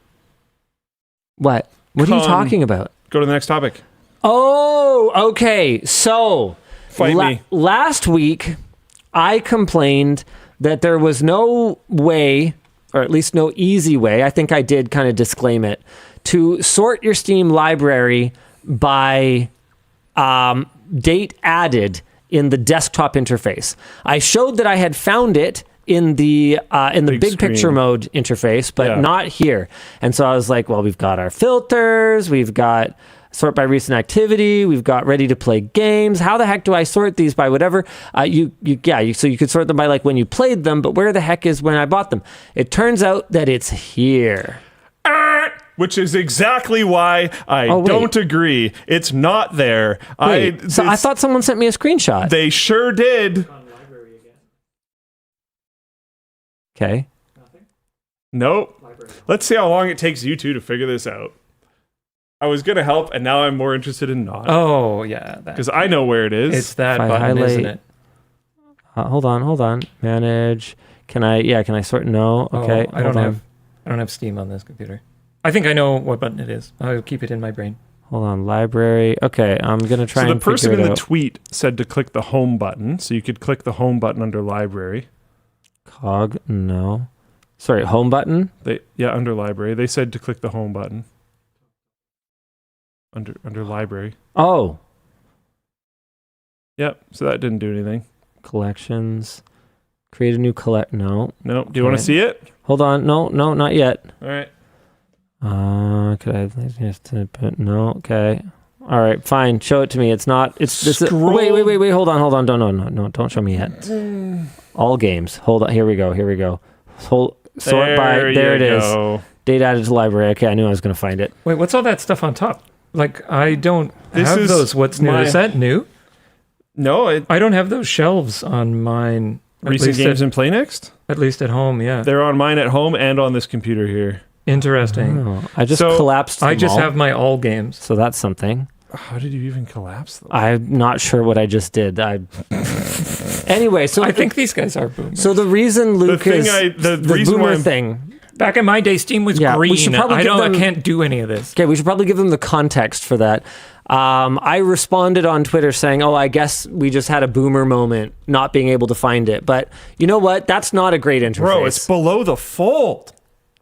What? What are you talking about? Go to the next topic. Oh, okay. So, Fight me. Last week, I complained that there was no way, or at least no easy way, I think I did kind of disclaim it, to sort your Steam library by date added in the desktop interface. I showed that I had found it in the big picture mode interface, but not here. And so I was like, well, we've got our filters, we've got sort by recent activity, we've got ready to play games. How the heck do I sort these by whatever? So you could sort them by like when you played them, but where the heck is when I bought them? It turns out that it's here. Which is exactly why I don't agree. It's not there. I thought someone sent me a screenshot. They sure did. Okay. Nope. Let's see how long it takes you two to figure this out. I was going to help, and now I'm more interested in not. Oh, yeah. Because I know where it is. It's that button, isn't it? Hold on. Manage. Can I sort? No. Okay. I don't have Steam on this computer. I think I know what button it is. I'll keep it in my brain. Hold on. Library. Okay. I'm going to try and figure it out. So the person in the tweet said to click the home button. So you could click the home button under library. Cog. No. Sorry, home button? Under library. They said to click the home button. Under library. Oh. Yep. So that didn't do anything. Collections. Create a new No. No. Do you want to see it? Hold on. No, not yet. All right. Could I just put no? Okay. All right, fine. Show it to me. It's not. It's this. Wait. Hold on. No. Don't show me yet. All games. Hold on. Here we go. Sort by. There it is. Date added to library. Okay, I knew I was going to find it. Wait, what's all that stuff on top? Like, I don't have those. What's new? Is that new? No, I don't have those shelves on mine. Recent games in Play Next? At least at home, yeah. They're on mine at home and on this computer here. Interesting. Oh, I just collapsed them I just all. have my all games. So that's something. How did you even collapse them? I'm not sure what I just did. Anyway, so I think these guys are boomers. So the reason Luke the reason boomer thing. Back in my day, Steam was green. We should probably I can't do any of this. Okay, we should probably give them the context for that. I responded on Twitter saying, I guess we just had a boomer moment not being able to find it. But you know what? That's not a great interface. Bro, it's below the fold.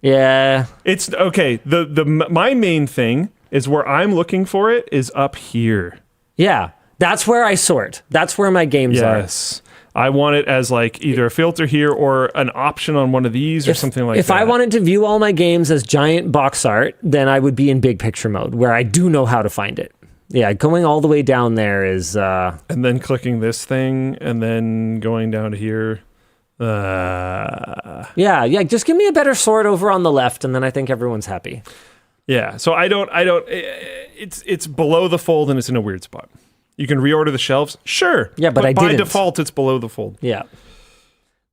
Yeah. It's okay. My main thing is where I'm looking for it is up here. Yeah. That's where I sort. That's where my games are. Yes. I want it as like either a filter here or an option on one of these or something like that. If I wanted to view all my games as giant box art, then I would be in big picture mode where I do know how to find it. Yeah, going all the way down there is... And then clicking this thing and then going down to here. Yeah, just give me a better sort over on the left and then I think everyone's happy. Yeah, so I don't it's below the fold and it's in a weird spot. You can reorder the shelves, sure. Yeah, but I by didn't. default it's below the fold. Yeah.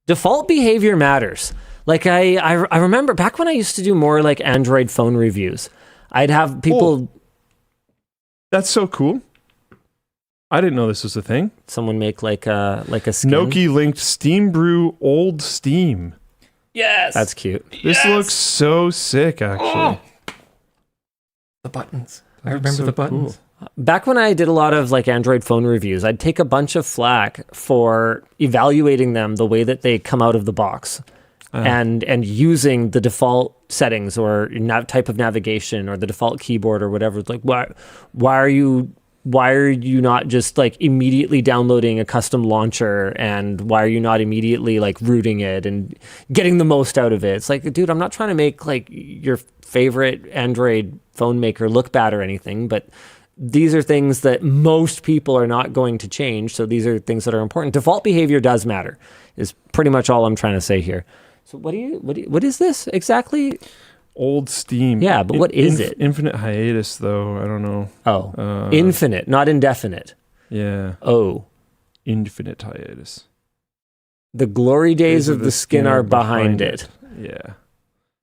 Default behavior matters. Like I remember back when I used to do more like Android phone reviews, I'd have people... That's so cool. I didn't know this was a thing. Someone make like a skin. Noki linked Steam Brew Old Steam. Yes. That's cute. This looks so sick, actually. The buttons. I remember the buttons. Cool. Back when I did a lot of like Android phone reviews, I'd take a bunch of flack for evaluating them the way that they come out of the box. And using the default settings or type of navigation or the default keyboard or whatever. It's like, why are you not just like immediately downloading a custom launcher, and why are you not immediately like rooting it and getting the most out of it? It's like, dude, I'm not trying to make like your favorite Android phone maker look bad or anything, but these are things that most people are not going to change. So these are things that are important. Default behavior does matter is pretty much all I'm trying to say here. So what is this exactly? Old Steam. Yeah, but what is it? Infinite hiatus, though. I don't know. Oh, infinite, not indefinite. Yeah. Oh. Infinite hiatus. The glory days of the skin are behind it. Yeah.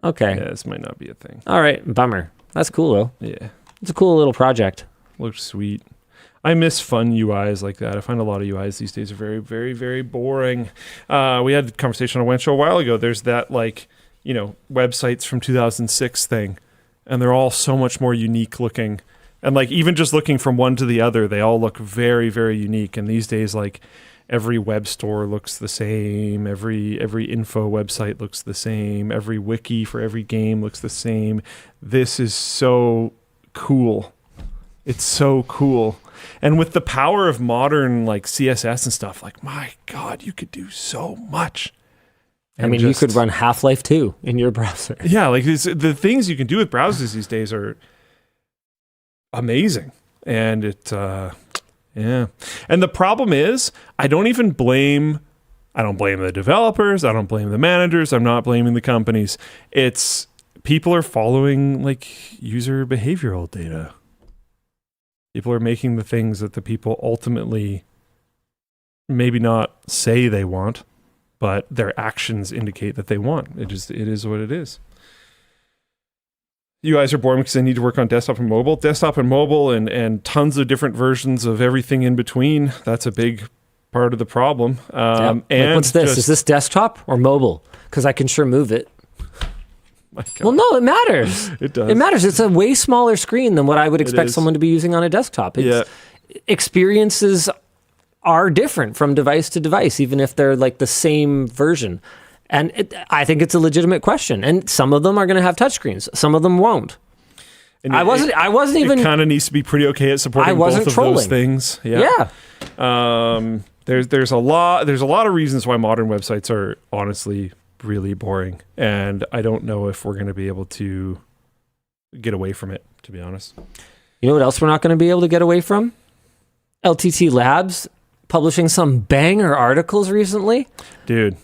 Okay. Yeah, this might not be a thing. All right, bummer. That's cool, though. Yeah. It's a cool little project. Looks sweet. I miss fun UIs like that. I find a lot of UIs these days are very, very, very boring. We had a conversation on a WAN show a while ago. There's that, like, websites from 2006 thing, and they're all so much more unique looking. And, like, even just looking from one to the other, they all look very, very unique. And these days, like, every web store looks the same. Every info website looks the same. Every wiki for every game looks the same. This is so cool. It's so cool. And with the power of modern like CSS and stuff, like, my God, you could do so much. And you could run Half-Life 2 in your browser. Yeah, like the things you can do with browsers these days are amazing. And yeah. And the problem is, I don't blame the developers. I don't blame the managers. I'm not blaming the companies. It's people are following like user behavioral data. People are making the things that the people ultimately maybe not say they want, but their actions indicate that they want. It is what it is. UIs are boring because they need to work on desktop and mobile. Desktop and mobile and tons of different versions of everything in between. That's a big part of the problem. And like, what's this? Is this desktop or mobile? Because I can sure move it. Well, no, it matters. It does. It matters. It's a way smaller screen than what I would expect someone to be using on a desktop. Experiences are different from device to device, even if they're like the same version. And I think it's a legitimate question. And some of them are going to have touchscries. Some of them won't. And I wasn't even. It kind of needs to be pretty okay at supporting both of those things. Yeah. There's a lot of reasons why modern websites are honestly really boring, and I don't know if we're going to be able to get away from it, to be honest. You know what else we're not going to be able to get away from? LTT Labs publishing some banger articles recently. Dude.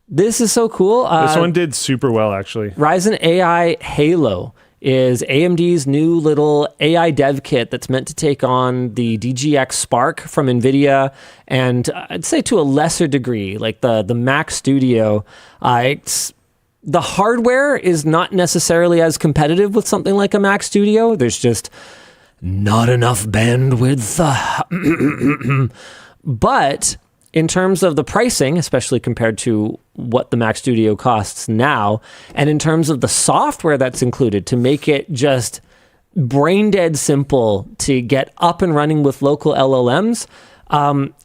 This is so cool. This one did super well, actually. Ryzen AI Halo is AMD's new little AI dev kit that's meant to take on the DGX Spark from NVIDIA, and I'd say to a lesser degree, like the Mac Studio. The hardware is not necessarily as competitive with something like a Mac Studio. There's just not enough bandwidth. But in terms of the pricing, especially compared to what the Mac Studio costs now, and in terms of the software that's included to make it just brain dead simple to get up and running with local LLMs,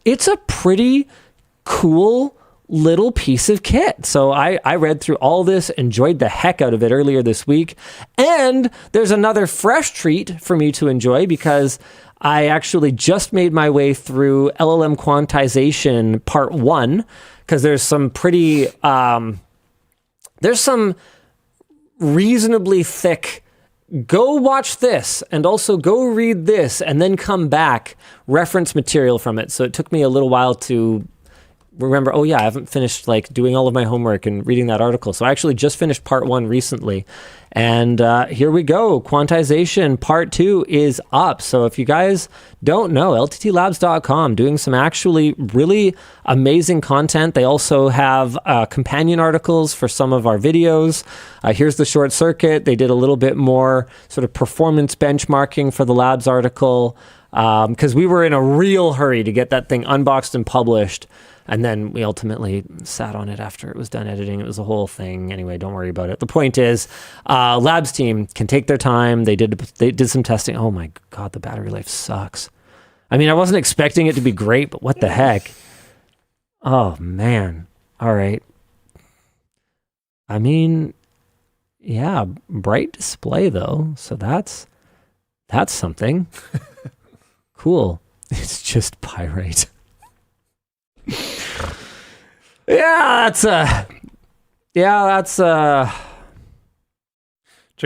it's a pretty cool little piece of kit. So I read through all this, enjoyed the heck out of it earlier this week. And there's another fresh treat for me to enjoy because I actually just made my way through LLM quantization part 1 because there's some pretty, there's some reasonably thick, go watch this and also go read this and then come back reference material from it. So it took me a little while to remember, oh yeah, I haven't finished like doing all of my homework and reading that article. So I actually just finished part 1 recently. And here we go. Quantization part 2 is up. So if you guys don't know, LTTlabs.com doing some actually really amazing content. They also have companion articles for some of our videos. Here's the short circuit. They did a little bit more sort of performance benchmarking for the labs article because we were in a real hurry to get that thing unboxed and published. And then we ultimately sat on it after it was done editing. It was a whole thing. Anyway, don't worry about it. The point is, Labs team can take their time. They did some testing. Oh my God, the battery life sucks. I mean, I wasn't expecting it to be great, but what the heck? Oh man. All right. I mean, yeah, bright display though. So that's something. Cool. It's just pyrite. That's check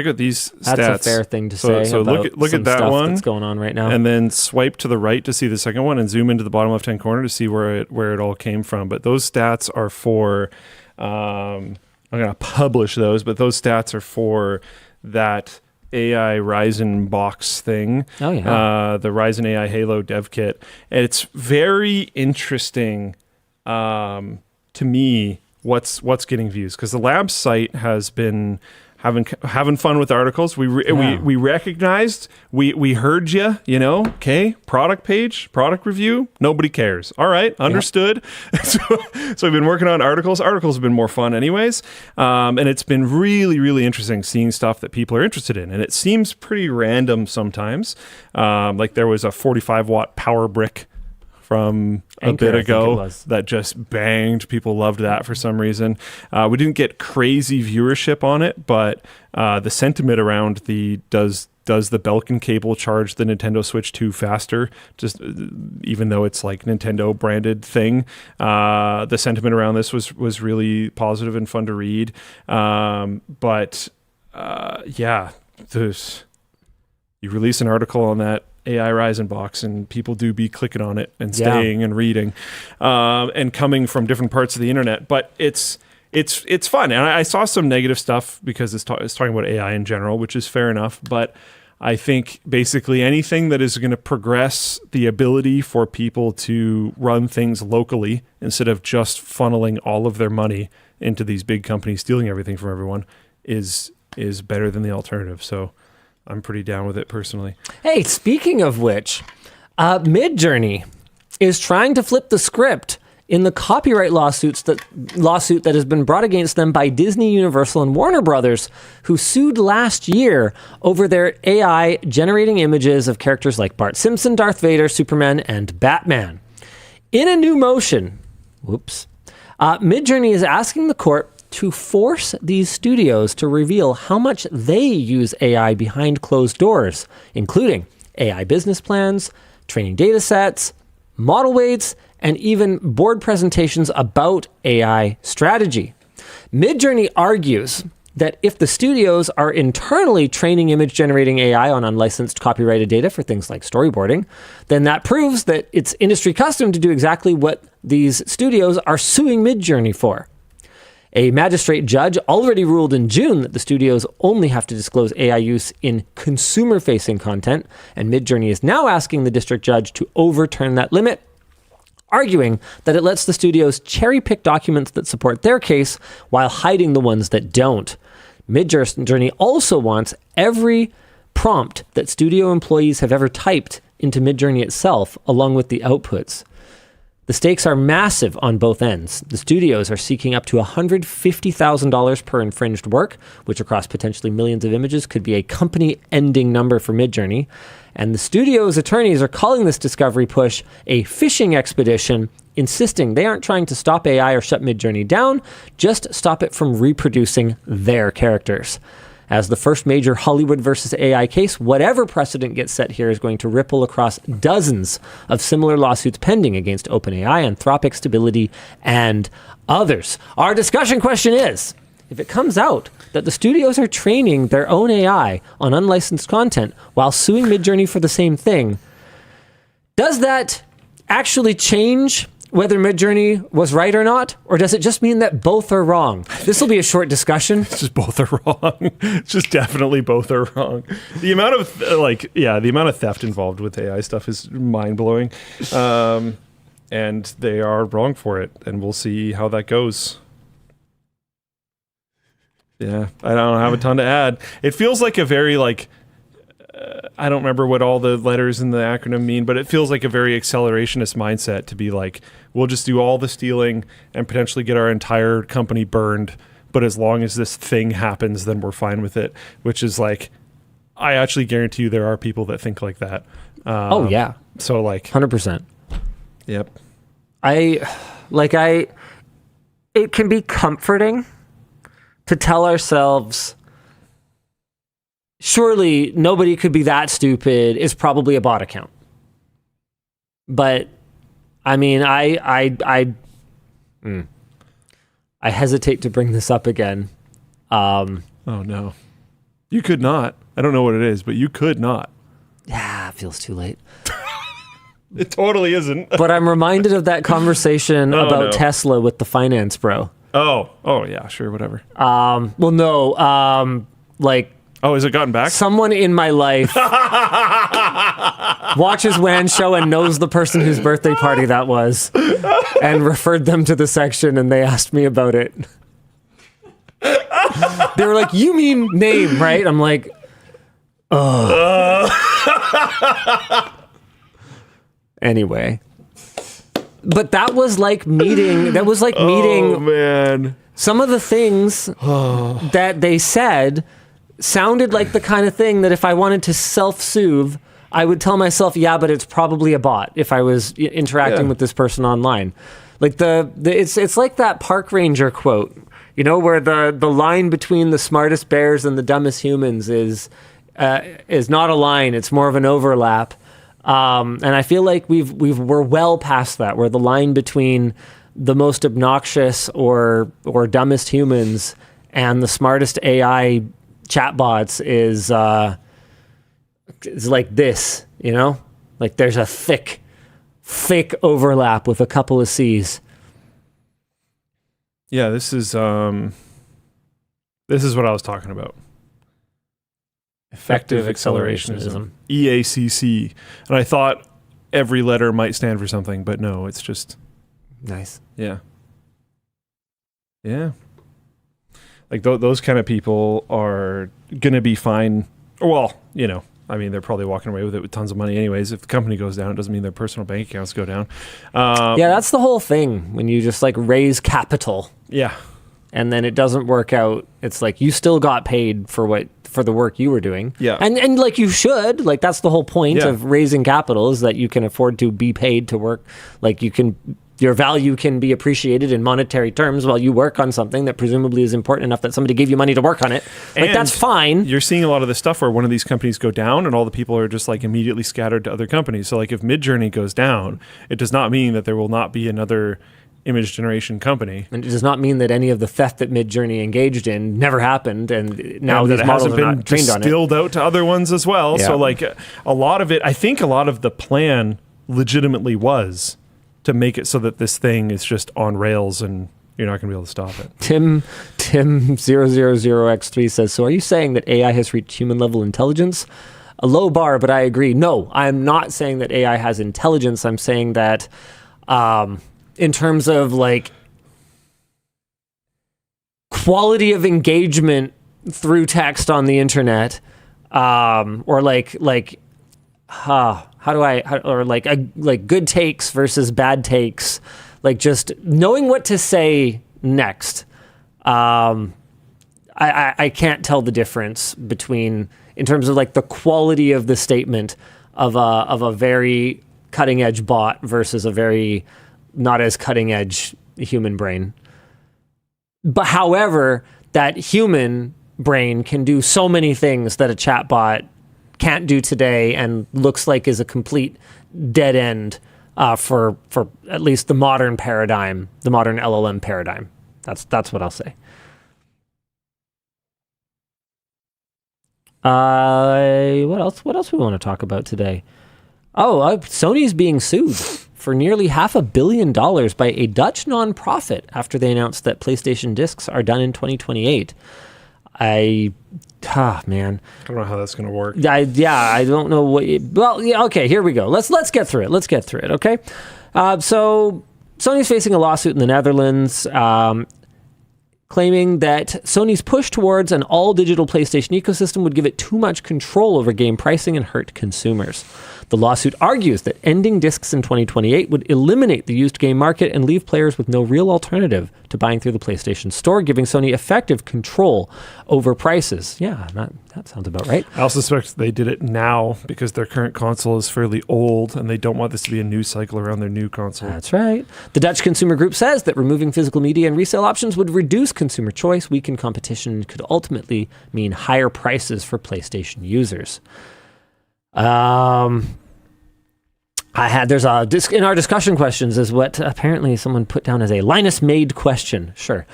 out these stats. That's a fair thing to say. So look at that one that's going on right now, and then swipe to the right to see the second one, and zoom into the bottom left-hand corner to see where it all came from. But those stats are for. I'm going to publish those, but those stats are for that AI Ryzen box thing. Oh yeah. The Ryzen AI Halo dev kit. And it's very interesting to me what's getting views, because the lab site has been having fun with articles. We recognized, we heard you, okay, product page, product review, nobody cares. All right, understood. Yep. So we've been working on articles. Articles have been more fun anyways. And it's been really, really interesting seeing stuff that people are interested in. And it seems pretty random sometimes. Like there was a 45 watt power brick from Anchor, a bit ago that just banged. People loved that for some reason. We didn't get crazy viewership on it, but the sentiment around does the Belkin cable charge the Nintendo Switch 2 faster, just even though it's like Nintendo branded thing. The sentiment around this was really positive and fun to read. You release an article on that AI Ryzen box and people do be clicking on it and staying and reading and coming from different parts of the internet. But it's fun. And I saw some negative stuff because it's talking about AI in general, which is fair enough. But I think basically anything that is going to progress the ability for people to run things locally instead of just funneling all of their money into these big companies stealing everything from everyone is better than the alternative. So I'm pretty down with it personally. Hey, speaking of which, Midjourney is trying to flip the script in the copyright lawsuit that has been brought against them by Disney, Universal, and Warner Brothers, who sued last year over their AI generating images of characters like Bart Simpson, Darth Vader, Superman, and Batman. In a new motion, Midjourney is asking the court to force these studios to reveal how much they use AI behind closed doors, including AI business plans, training data sets, model weights, and even board presentations about AI strategy. Midjourney argues that if the studios are internally training image-generating AI on unlicensed copyrighted data for things like storyboarding, then that proves that it's industry custom to do exactly what these studios are suing Midjourney for. A magistrate judge already ruled in June that the studios only have to disclose AI use in consumer-facing content, and Midjourney is now asking the district judge to overturn that limit, arguing that it lets the studios cherry-pick documents that support their case while hiding the ones that don't. Midjourney also wants every prompt that studio employees have ever typed into Midjourney itself, along with the outputs. The stakes are massive on both ends. The studios are seeking up to $150,000 per infringed work, which across potentially millions of images could be a company-ending number for Midjourney. And the studio's attorneys are calling this discovery push a fishing expedition, insisting they aren't trying to stop AI or shut Midjourney down, just stop it from reproducing their characters. As the first major Hollywood versus AI case, whatever precedent gets set here is going to ripple across dozens of similar lawsuits pending against OpenAI, Anthropic, Stability, and others. Our discussion question is, if it comes out that the studios are training their own AI on unlicensed content while suing Midjourney for the same thing, does that actually change whether Midjourney was right or not, or does it just mean that both are wrong? This will be a short discussion. It's just both are wrong. It's just definitely both are wrong. The amount of the amount of theft involved with AI stuff is mind-blowing. And they are wrong for it, and we'll see how that goes. Yeah, I don't have a ton to add. It feels like a very I don't remember what all the letters in the acronym mean, but it feels like a very accelerationist mindset to be like, we'll just do all the stealing and potentially get our entire company burned. But as long as this thing happens, then we're fine with it, which is like, I actually guarantee you there are people that think like that. Oh, yeah. So 100%. Yep. It can be comforting to tell ourselves, surely nobody could be that stupid. It's probably a bot account. But I mean, I hesitate to bring this up again. Oh no, you could not. I don't know what it is, but you could not. Yeah, it feels too late. It totally isn't. But I'm reminded of that conversation about Tesla with the finance bro. Oh yeah, sure, whatever. Oh, has it gotten back? Someone in my life watches WAN show and knows the person whose birthday party that was and referred them to the section, and they asked me about it. They were like, you mean name, right? I'm like, Anyway. But that was like meeting. Oh, man. Some of the things that they said sounded like the kind of thing that if I wanted to self-soothe, I would tell myself, yeah, but it's probably a bot if I was interacting with this person online. Like it's like that park ranger quote, where the line between the smartest bears and the dumbest humans is not a line, it's more of an overlap. And I feel like we're well past that, where the line between the most obnoxious or dumbest humans and the smartest AI chatbots is like this, like there's a thick overlap with a couple of C's. Yeah, this is what I was talking about. Effective accelerationism. EACC. And I thought every letter might stand for something, but no, it's just nice. Yeah. Yeah. Like those kind of people are going to be fine. Well, they're probably walking away with it with tons of money anyways. If the company goes down, it doesn't mean their personal bank accounts go down. Yeah, that's the whole thing. When you just raise capital. Yeah. And then it doesn't work out. It's like you still got paid for the work you were doing. Yeah. And you should. That's the whole point of raising capital, is that you can afford to be paid to work. You can your value can be appreciated in monetary terms while you work on something that presumably is important enough that somebody gave you money to work on it. Like, And that's fine. You're seeing a lot of this stuff where one of these companies go down and all the people are just like immediately scattered to other companies. So like if Midjourney goes down, it does not mean that there will not be another image generation company. And it does not mean that any of the theft that Midjourney engaged in never happened, and now And these that it models hasn't are been not trained on it. distilled out to other ones as well. Yeah. So like a lot of it, I think a lot of the plan legitimately was to make it so that this thing is just on rails and you're not going to be able to stop it. Tim 000x3 says, so are you saying that AI has reached human level intelligence? A low bar, but I agree. No, I'm not saying that AI has intelligence. I'm saying that in terms of like quality of engagement through text on the internet, or like good takes versus bad takes, like just knowing what to say next. I can't tell the difference between, in terms of like the quality of the statement of a very cutting edge bot versus a very not as cutting edge human brain. But however, that human brain can do so many things that a chatbot can't do today and looks like is a complete dead end for at least the modern paradigm, the modern LLM paradigm. That's what I'll say. What else we want to talk about today? Sony's being sued for nearly $500 million by a Dutch nonprofit after they announced that PlayStation discs are done in 2028. Man. I don't know how that's going to work. I don't know what. Okay, here we go. Let's get through it. Okay, so Sony's facing a lawsuit in the Netherlands, claiming that Sony's push towards an all-digital PlayStation ecosystem would give it too much control over game pricing and hurt consumers. The lawsuit argues that ending discs in 2028 would eliminate the used game market and leave players with no real alternative to buying through the PlayStation Store, giving Sony effective control over prices. Yeah, that sounds about right. I also suspect they did it now because their current console is fairly old and they don't want this to be a news cycle around their new console. That's right. The Dutch Consumer Group says that removing physical media and resale options would reduce consumer choice, weaken competition, and could ultimately mean higher prices for PlayStation users. There's a in our discussion questions is what apparently someone put down as a Linus made question. Sure.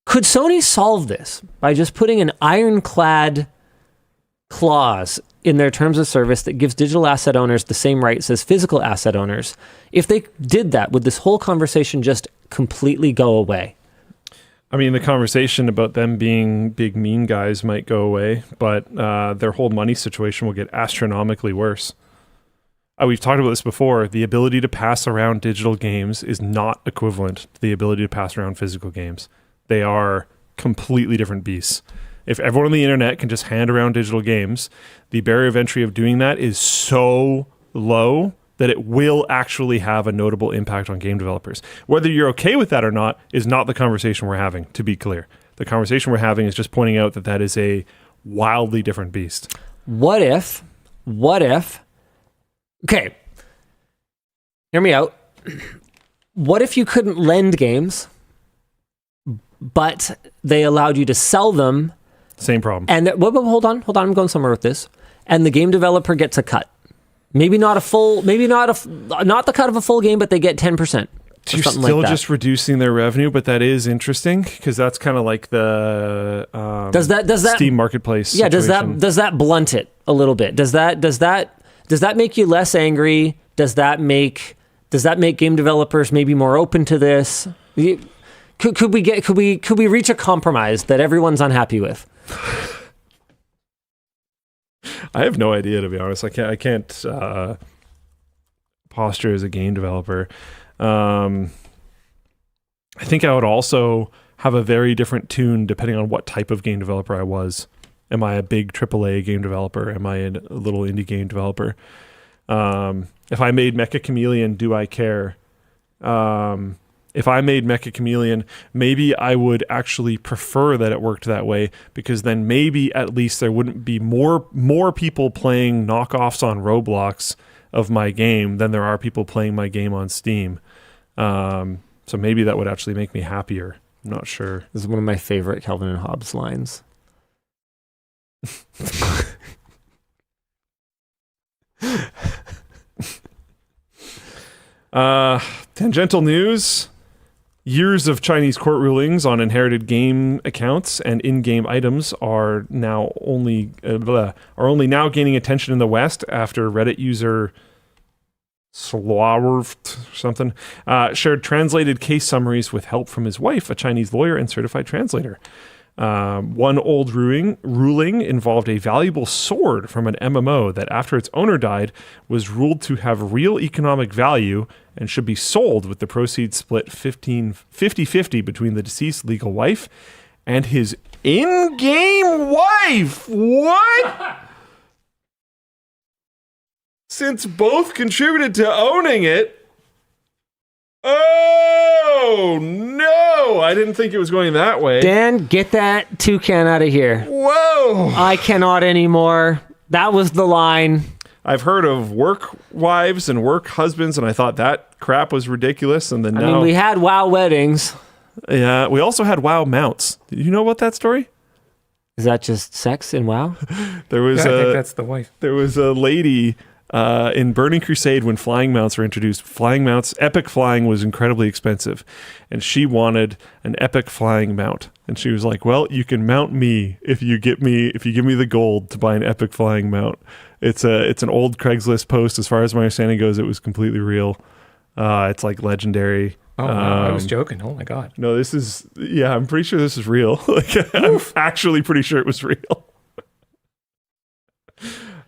Could Sony solve this by just putting an ironclad clause in their terms of service that gives digital asset owners the same rights as physical asset owners? If they did that, would this whole conversation just completely go away? I mean, the conversation about them being big mean guys might go away, but their whole money situation will get astronomically worse. We've talked about this before. The ability to pass around digital games is not equivalent to the ability to pass around physical games. They are completely different beasts. If everyone on the internet can just hand around digital games, the barrier of entry of doing that is so low that it will actually have a notable impact on game developers. Whether you're okay with that or not is not the conversation we're having, to be clear. The conversation we're having is just pointing out that that is a wildly different beast. What if, okay, hear me out. What if you couldn't lend games, but they allowed you to sell them? Same problem. And hold on, I'm going somewhere with this. And the game developer gets a cut. Maybe not not the cut of a full game, but they get 10%. You're still just reducing their revenue, but that is interesting because that's kind of like the does that Steam Marketplace. Yeah, situation. does that blunt it a little bit? Does that make you less angry? Does that make game developers maybe more open to this? Could we reach a compromise that everyone's unhappy with? I have no idea, to be honest. I can't posture as a game developer. I think I would also have a very different tune depending on what type of game developer I was. Am I a big AAA game developer? Am I a little indie game developer? If I made Mecha Chameleon, do I care? If I made Mecha Chameleon, maybe I would actually prefer that it worked that way because then maybe at least there wouldn't be more people playing knockoffs on Roblox of my game than there are people playing my game on Steam. So maybe that would actually make me happier. I'm not sure. This is one of my favorite Calvin and Hobbes lines. Tangential news. Years of Chinese court rulings on inherited game accounts and in-game items are now only now gaining attention in the West after Reddit user shared translated case summaries with help from his wife, a Chinese lawyer and certified translator. One old ruling involved a valuable sword from an MMO that, after its owner died, was ruled to have real economic value and should be sold, with the proceeds split 50-50 between the deceased legal wife and his in-game wife. What? Since both contributed to owning it. Oh, no. I didn't think it was going that way. Dan, get that toucan out of here. Whoa. I cannot anymore. That was the line. I've heard of work wives and work husbands, and I thought that crap was ridiculous. And then now, we had WoW weddings. yeah, we also had WoW mounts. Did you know about that story? Is that just sex in WoW? There was I think that's the wife. There was a lady in Burning Crusade when flying mounts were introduced. Flying mounts, epic flying was incredibly expensive, and she wanted an epic flying mount. And she was like, "Well, you can mount me if you give me the gold to buy an epic flying mount." It's an old Craigslist post. As far as my understanding goes, it was completely real. It's like legendary. Oh, no, I was joking. Oh my God. No, this is, yeah, I'm pretty sure this is real. Like, I'm actually pretty sure it was real.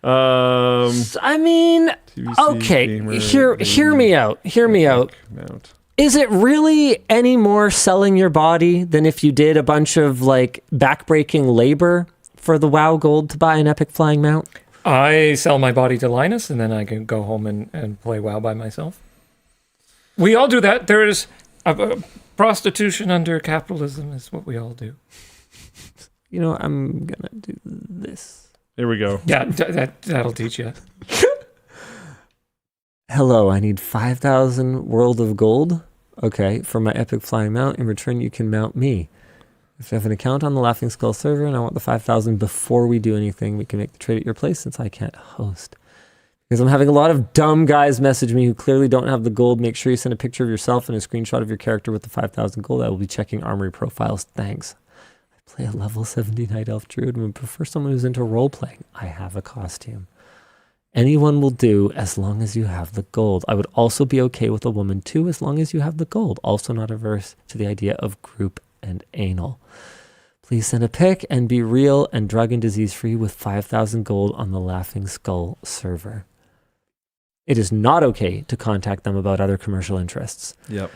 I mean, TVC okay, gamer, hear me out. Hear me out. Mount. Is it really any more selling your body than if you did a bunch of like backbreaking labor for the WoW gold to buy an epic flying mount? I sell my body to Linus, and then I can go home and play WoW by myself. We all do that. There is a prostitution under capitalism is what we all do. You know, I'm gonna do this. Here we go. Yeah, that'll teach you. Hello, I need 5,000 world of gold. Okay, for my epic flying mount. In return, you can mount me. If you have an account on the Laughing Skull server and I want the 5,000 before we do anything, we can make the trade at your place since I can't host. Because I'm having a lot of dumb guys message me who clearly don't have the gold. Make sure you send a picture of yourself and a screenshot of your character with the 5,000 gold. I will be checking armory profiles. Thanks. I play a level 70 Night Elf Druid and would prefer someone who's into role-playing. I have a costume. Anyone will do as long as you have the gold. I would also be okay with a woman too as long as you have the gold. Also not averse to the idea of group and anal. Please send a pic and be real and drug and disease free with 5,000 gold on the Laughing Skull server. It is not okay to contact them about other commercial interests. Yep.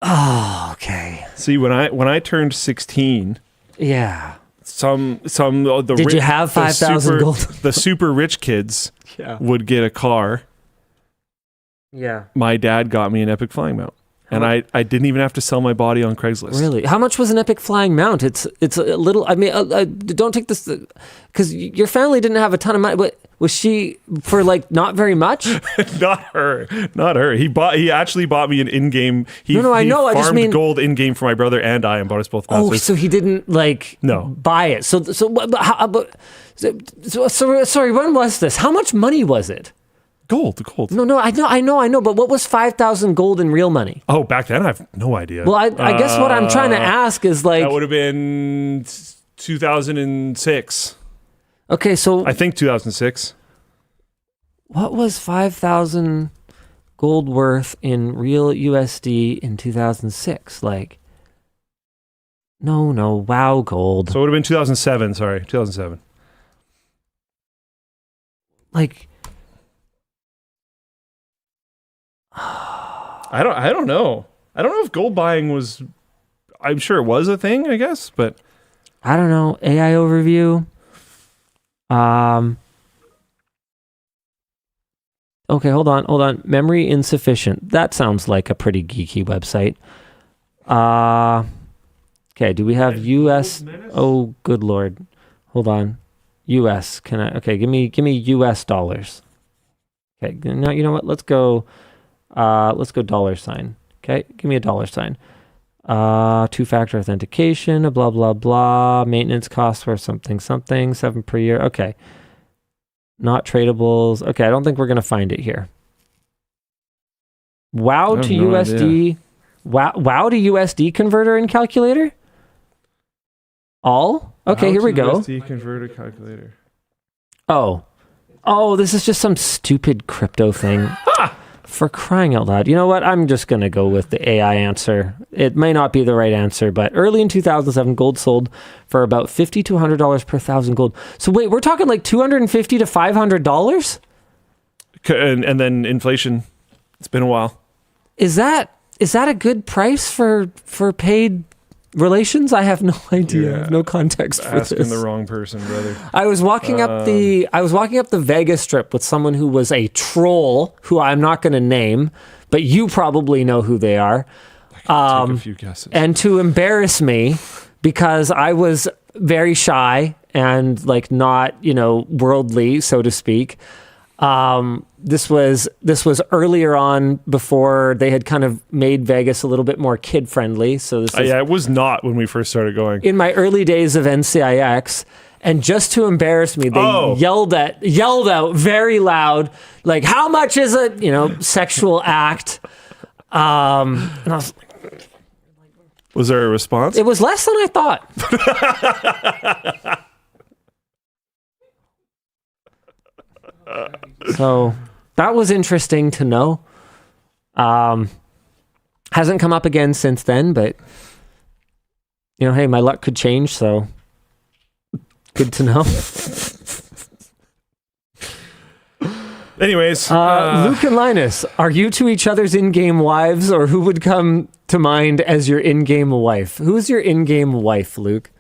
Oh, okay. See, when I turned 16, Yeah. Did you have 5,000 gold? The super rich kids would get a car. Yeah. My dad got me an epic flying mount. And I didn't even have to sell my body on Craigslist. Really? How much was an epic flying mount? It's a little. I mean, don't take this because your family didn't have a ton of money. But was she for like not very much? Not her. He actually bought me an in-game. I know. I just mean gold in-game for my brother and I, and bought us both. Oh, so he didn't buy it. So sorry. When was this? How much money was it? Gold. No, I know. But what was 5,000 gold in real money? Oh, back then I have no idea. Well, I guess what I'm trying to ask is like that would have been 2006. Okay, so I think 2006. What was 5,000 gold worth in real USD in 2006? Like, no, WoW gold. So it would have been 2007. Sorry, 2007. Like. I don't know. I don't know if gold buying was. I'm sure it was a thing, I guess, but I don't know. AI overview. Okay, hold on. Memory insufficient. That sounds like a pretty geeky website. Okay, do we have US? Oh, good Lord. Hold on. US. Can I? Okay, give me US dollars. Okay, now you know what? Let's go $sign. Okay, give me a $sign. Two-factor authentication, blah blah blah. Maintenance costs were something 7 per year. Okay, not tradables. Okay, I don't think we're gonna find it here. WoW to USD. WoW to USD converter and calculator. All okay. Here we go. USD converter calculator. Oh, this is just some stupid crypto thing. For crying out loud. You know what? I'm just going to go with the AI answer. It may not be the right answer, but early in 2007, gold sold for about $50 to $100 per thousand gold. So wait, we're talking like $250 to $500? And then inflation. It's been a while. Is that a good price for paid relations? I have no idea. Yeah. I have no context for Asking this. the wrong person, brother. I was walking up the Vegas Strip with someone who was a troll, who I'm not going to name, but you probably know who they are. Take a few guesses. And to embarrass me, because I was very shy and like not, worldly, so to speak. This was earlier on, before they had kind of made Vegas a little bit more kid friendly. So this is it was not when we first started going. in my early days of NCIX. And just to embarrass me, they yelled out very loud, like, "How much is a sexual act?" And I Was there a response? it was less than I thought. So that was interesting to know. Hasn't come up again since then, but hey, my luck could change, so good to know. Anyways, Luke and Linus, are you to each other's in-game wives, or who would come to mind as your in-game wife? Who's your in-game wife, Luke?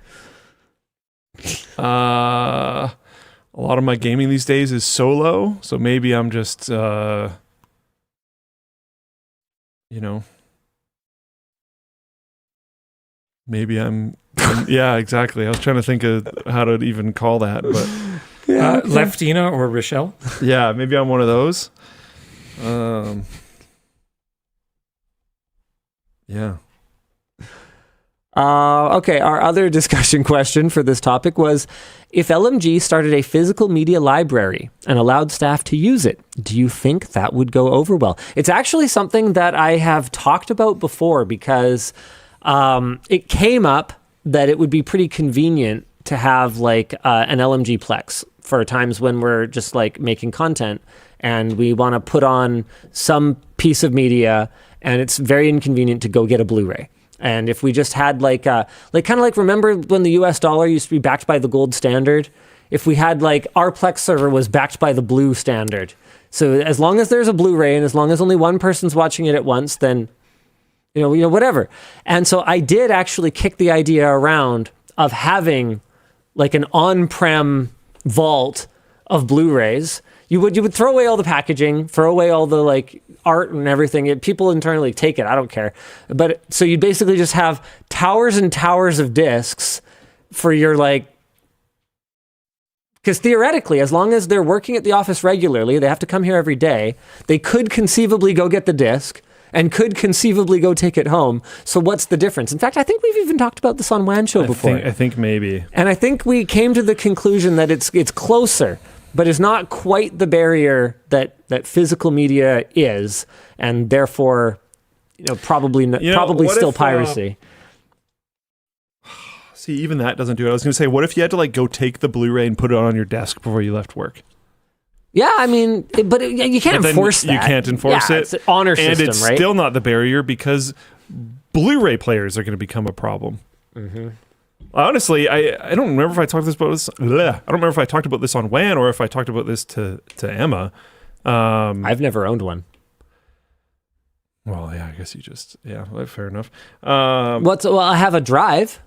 a lot of my gaming these days is solo, so maybe I'm just, maybe I'm yeah, exactly. I was trying to think of how to even call that, but Leftina or Rochelle? yeah, maybe I'm one of those. Yeah. Okay, our other discussion question for this topic was, if LMG started a physical media library and allowed staff to use it, do you think that would go over well? It's actually something that I have talked about before, because it came up that it would be pretty convenient to have like an LMG Plex for times when we're just like making content and we want to put on some piece of media and it's very inconvenient to go get a Blu-ray. And if we just had remember when the US dollar used to be backed by the gold standard? If we had our Plex server was backed by the blue standard. So as long as there's a Blu-ray and as long as only one person's watching it at once, then, whatever. And so I did actually kick the idea around of having like an on-prem vault of Blu-rays. You would throw away all the packaging, throw away all the art and everything. People internally take it. I don't care. But so you basically just have towers and towers of discs for your because theoretically, as long as they're working at the office regularly, they have to come here every day. They could conceivably go get the disc and could conceivably go take it home. So what's the difference? In fact, I think we've even talked about this on WAN Show before. I think maybe. And I think we came to the conclusion that it's closer, but is not quite the barrier that physical media is, and therefore, probably still piracy. See, even that doesn't do it. I was going to say, what if you had to go take the Blu-ray and put it on your desk before you left work? Yeah, I mean, you can't enforce that. You can't enforce it. It's an honor system, and it's right? still not the barrier because Blu-ray players are going to become a problem. Mm-hmm. Honestly, I don't remember if I talked about this. I don't remember if I talked about this on WAN or if I talked about this to Emma. I've never owned one. Well, yeah, I guess you just fair enough. I have a drive.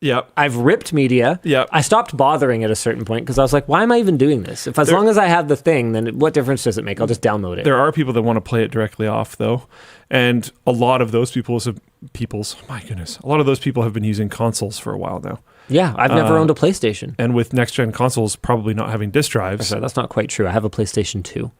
Yeah, I've ripped media. Yeah, I stopped bothering at a certain point because I was like, why am I even doing this? As long as I have the thing, then what difference does it make? I'll just download it. There are people that want to play it directly off, though. And a lot of those a lot of those people have been using consoles for a while now. Yeah, I've never owned a PlayStation. And with next-gen consoles probably not having disk drives. Sorry, that's not quite true. I have a PlayStation 2.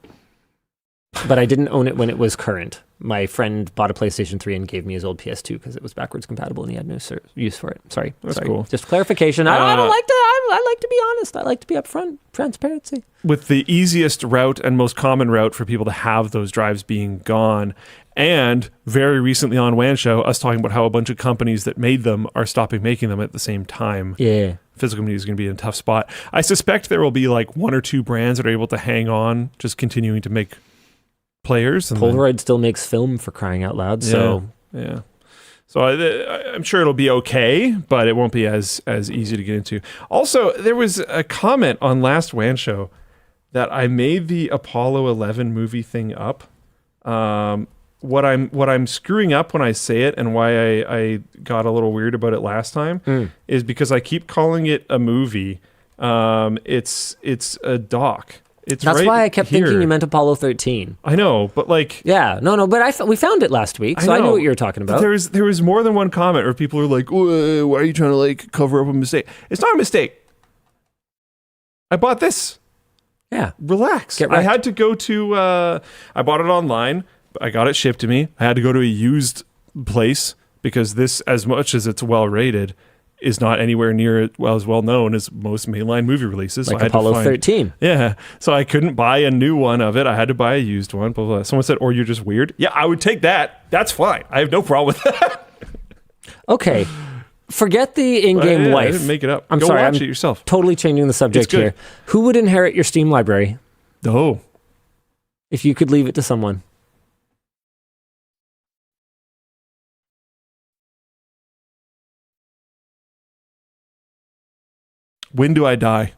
But I didn't own it when it was current. My friend bought a PlayStation 3 and gave me his old PS2 because it was backwards compatible and he had no use for it. Sorry. That's cool. Just clarification. I don't like to. I like to be honest. I like to be upfront. Transparency. With the easiest route and most common route for people to have those drives being gone. And very recently on WAN Show, us talking about how a bunch of companies that made them are stopping making them at the same time. Yeah. Physical media is going to be in a tough spot. I suspect there will be like one or two brands that are able to hang on, just continuing to make players. And Polaroid still makes film, for crying out loud. So yeah. So I'm sure it'll be okay, but it won't be as easy to get into. Also, there was a comment on last WAN Show that I made the Apollo 11 movie thing up. What I'm screwing up when I say it, and why I got a little weird about it last time, is because I keep calling it a movie. It's a doc. That's right why I kept thinking you meant Apollo 13. I know, but like... Yeah, no, but we found it last week, so I knew what you were talking about. There was more than one comment where people are like, why are you trying to like cover up a mistake? It's not a mistake. I bought this. Yeah. Relax. Get wrecked. I had to go to... I bought it online. I got it shipped to me. I had to go to a used place because this, as much as it's well rated, is not anywhere near as well known as most mainline movie releases. Like so I had Apollo 13. Yeah. So I couldn't buy a new one of it. I had to buy a used one. Blah, blah, blah. Someone said, or you're just weird. Yeah, I would take that. That's fine. I have no problem with that. Okay. Forget the in-game wife. I didn't make it up. I'm Go sorry. watch I'm it yourself. totally changing the subject here. Who would inherit your Steam library? Oh. If you could leave it to someone. When do I die?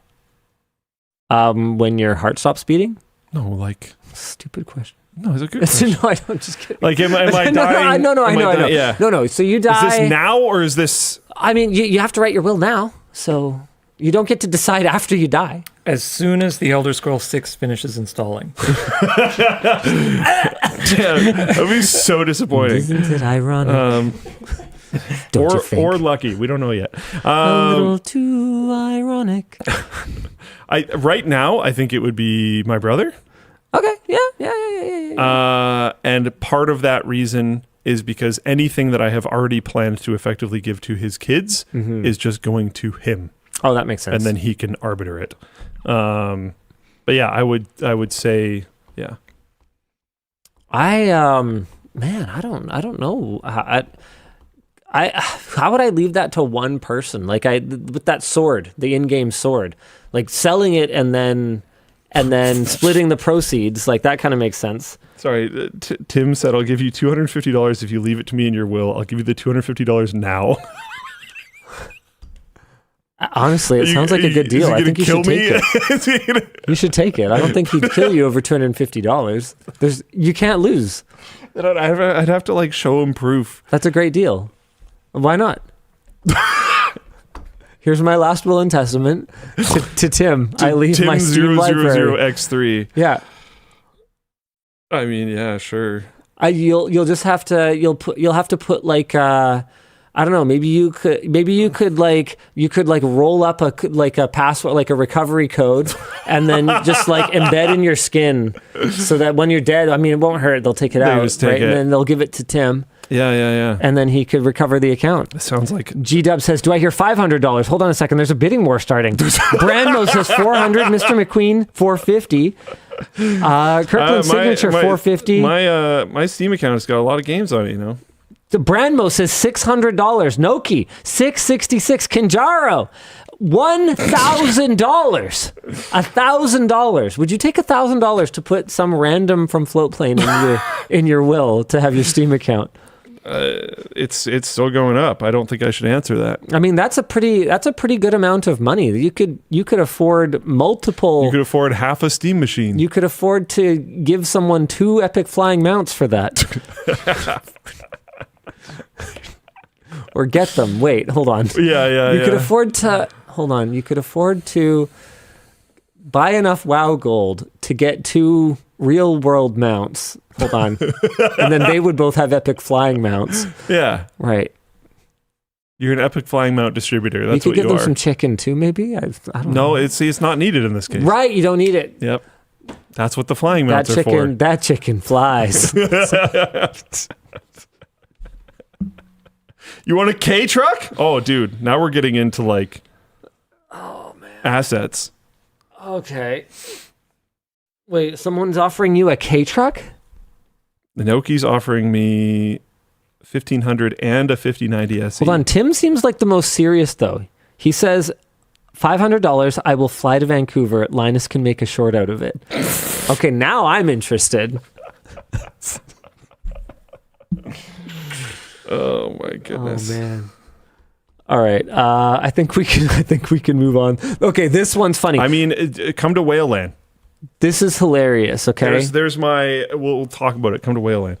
When your heart stops beating? No, like... Stupid question. No, it's a good question. No, I don't. Just kidding. Like, am I dying? No, I know. Yeah. No. So you die... Is this now or is this... I mean, you have to write your will now, so you don't get to decide after you die. As soon as the Elder Scrolls 6 finishes installing. That would be so disappointing. Isn't it ironic? Don't you think? Or lucky. We don't know yet. A little too ironic. Right now, I think it would be my brother. Okay. Yeah. And part of that reason is because anything that I have already planned to effectively give to his kids is just going to him. Oh, that makes sense. And then he can arbiter it. But yeah, I would say, yeah. Man, I don't know. How would I leave that to one person? Like with that sword, the in-game sword, like selling it and then splitting the proceeds, like that kind of makes sense. Sorry, Tim said, I'll give you $250 if you leave it to me in your will. I'll give you the $250 now. Honestly, it sounds like a good deal. I think you should take it. You should take it. I don't think he'd kill you over $250. You can't lose. I'd have to like show him proof. That's a great deal. Why not? Here's my last will and testament to Tim. I leave Tim my Steam library. X3. Yeah. I mean, yeah, sure. You'll just have to you'll have to put like I don't know. Maybe you could roll up a password, like a recovery code, and then just like embed in your skin, so that when you're dead, I mean, it won't hurt. They'll take it out, right? And then they'll give it to Tim. Yeah. And then he could recover the account. It sounds like G-Dub says, "Do I hear $500? Hold on a second. There's a bidding war starting." Brandmo says 400. Mr. McQueen 450. Kirkland Signature 450. My Steam account has got a lot of games on it, you know. The Brandmo says $600. Noki $666. Kinjaro $1,000. $1,000. Would you take $1,000 to put some random from Floatplane in your will to have your Steam account? It's still going up. I don't think I should answer that. I mean, that's a pretty good amount of money. You could afford multiple. You could afford half a Steam machine. You could afford to give someone 2 epic flying mounts for that. Or get them. Wait, hold on. Yeah. You could afford to You could afford to buy enough WoW gold to get 2 real world mounts. Hold on. And then they would both have epic flying mounts. Yeah. Right. You're an epic flying mount distributor. That's you what could give you them are. some chicken too, maybe. I don't know. No, it's not needed in this case. Right, you don't need it. Yep. That's what the flying That mounts are for. chicken flies. You want a K truck? Oh, dude. Now we're getting into like assets. Okay. Wait, someone's offering you a K truck? Inoki's offering me 1500 and a 5090 SE. Hold on, Tim seems like the most serious though. He says $500, I will fly to Vancouver. Linus can make a short out of it. Okay, now I'm interested. Oh my goodness. Oh man. All right. I think we can move on. Okay, this one's funny. I mean, come to Whaleland. This is hilarious, okay? There's my we'll talk about it. Come to Whaleland.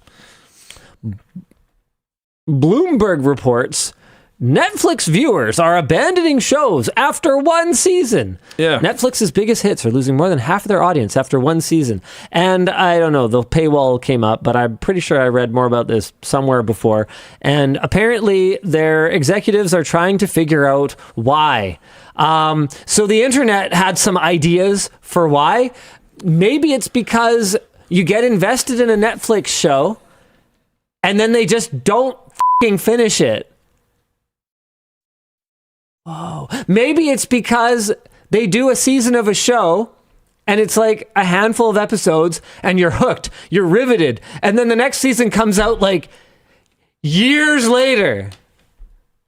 Bloomberg reports Netflix viewers are abandoning shows after one season. Yeah. Netflix's biggest hits are losing more than half of their audience after one season. And I don't know, the paywall came up, but I'm pretty sure I read more about this somewhere before. And apparently their executives are trying to figure out why. So the internet had some ideas for why. Maybe it's because you get invested in a Netflix show and then they just don't fucking finish it. Oh, maybe it's because they do a season of a show and it's like a handful of episodes and you're hooked, you're riveted. And then the next season comes out like years later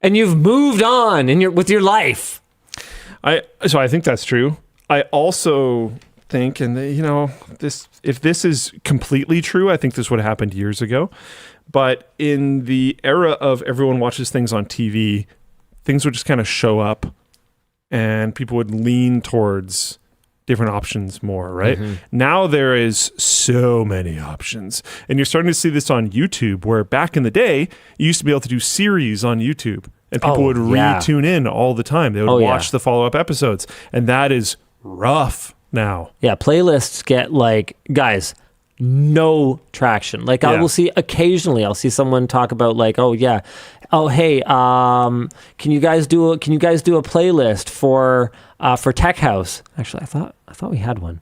and you've moved on with your life. So I think that's true. I also think, and if this is completely true, I think this would have happened years ago. But in the era of everyone watches things on TV, things would just kind of show up and people would lean towards different options more, right? Mm-hmm. Now there is so many options. And you're starting to see this on YouTube, where back in the day, you used to be able to do series on YouTube and people would re-tune in all the time. They would watch the follow-up episodes. And that is rough now. Yeah, playlists get guys, no traction. I will see occasionally, I'll see someone talk about hey, can you guys do a playlist for Tech House? Actually, I thought we had one.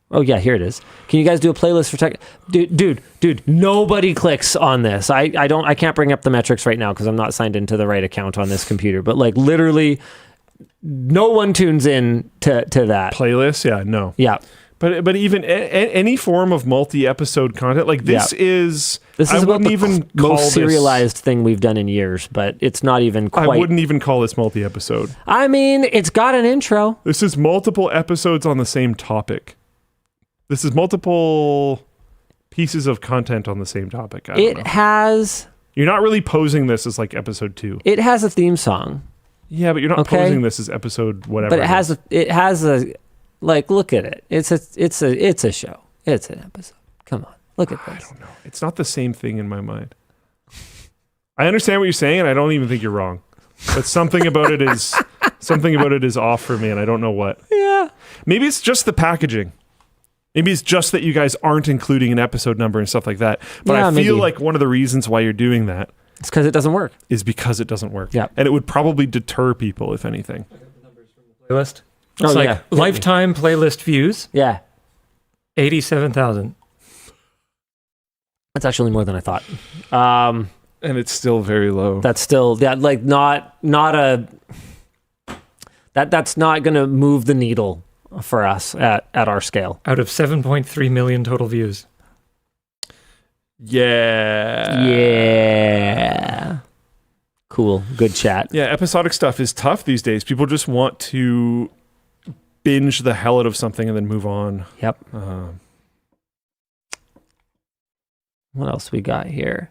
Oh yeah, here it is. Can you guys do a playlist for Tech? Dude, nobody clicks on this. I can't bring up the metrics right now because I'm not signed into the right account on this computer. But literally, no one tunes in to that playlist. Yeah, no. Yeah. But even any form of multi-episode content this is I wouldn't even call most serialized thing we've done in years, but it's not even quite. I wouldn't even call this multi-episode. I mean, it's got an intro. This is multiple episodes on the same topic. This is multiple pieces of content on the same topic. You're not really posing this as episode 2. It has a theme song. Yeah, but you're not posing this as episode whatever. But it has a look at it. It's a show. It's an episode. Come on, look at this. I don't know. It's not the same thing in my mind. I understand what you're saying, and I don't even think you're wrong. But something about it is off for me, and I don't know what. Yeah. Maybe it's just the packaging. Maybe it's just that you guys aren't including an episode number and stuff like that. But I feel like one of the reasons why you're doing that it's because it doesn't work. Is because it doesn't work. Yeah. And it would probably deter people, if anything. Playlist. It's lifetime playlist views. Yeah. 87,000. That's actually more than I thought. And it's still very low. That's still not a that's not going to move the needle for us at our scale. Out of 7.3 million total views. Yeah. Cool. Good chat. Yeah, episodic stuff is tough these days. People just want to binge the hell out of something and then move on. Yep. What else we got here?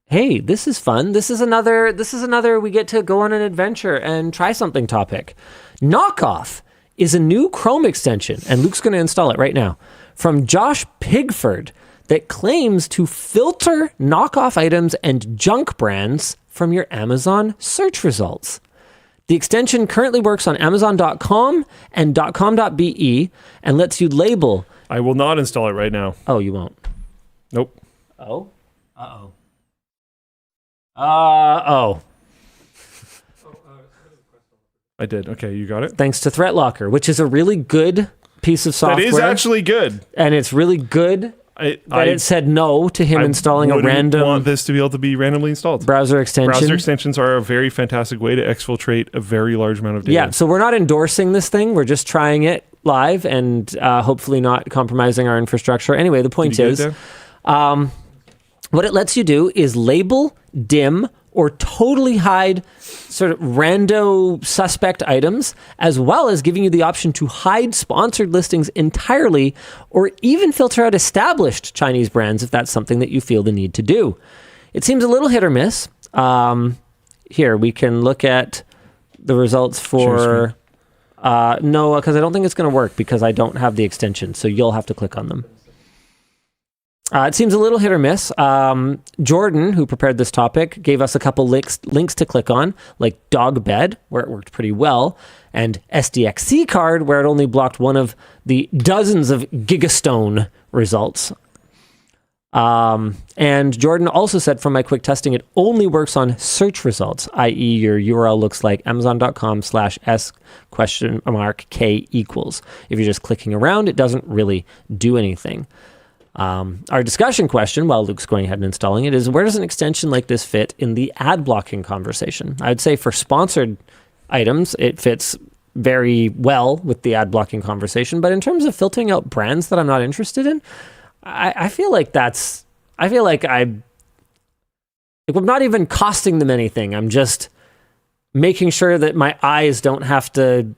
Hey, this is fun. This is another we get to go on an adventure and try something topic. Knockoff is a new Chrome extension, and Luke's going to install it right now, from Josh Pigford, that claims to filter knockoff items and junk brands from your Amazon search results. The extension currently works on Amazon.com and .com.be and lets you label. I will not install it right now. Oh, you won't? Nope. Oh? Uh-oh. Uh-oh. I did. Okay, you got it. Thanks to Threat Locker, which is a really good piece of software. That is actually good. And it's really good that it said no to him installing a random... I want this to be able to be randomly installed. Browser extension. Browser extensions are a very fantastic way to exfiltrate a very large amount of data. Yeah, so we're not endorsing this thing. We're just trying it live and hopefully not compromising our infrastructure. Anyway, the point is, what it lets you do is label, dim, or totally hide sort of rando suspect items, as well as giving you the option to hide sponsored listings entirely, or even filter out established Chinese brands if that's something that you feel the need to do. It seems a little hit or miss. Here, we can look at the results for... no, because I don't think it's going to work because I don't have the extension, so you'll have to click on them. It seems a little hit or miss. Jordan, who prepared this topic, gave us a couple links to click on, like Dog Bed, where it worked pretty well, and SDXC Card, where it only blocked one of the dozens of Gigastone results. And Jordan also said from my quick testing, it only works on search results, i.e. your URL looks like amazon.com/s?k equals. If you're just clicking around, it doesn't really do anything. Our discussion question, while Luke's going ahead and installing it, is where does an extension like this fit in the ad blocking conversation? I would say for sponsored items, it fits very well with the ad blocking conversation. But in terms of filtering out brands that I'm not interested in, I feel like I'm not even costing them anything. I'm just making sure that my eyes don't have to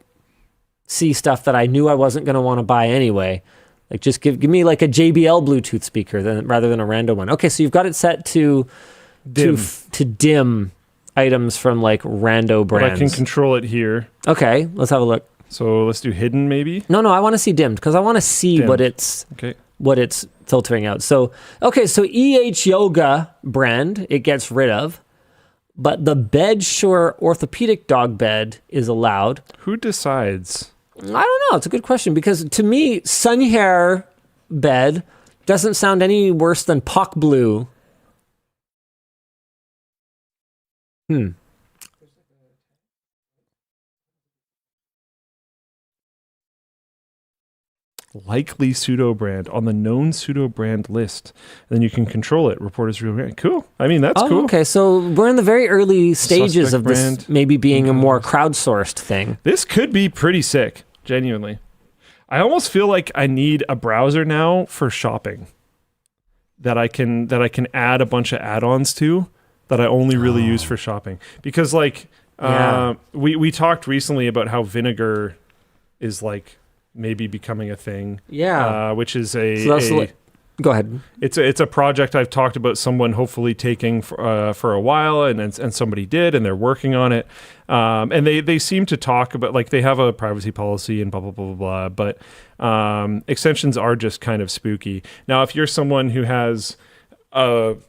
see stuff that I knew I wasn't going to want to buy anyway. Like, just give me like a JBL Bluetooth speaker rather than a random one. Okay, so you've got it set to dim items from like rando brands. But I can control it here. Okay, let's have a look. So let's do hidden maybe. No, I want to see dimmed because I want to see dimmed. what it's filtering out. So so EH Yoga brand it gets rid of, but the Bedshore orthopedic dog bed is allowed. Who decides? I don't know. It's a good question because to me, Sunhair bed doesn't sound any worse than Pock Blue. Likely pseudo brand on the known pseudo brand list. And then you can control it. Report as real brand. Cool. I mean, that's cool. Okay, so we're in the very early stages Suspect of brand. this maybe being a more crowdsourced thing. This could be pretty sick, genuinely. I almost feel like I need a browser now for shopping that I can add a bunch of add-ons to that I only really use for shopping. Because like we talked recently about how vinegar is like maybe becoming a thing. Yeah. Which is go ahead. It's a project I've talked about someone hopefully taking for a while, and somebody did, and they're working on it. And they seem to talk about, like, they have a privacy policy and blah, blah, blah, blah, blah. But extensions are just kind of spooky. Now, if you're someone who has... whoa.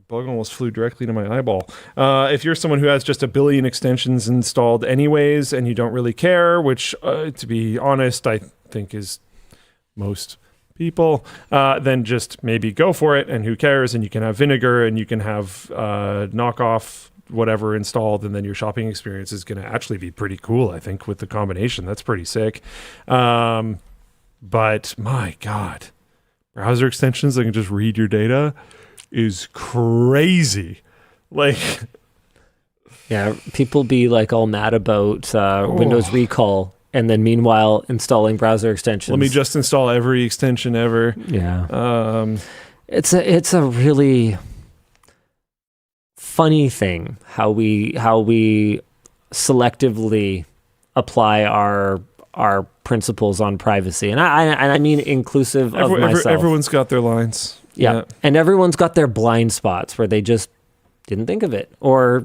Bug almost flew directly to my eyeball. If you're someone who has just a billion extensions installed anyways, and you don't really care, which, to be honest, I think is most people, then just maybe go for it, and who cares, and you can have vinegar, and you can have knockoff whatever installed, and then your shopping experience is going to actually be pretty cool, I think, with the combination. That's pretty sick. But, my God, browser extensions that can just read your data is crazy. Like, yeah, people be like all mad about Windows recall, and then meanwhile installing browser extensions. Let me just install every extension ever. Yeah. It's a really funny thing how we selectively apply our principles on privacy, and I mean inclusive of myself. Everyone's got their lines. Yeah, and everyone's got their blind spots where they just didn't think of it, or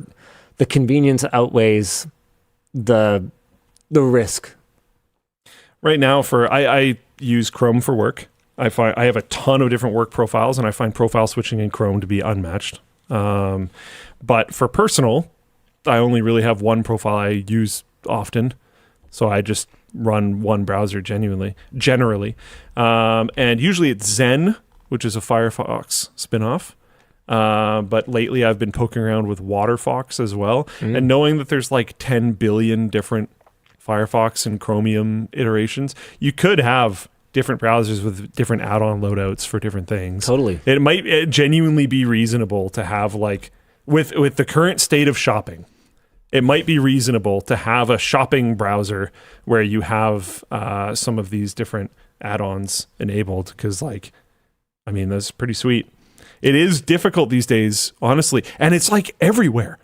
the convenience outweighs the risk. Right now, I use Chrome for work. I have a ton of different work profiles, and I find profile switching in Chrome to be unmatched. But for personal, I only really have one profile I use often, so I just run one browser generally. And usually it's Zen, which is a Firefox spinoff. But lately I've been poking around with Waterfox as well. And knowing that there's like 10 billion different Firefox and Chromium iterations, you could have different browsers with different add-on loadouts for different things. Totally. It might genuinely be reasonable to have like, with the current state of shopping, it might be reasonable to have a shopping browser where you have some of these different add-ons enabled, because like, I mean, that's pretty sweet. It is difficult these days, honestly, and it's like everywhere.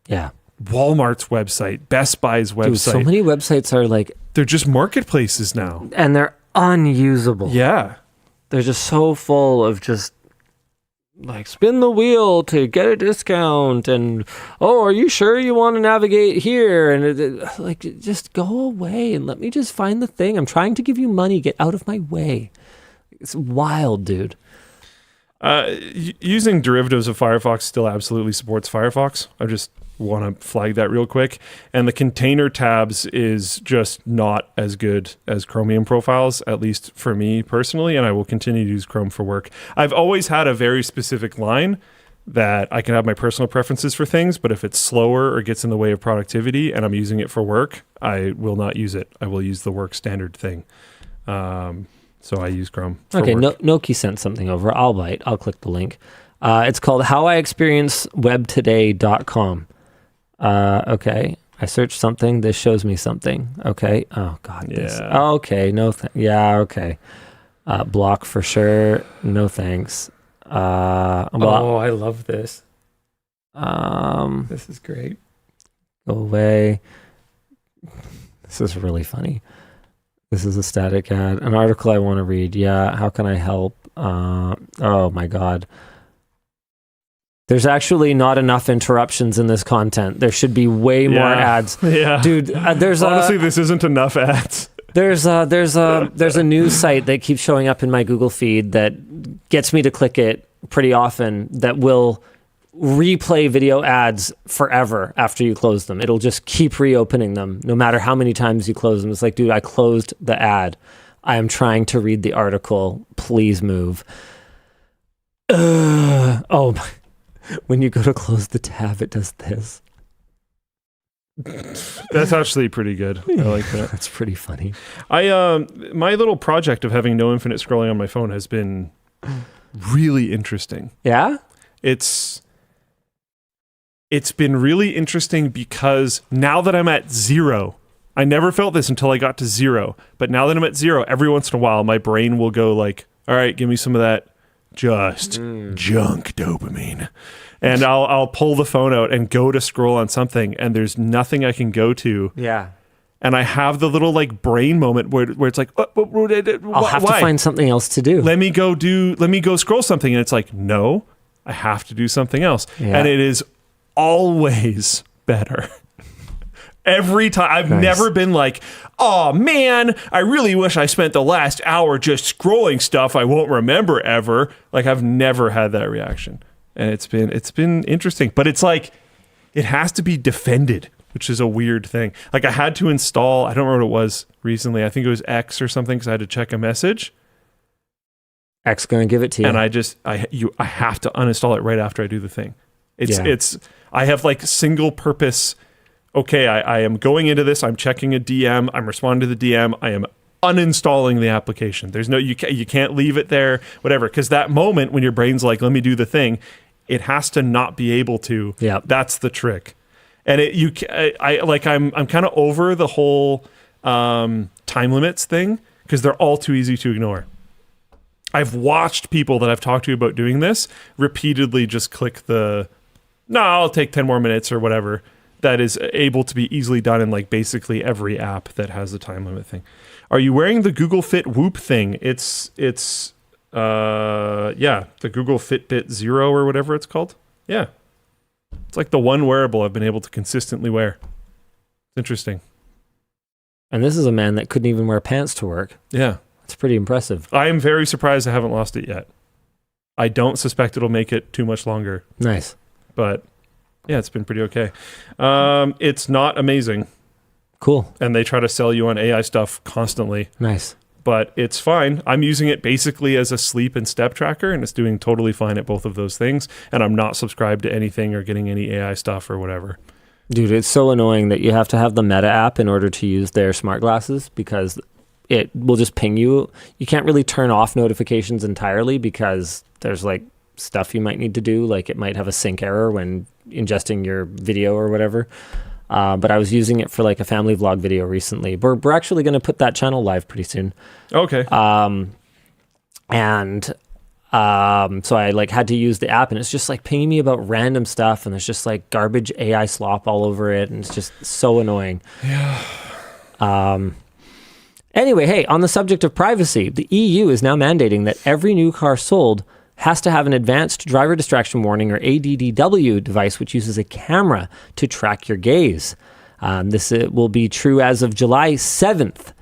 Yeah. Walmart's website, Best Buy's website. Dude, so many websites are like, they're just marketplaces now. and they're unusable. Yeah. They're just so full of just like spin the wheel to get a discount, and oh, are you sure you want to navigate here? And like, just go away and let me just find the thing. I'm trying to give you money. Get out of my way. It's wild, dude. Using derivatives of Firefox still absolutely supports Firefox. I just want to flag that real quick. And the container tabs is just not as good as Chromium profiles, at least for me personally, and I will continue to use Chrome for work. I've always had a very specific line that I can have my personal preferences for things, but if it's slower or gets in the way of productivity and I'm using it for work, I will not use it. I will use the work standard thing. So I use Chrome for Okay, work. Noki sent something over. I'll bite. I'll click the link. It's called howIexperienceWebToday.com. Okay, I searched something. This shows me something. Okay. Oh God. This. Yeah. Okay. No. Yeah. Okay. Block for sure. No thanks. I love this. This is great. Go away. This is really funny. This is a static ad. An article I want to read. Yeah. How can I help? Oh my God. There's actually not enough interruptions in this content. There should be way more ads. Yeah. Dude, there's honestly, this isn't enough ads. There's a news site that keeps showing up in my Google feed that gets me to click it pretty often, that will replay video ads forever after you close them. It'll just keep reopening them no matter how many times you close them. It's like, dude, I closed the ad. I am trying to read the article. Please move. Oh my. When you go to close the tab, it does this. That's actually pretty good. I like that. That's pretty funny. My little project of having no infinite scrolling on my phone has been really interesting. Yeah? It's been really interesting because now that I'm at 0, I never felt this until I got to 0, but now that I'm at 0, every once in a while, my brain will go like, all right, give me some of that just junk dopamine. And I'll pull the phone out and go to scroll on something, and there's nothing I can go to. Yeah. And I have the little like brain moment where it's like, I'll have to find something else to do. Let me go scroll something. And it's like, no, I have to do something else. Yeah. And it is always better. Every time. I've never been like, oh man, I really wish I spent the last hour just scrolling stuff I won't remember ever. Like, I've never had that reaction. And it's been interesting. But it's like, it has to be defended, which is a weird thing. Like, I had to install, I don't remember what it was recently. I think it was X or something, because I had to check a message. X gonna give it to you. And I have to uninstall it right after I do the thing. I have like single purpose. Okay, I am going into this. I'm checking a DM. I'm responding to the DM. I am uninstalling the application. There's no, you can't leave it there, whatever. Because that moment when your brain's like, let me do the thing, it has to not be able to. Yeah, that's the trick. And I'm kind of over the whole time limits thing, because they're all too easy to ignore. I've watched people that I've talked to about doing this repeatedly just click I'll take 10 more minutes or whatever. That is able to be easily done in like basically every app that has the time limit thing. Are you wearing the Google Fit Whoop thing? It's the Google Fitbit Zero or whatever it's called. Yeah. It's like the one wearable I've been able to consistently wear. It's interesting. And this is a man that couldn't even wear pants to work. Yeah. It's pretty impressive. I am very surprised I haven't lost it yet. I don't suspect it'll make it too much longer. Nice. But yeah, it's been pretty okay. It's not amazing. Cool. And they try to sell you on AI stuff constantly. Nice. but it's fine. I'm using it basically as a sleep and step tracker, and it's doing totally fine at both of those things. And I'm not subscribed to anything or getting any AI stuff or whatever. Dude, it's so annoying that you have to have the Meta app in order to use their smart glasses because it will just ping you. You can't really turn off notifications entirely because there's like stuff you might need to do. Like it might have a sync error when ingesting your video or whatever. But I was using it for like a family vlog video recently. We're actually going to put that channel live pretty soon. Okay. So I like had to use the app, and it's just like pinging me about random stuff, and there's just like garbage AI slop all over it, and it's just so annoying. Yeah. Anyway, hey, on the subject of privacy, the EU is now mandating that every new car sold has to have an advanced driver distraction warning or ADDW device, which uses a camera to track your gaze. This will be true as of July 7th.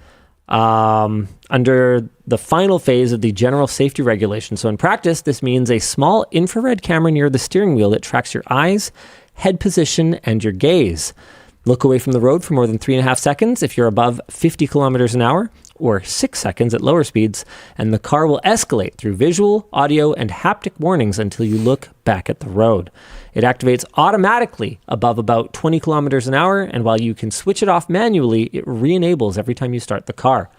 Under the final phase of the general safety regulation. So in practice, this means a small infrared camera near the steering wheel that tracks your eyes, head position, and your gaze. Look away from the road for more than 3.5 seconds if you're above 50 kilometers an hour, or 6 seconds at lower speeds, and the car will escalate through visual, audio, and haptic warnings until you look back at the road. It activates automatically above about 20 kilometers an hour, and while you can switch it off manually, it re-enables every time you start the car.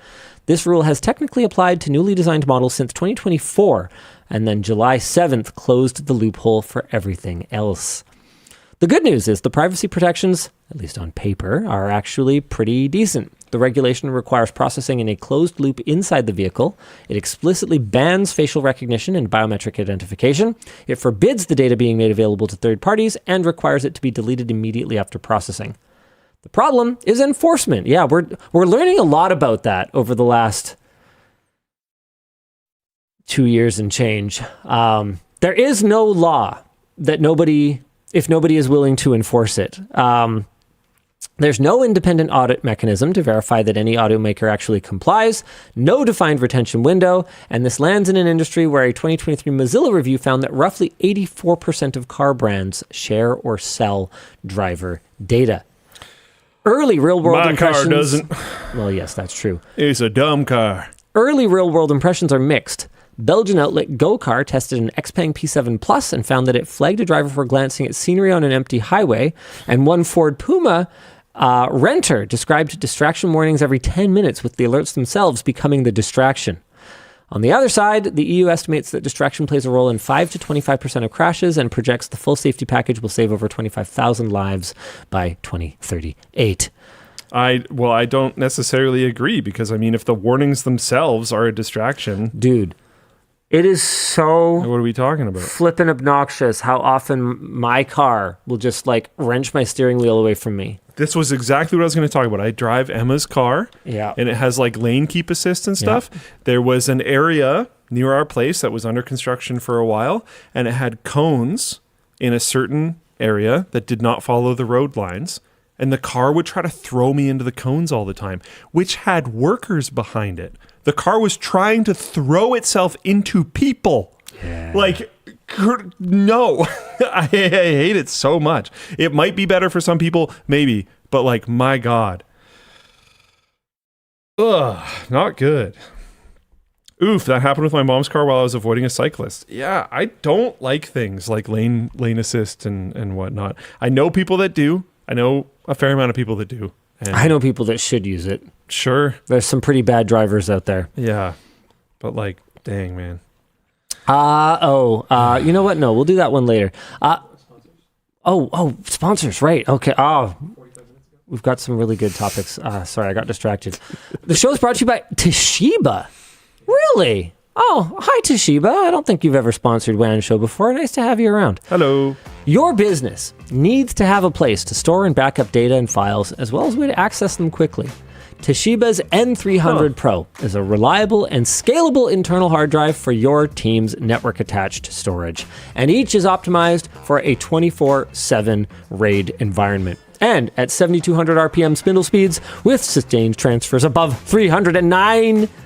This rule has technically applied to newly designed models since 2024, and then July 7th closed the loophole for everything else. The good news is the privacy protections, at least on paper, are actually pretty decent. The regulation requires processing in a closed loop inside the vehicle. It explicitly bans facial recognition and biometric identification. It forbids the data being made available to third parties and requires it to be deleted immediately after processing. The problem is enforcement. Yeah, we're learning a lot about that over the last 2 years and change. There is no law that if nobody is willing to enforce it. There's no independent audit mechanism to verify that any automaker actually complies, no defined retention window, and this lands in an industry where a 2023 Mozilla review found that roughly 84% of car brands share or sell driver data. Early real-world impressions... My car doesn't. Well, yes, that's true. It's a dumb car. Early real-world impressions are mixed. Belgian outlet GoCar tested an Xpeng P7 Plus and found that it flagged a driver for glancing at scenery on an empty highway, and one Ford Puma renter described distraction warnings every 10 minutes, with the alerts themselves becoming the distraction. On the other side, the EU estimates that distraction plays a role in 5 to 25% of crashes and projects the full safety package will save over 25,000 lives by 2038. I don't necessarily agree because, I mean, if the warnings themselves are a distraction... Dude, it is so... What are we talking about? Flippin' obnoxious how often my car will just, like, wrench my steering wheel away from me. This was exactly what I was going to talk about. I drive Emma's car, and it has like lane keep assist and stuff. Yeah. There was an area near our place that was under construction for a while, and it had cones in a certain area that did not follow the road lines, and the car would try to throw me into the cones all the time, which had workers behind it. The car was trying to throw itself into people. Yeah. Like... No, I hate it so much. It might be better for some people, maybe, but like, my God. Ugh, not good. Oof, that happened with my mom's car while I was avoiding a cyclist. Yeah, I don't like things like lane assist and whatnot. I know people that do. I know a fair amount of people that do. And I know people that should use it. Sure. There's some pretty bad drivers out there. Yeah, but like, dang, man. You know what? No, we'll do that one later. Sponsors, right. Okay. We've got some really good topics. Sorry, I got distracted. The show is brought to you by Toshiba. Really? Oh, hi, Toshiba. I don't think you've ever sponsored WAN Show before. Nice to have you around. Hello. Your business needs to have a place to store and back up data and files, as well as a way to access them quickly. Toshiba's N300 Pro is a reliable and scalable internal hard drive for your team's network-attached storage, and each is optimized for a 24/7 RAID environment. And at 7,200 RPM spindle speeds with sustained transfers above 300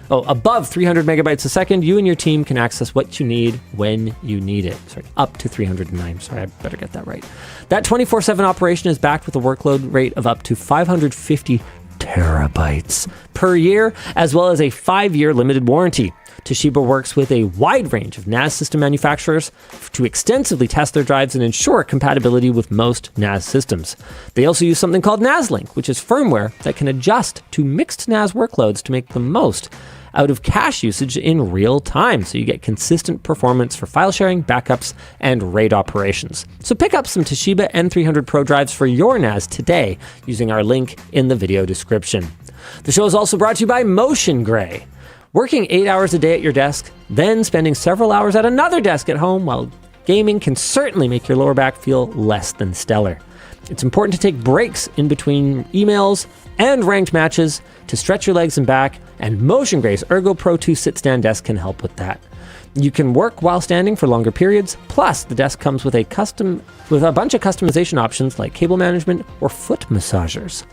megabytes a second, you and your team can access what you need when you need it. Sorry, up to 309. Sorry, I better get that right. That 24/7 operation is backed with a workload rate of up to 550 terabytes per year, as well as a 5-year limited warranty. Toshiba works with a wide range of NAS system manufacturers to extensively test their drives and ensure compatibility with most NAS systems. They also use something called NASLink, which is firmware that can adjust to mixed NAS workloads to make the most out of cache usage in real time, so you get consistent performance for file sharing, backups, and RAID operations. So pick up some Toshiba N300 Pro drives for your NAS today using our link in the video description. The show is also brought to you by Motion Gray. Working 8 hours a day at your desk, then spending several hours at another desk at home while gaming can certainly make your lower back feel less than stellar. It's important to take breaks in between emails and ranked matches to stretch your legs and back, and Motion Gray's Ergo Pro 2 sit-stand desk can help with that. You can work while standing for longer periods, plus the desk comes with a bunch of customization options like cable management or foot massagers.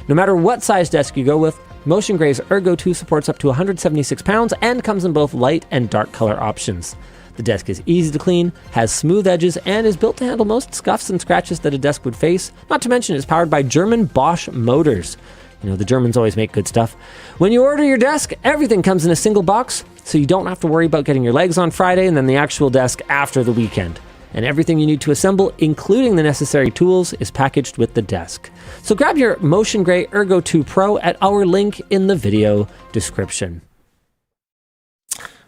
No matter what size desk you go with, Motion Gray's Ergo 2 supports up to 176 pounds and comes in both light and dark color options. The desk is easy to clean, has smooth edges, and is built to handle most scuffs and scratches that a desk would face, not to mention it's powered by German Bosch motors. You know, the Germans always make good stuff. When you order your desk, everything comes in a single box, so you don't have to worry about getting your legs on Friday and then the actual desk after the weekend. And everything you need to assemble, including the necessary tools, is packaged with the desk. So grab your Motion Gray Ergo 2 Pro at our link in the video description.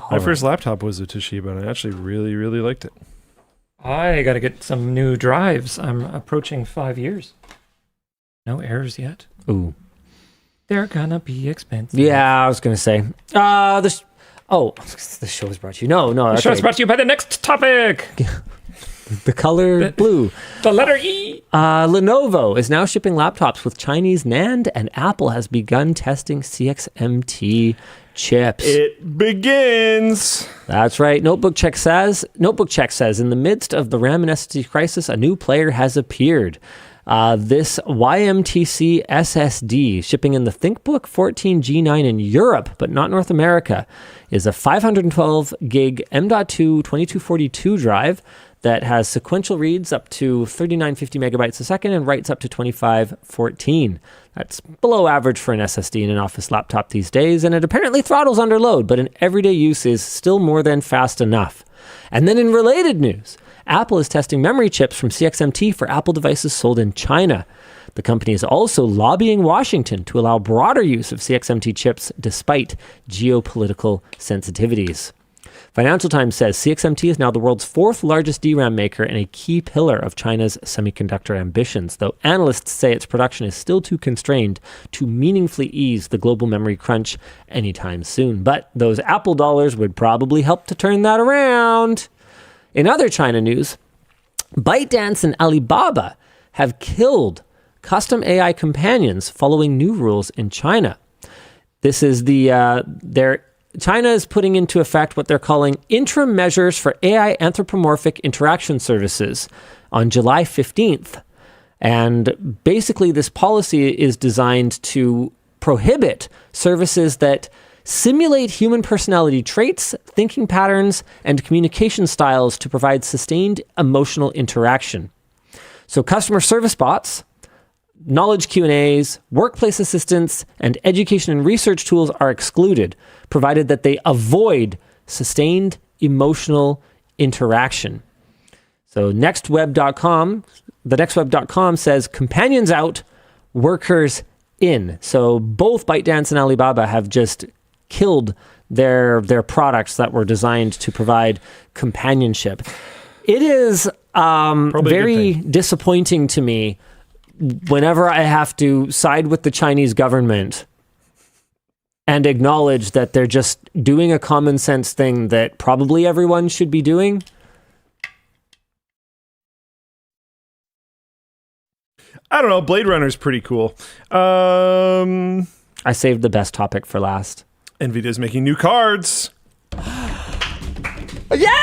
My first laptop was a Toshiba, and I actually really, really liked it. I got to get some new drives. I'm approaching 5 years. No errors yet. Ooh. They're gonna be expensive. Yeah, I was going to say. The show is brought to you. No. The show is brought to you by the next topic. The color blue. The letter E. Lenovo is now shipping laptops with Chinese NAND, and Apple has begun testing CXMT chips. It begins. That's right. Notebook Check says, in the midst of the RAM and SSD crisis, a new player has appeared. This YMTC SSD, shipping in the ThinkBook 14 G9 in Europe, but not North America, is a 512 gig M.2 2242 drive that has sequential reads up to 3950 megabytes a second and writes up to 2514. That's below average for an SSD in an office laptop these days, and it apparently throttles under load, but in everyday use is still more than fast enough. And then in related news, Apple is testing memory chips from CXMT for Apple devices sold in China. The company is also lobbying Washington to allow broader use of CXMT chips despite geopolitical sensitivities. Financial Times says CXMT is now the world's fourth largest DRAM maker and a key pillar of China's semiconductor ambitions, though analysts say its production is still too constrained to meaningfully ease the global memory crunch anytime soon. But those Apple dollars would probably help to turn that around. In other China news, ByteDance and Alibaba have killed custom AI companions following new rules in China. This is China is putting into effect what they're calling interim measures for AI anthropomorphic interaction services on July 15th. And basically, this policy is designed to prohibit services that simulate human personality traits, thinking patterns, and communication styles to provide sustained emotional interaction. So customer service bots, knowledge Q&As, workplace assistants, and education and research tools are excluded, provided that they avoid sustained emotional interaction. So the nextweb.com says companions out, workers in. So both ByteDance and Alibaba have just killed their products that were designed to provide companionship. It is very disappointing to me whenever I have to side with the Chinese government and acknowledge that they're just doing a common sense thing that probably everyone should be doing. I don't know. Blade Runner is pretty cool. I saved the best topic for last. NVIDIA's making new cards. Yeah!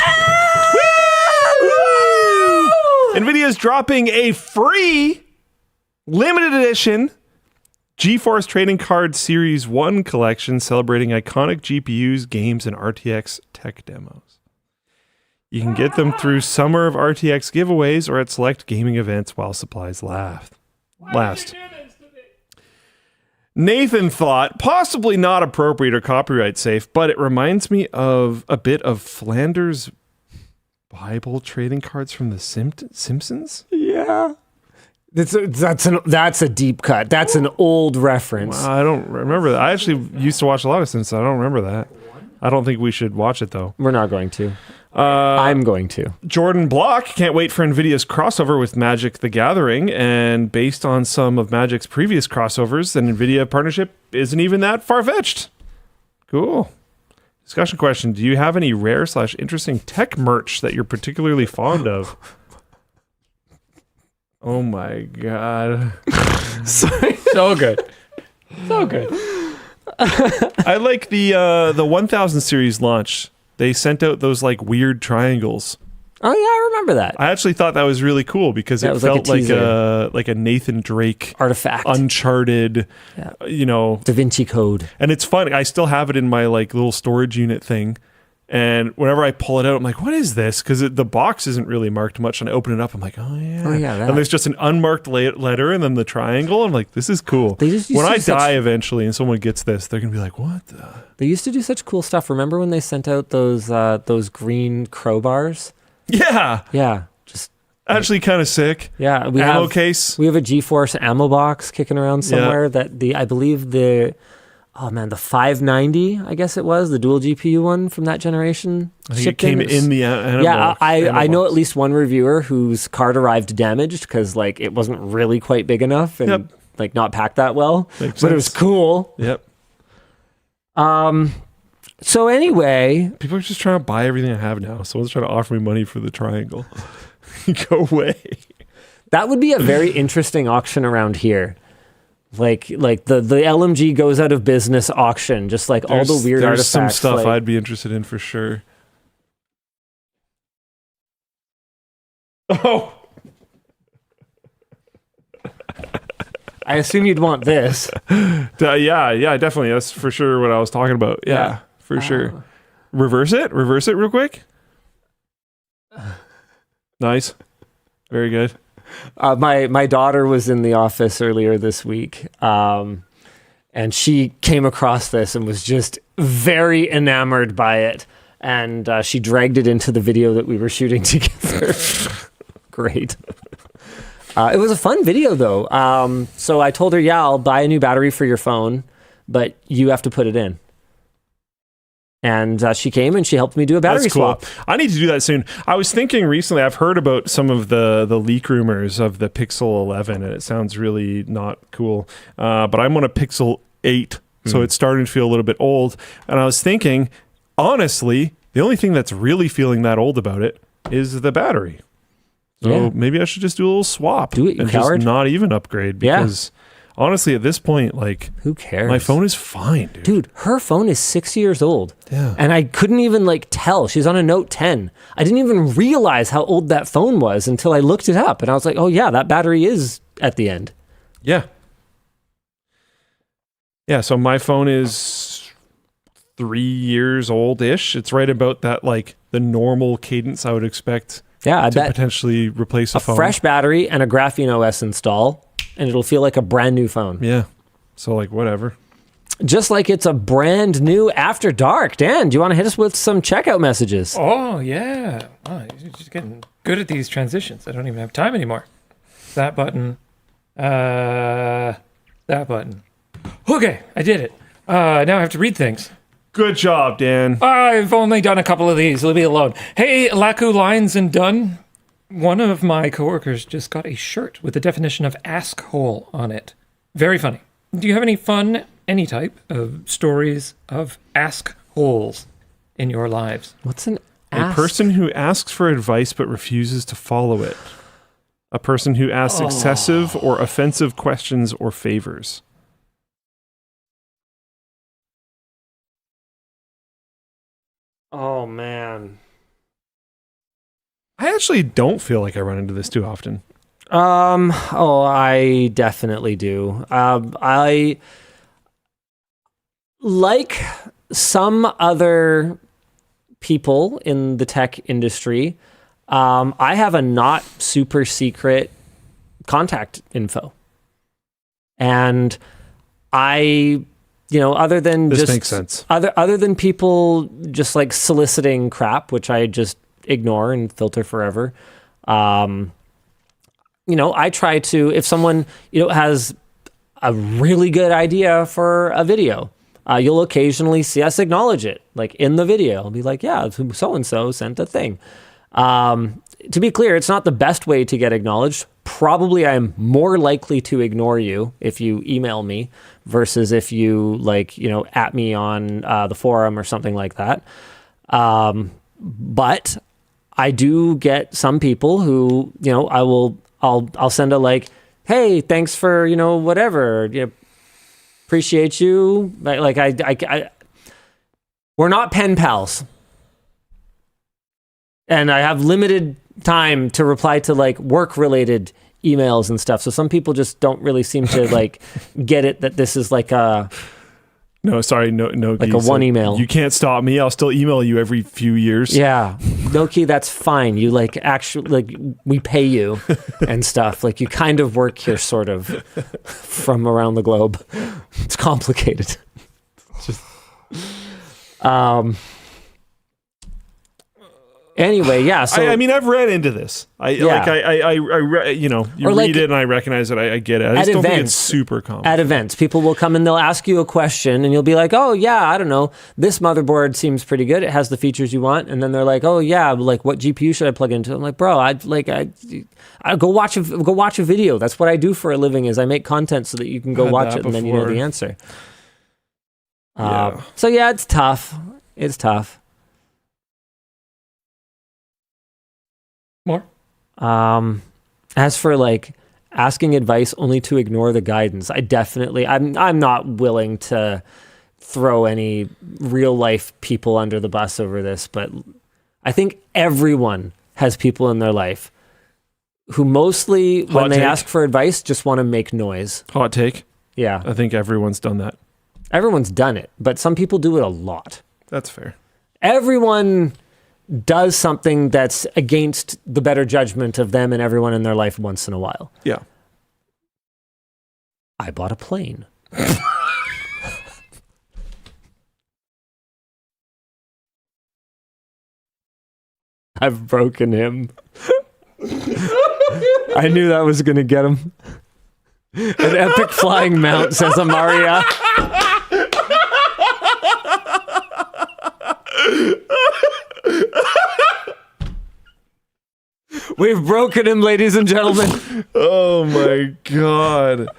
Woo! NVIDIA's dropping a free limited edition GeForce Trading Card Series 1 collection celebrating iconic GPUs, games, and RTX tech demos. You can get them through Summer of RTX giveaways or at select gaming events while supplies last. Nathan thought, possibly not appropriate or copyright safe, but it reminds me of a bit of Flanders Bible trading cards from the Simpsons. Yeah. That's a deep cut. That's an old reference. I don't remember that. I actually used to watch a lot of Simpsons. I don't remember that. I don't think we should watch it, though. We're not going to. I'm going to. Jordan Block can't wait for NVIDIA's crossover with Magic the Gathering, and based on some of Magic's previous crossovers, the NVIDIA partnership isn't even that far-fetched. Cool. Discussion question. Do you have any rare/interesting tech merch that you're particularly fond of? Oh my God. So good. So good. I like the 1000 series launch. They sent out those like weird triangles. Oh yeah, I remember that. I actually thought that was really cool because it felt like a Nathan Drake artifact, Uncharted, Da Vinci Code. And it's funny. I still have it in my like little storage unit thing. And whenever I pull it out, I'm like, what is this? Because the box isn't really marked much. And I open it up, I'm like, oh yeah. That. And there's just an unmarked letter and then the triangle. I'm like, this is cool. When I die eventually and someone gets this, they're going to be like, what the? They used to do such cool stuff. Remember when they sent out those green crowbars? Yeah. Yeah. Just actually kind of sick. Yeah. Ammo case. We have a GeForce ammo box kicking around somewhere that I believe the 590, I guess it was, the dual GPU one from that generation. I think it came in the ammo. Yeah, I know at least one reviewer whose card arrived damaged because like it wasn't really quite big enough and like not packed that well. Makes but sense. It was cool. Yep. So anyway, people are just trying to buy everything I have now. Someone's trying to offer me money for the triangle. Go away. That would be a very interesting auction around here. Like the LMG goes out of business auction, just like all the weird artifacts. There's some stuff I'd be interested in for sure. Oh. I assume you'd want this. Yeah, definitely. That's for sure what I was talking about. Yeah. For sure. Reverse it real quick. Nice. Very good. My daughter was in the office earlier this week, and she came across this and was just very enamored by it. And she dragged it into the video that we were shooting together. Great. It was a fun video, though. So I told her, I'll buy a new battery for your phone, but you have to put it in. And she came and she helped me do a battery swap. I need to do that soon. I was thinking recently, I've heard about some of the leak rumors of the Pixel 11, and it sounds really not cool. But I'm on a Pixel 8, so it's starting to feel a little bit old. And I was thinking, honestly, the only thing that's really feeling that old about it is the battery. So maybe I should just do a little swap. Do it, you coward. Just not even upgrade because... Honestly, at this point, like, who cares? My phone is fine, dude. Dude, her phone is 6 years old. Yeah. And I couldn't even, like, tell. She's on a Note 10. I didn't even realize how old that phone was until I looked it up. And I was like, oh, yeah, that battery is at the end. Yeah. Yeah, so my phone is 3 years old-ish. It's right about that, like, the normal cadence I would expect to potentially replace a phone. A fresh battery and a Graphene OS install. And it'll feel like a brand new phone. Yeah. So, like, whatever. Just like it's a brand new After Dark. Dan, do you want to hit us with some checkout messages? Oh, yeah. Oh, you're just getting good at these transitions. I don't even have time anymore. That button. That button. Okay, I did it. Now I have to read things. Good job, Dan. I've only done a couple of these. Leave me alone. Hey, Laku Lines and Done. One of my coworkers just got a shirt with the definition of asshole on it. Very funny. Do you have any fun, any type of stories of assholes in your lives? What's an A person who asks for advice but refuses to follow it. A person who asks excessive or offensive questions or favors. Oh, man. I actually don't feel like I run into this too often. I definitely do. I like some other people in the tech industry. I have a not super secret contact info. And other than This just makes sense. other than people just like soliciting crap, which I just ignore and filter forever. I try to, if someone, has a really good idea for a video, you'll occasionally see us acknowledge it, like in the video. I'll be like, yeah, so-and-so sent a thing. To be clear, it's not the best way to get acknowledged. Probably I'm more likely to ignore you if you email me versus if you at me on the forum or something like that. But I do get some people who, I'll send a hey, thanks for, whatever, appreciate you. We're not pen pals. And I have limited time to reply to work related emails and stuff. So some people just don't really seem to get it that this is no, like a one email. You can't stop me. I'll still email you every few years. Yeah. No key, that's fine. You actually we pay you and stuff. You kind of work here sort of from around the globe. It's complicated. Anyway, yeah. So I mean, I've read into this. You read it and I recognize it. I get it. I just don't think it's super common. At events, people will come and they'll ask you a question, and you'll be like, "Oh yeah, I don't know. This motherboard seems pretty good. It has the features you want." And then they're like, "Oh yeah, what GPU should I plug into?" I'm like, "Bro, I go watch a video. That's what I do for a living. Is I make content so that you can go watch it and then you know the answer." So yeah, it's tough. It's tough. More? As for asking advice only to ignore the guidance, I'm not willing to throw any real life people under the bus over this, but I think everyone has people in their life who mostly, when they ask for advice, just want to make noise. Hot take. Yeah. I think everyone's done that. Everyone's done it, but some people do it a lot. That's fair. Everyone does something that's against the better judgment of them and everyone in their life once in a while. Yeah. I bought a plane. I've broken him. I knew that was going to get him. An epic flying mount, says Amaria. We've broken him, ladies and gentlemen. Oh my God.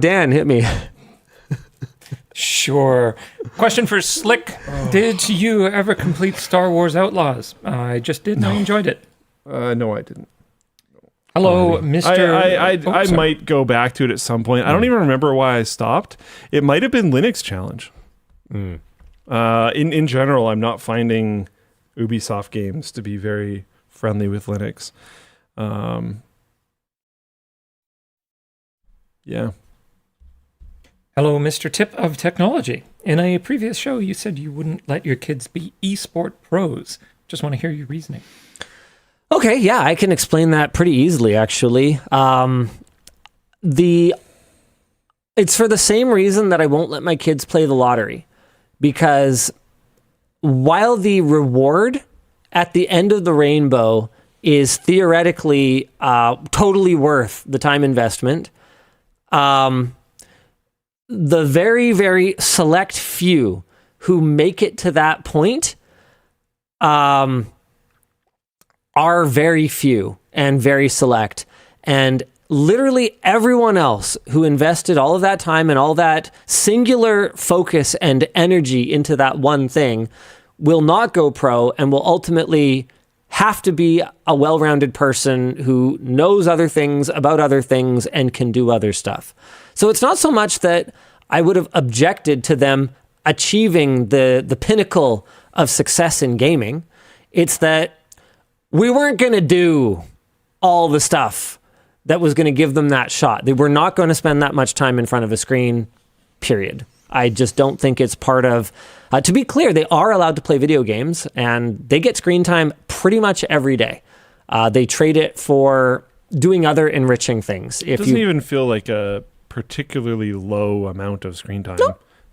Dan, hit me. Sure. Question for Slick. Did you ever complete Star Wars Outlaws? I just did and I enjoyed it. No, I didn't. Hello, Mr. I might go back to it at some point. I don't even remember why I stopped. It might have been Linux Challenge. In general, I'm not finding Ubisoft games to be very friendly with Linux. Yeah. Hello, Mr. Tip of Technology. In a previous show, you said you wouldn't let your kids be esport pros. Just want to hear your reasoning. Okay, yeah, I can explain that pretty easily, actually. It's for the same reason that I won't let my kids play the lottery. Because while the reward at the end of the rainbow is theoretically totally worth the time investment, the very, very select few who make it to that point are very few and very select. And literally everyone else who invested all of that time and all that singular focus and energy into that one thing will not go pro and will ultimately have to be a well-rounded person who knows other things about other things and can do other stuff. So it's not so much that I would have objected to them achieving the pinnacle of success in gaming. It's that we weren't going to do all the stuff that was going to give them that shot. They were not going to spend that much time in front of a screen, period. I just don't think it's part of... to be clear, they are allowed to play video games, and they get screen time pretty much every day. They trade it for doing other enriching things. It doesn't even feel like a particularly low amount of screen time.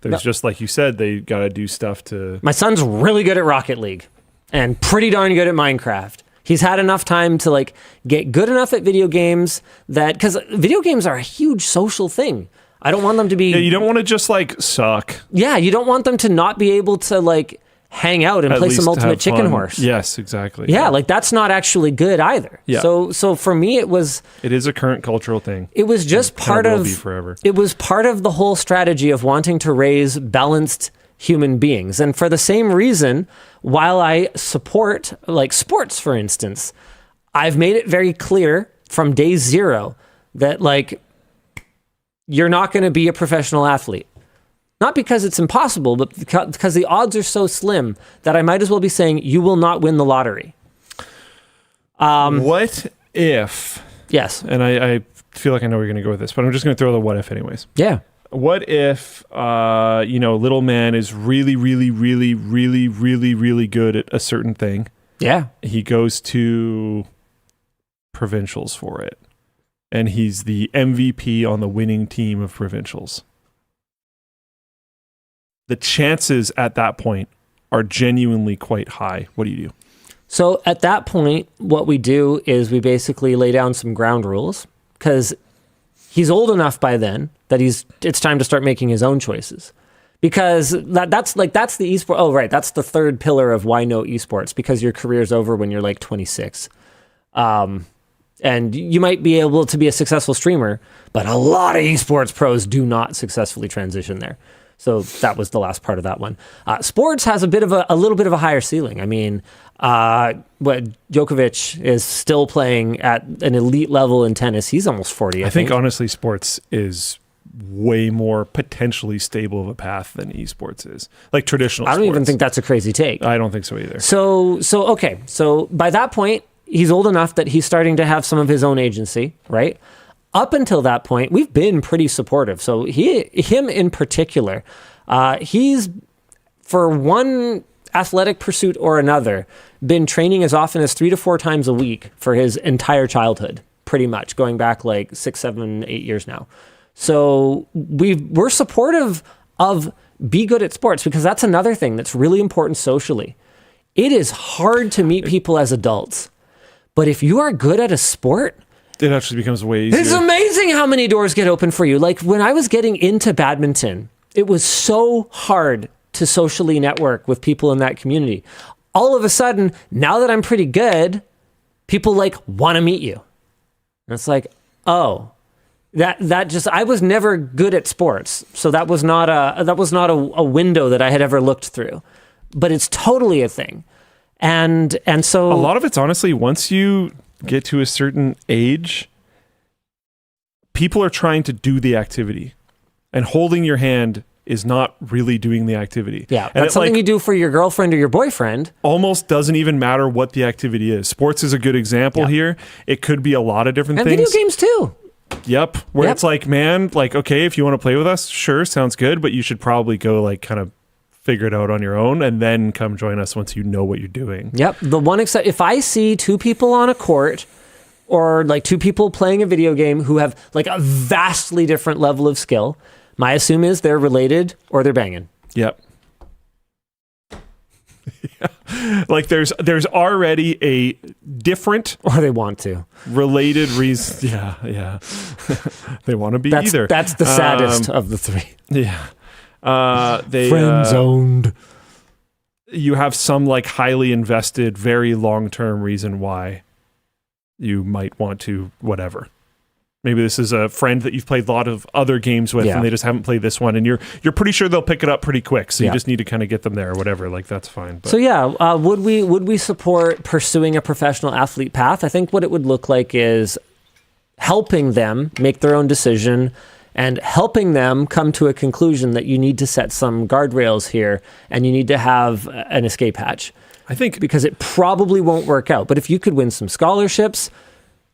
There's just, like you said, they got to do stuff to... My son's really good at Rocket League and pretty darn good at Minecraft. He's had enough time to like get good enough at video games that, because video games are a huge social thing. I don't want them to be... Yeah, you don't want to just like suck. Yeah, you don't want them to not be able to like hang out and play some Ultimate Chicken Horse. Yes, exactly. Yeah, like that's not actually good either. Yeah. So for me, it is a current cultural thing. It was just part of... Will be forever. It was part of the whole strategy of wanting to raise balanced human beings. And for the same reason, while I support like sports, for instance, I've made it very clear from day zero that like you're not going to be a professional athlete. Not because it's impossible, but because the odds are so slim that I might as well be saying you will not win the lottery. What if... Yes. And I feel like I know where you're going to go with this, but I'm just going to throw the what if anyways. Yeah. What if, little man is really, really, really, really, really, really good at a certain thing? Yeah. He goes to provincials for it, and he's the MVP on the winning team of provincials. The chances at that point are genuinely quite high. What do you do? So at that point, what we do is we basically lay down some ground rules, because he's old enough by then that it's time to start making his own choices. Because that's the esport. Oh, right. That's the third pillar of why no esports, because your career's over when you're like 26. And you might be able to be a successful streamer, but a lot of esports pros do not successfully transition there. So that was the last part of that one. Sports has a little bit of a higher ceiling. I mean, Djokovic is still playing at an elite level in tennis. He's almost 40. I think honestly, sports is way more potentially stable of a path than esports is. Like traditional I don't sports. even think that's a crazy take. I don't think so either. So okay. So by that point, he's old enough that he's starting to have some of his own agency, right? Up until that point, we've been pretty supportive. So him in particular, he's, for one athletic pursuit or another, been training as often as 3 to 4 times a week for his entire childhood, pretty much, going back like 6, 7, 8 years now. So we're supportive of be good at sports, because that's another thing that's really important socially. It is hard to meet people as adults, but if you are good at a sport, it actually becomes way easier. It's amazing how many doors get open for you. Like when I was getting into badminton, it was so hard to socially network with people in that community. All of a sudden, now that I'm pretty good, people like want to meet you. And it's like, oh, that just, I was never good at sports. So that was not a window that I had ever looked through, but it's totally a thing. And so a lot of it's honestly, once you get to a certain age, people are trying to do the activity, and holding your hand is not really doing the activity. Yeah, and that's something you do for your girlfriend or your boyfriend. Almost doesn't even matter what the activity is. Sports is a good example here. It could be a lot of different things. And video games too. Yep. Where it's like, man, like, okay, if you want to play with us, sure, sounds good, but you should probably go like kind of figure it out on your own and then come join us once you know what you're doing. Yep. The one except if I see 2 people on a court, or like 2 people playing a video game who have like a vastly different level of skill, my assume is they're related or they're banging. Yep. Yeah. Like there's already a different, or they want to, related reason. Yeah. They want to be either. That's the saddest of the 3. Yeah. They friend zoned. You have some like highly invested, very long-term reason why you might want to whatever. Maybe this is a friend that you've played a lot of other games with, and they just haven't played this one, and you're pretty sure they'll pick it up pretty quick. So you just need to kind of get them there or whatever. Like that's fine. But. So would we support pursuing a professional athlete path? I think what it would look like is helping them make their own decision, and helping them come to a conclusion that you need to set some guardrails here and you need to have an escape hatch. I think because it probably won't work out. But if you could win some scholarships,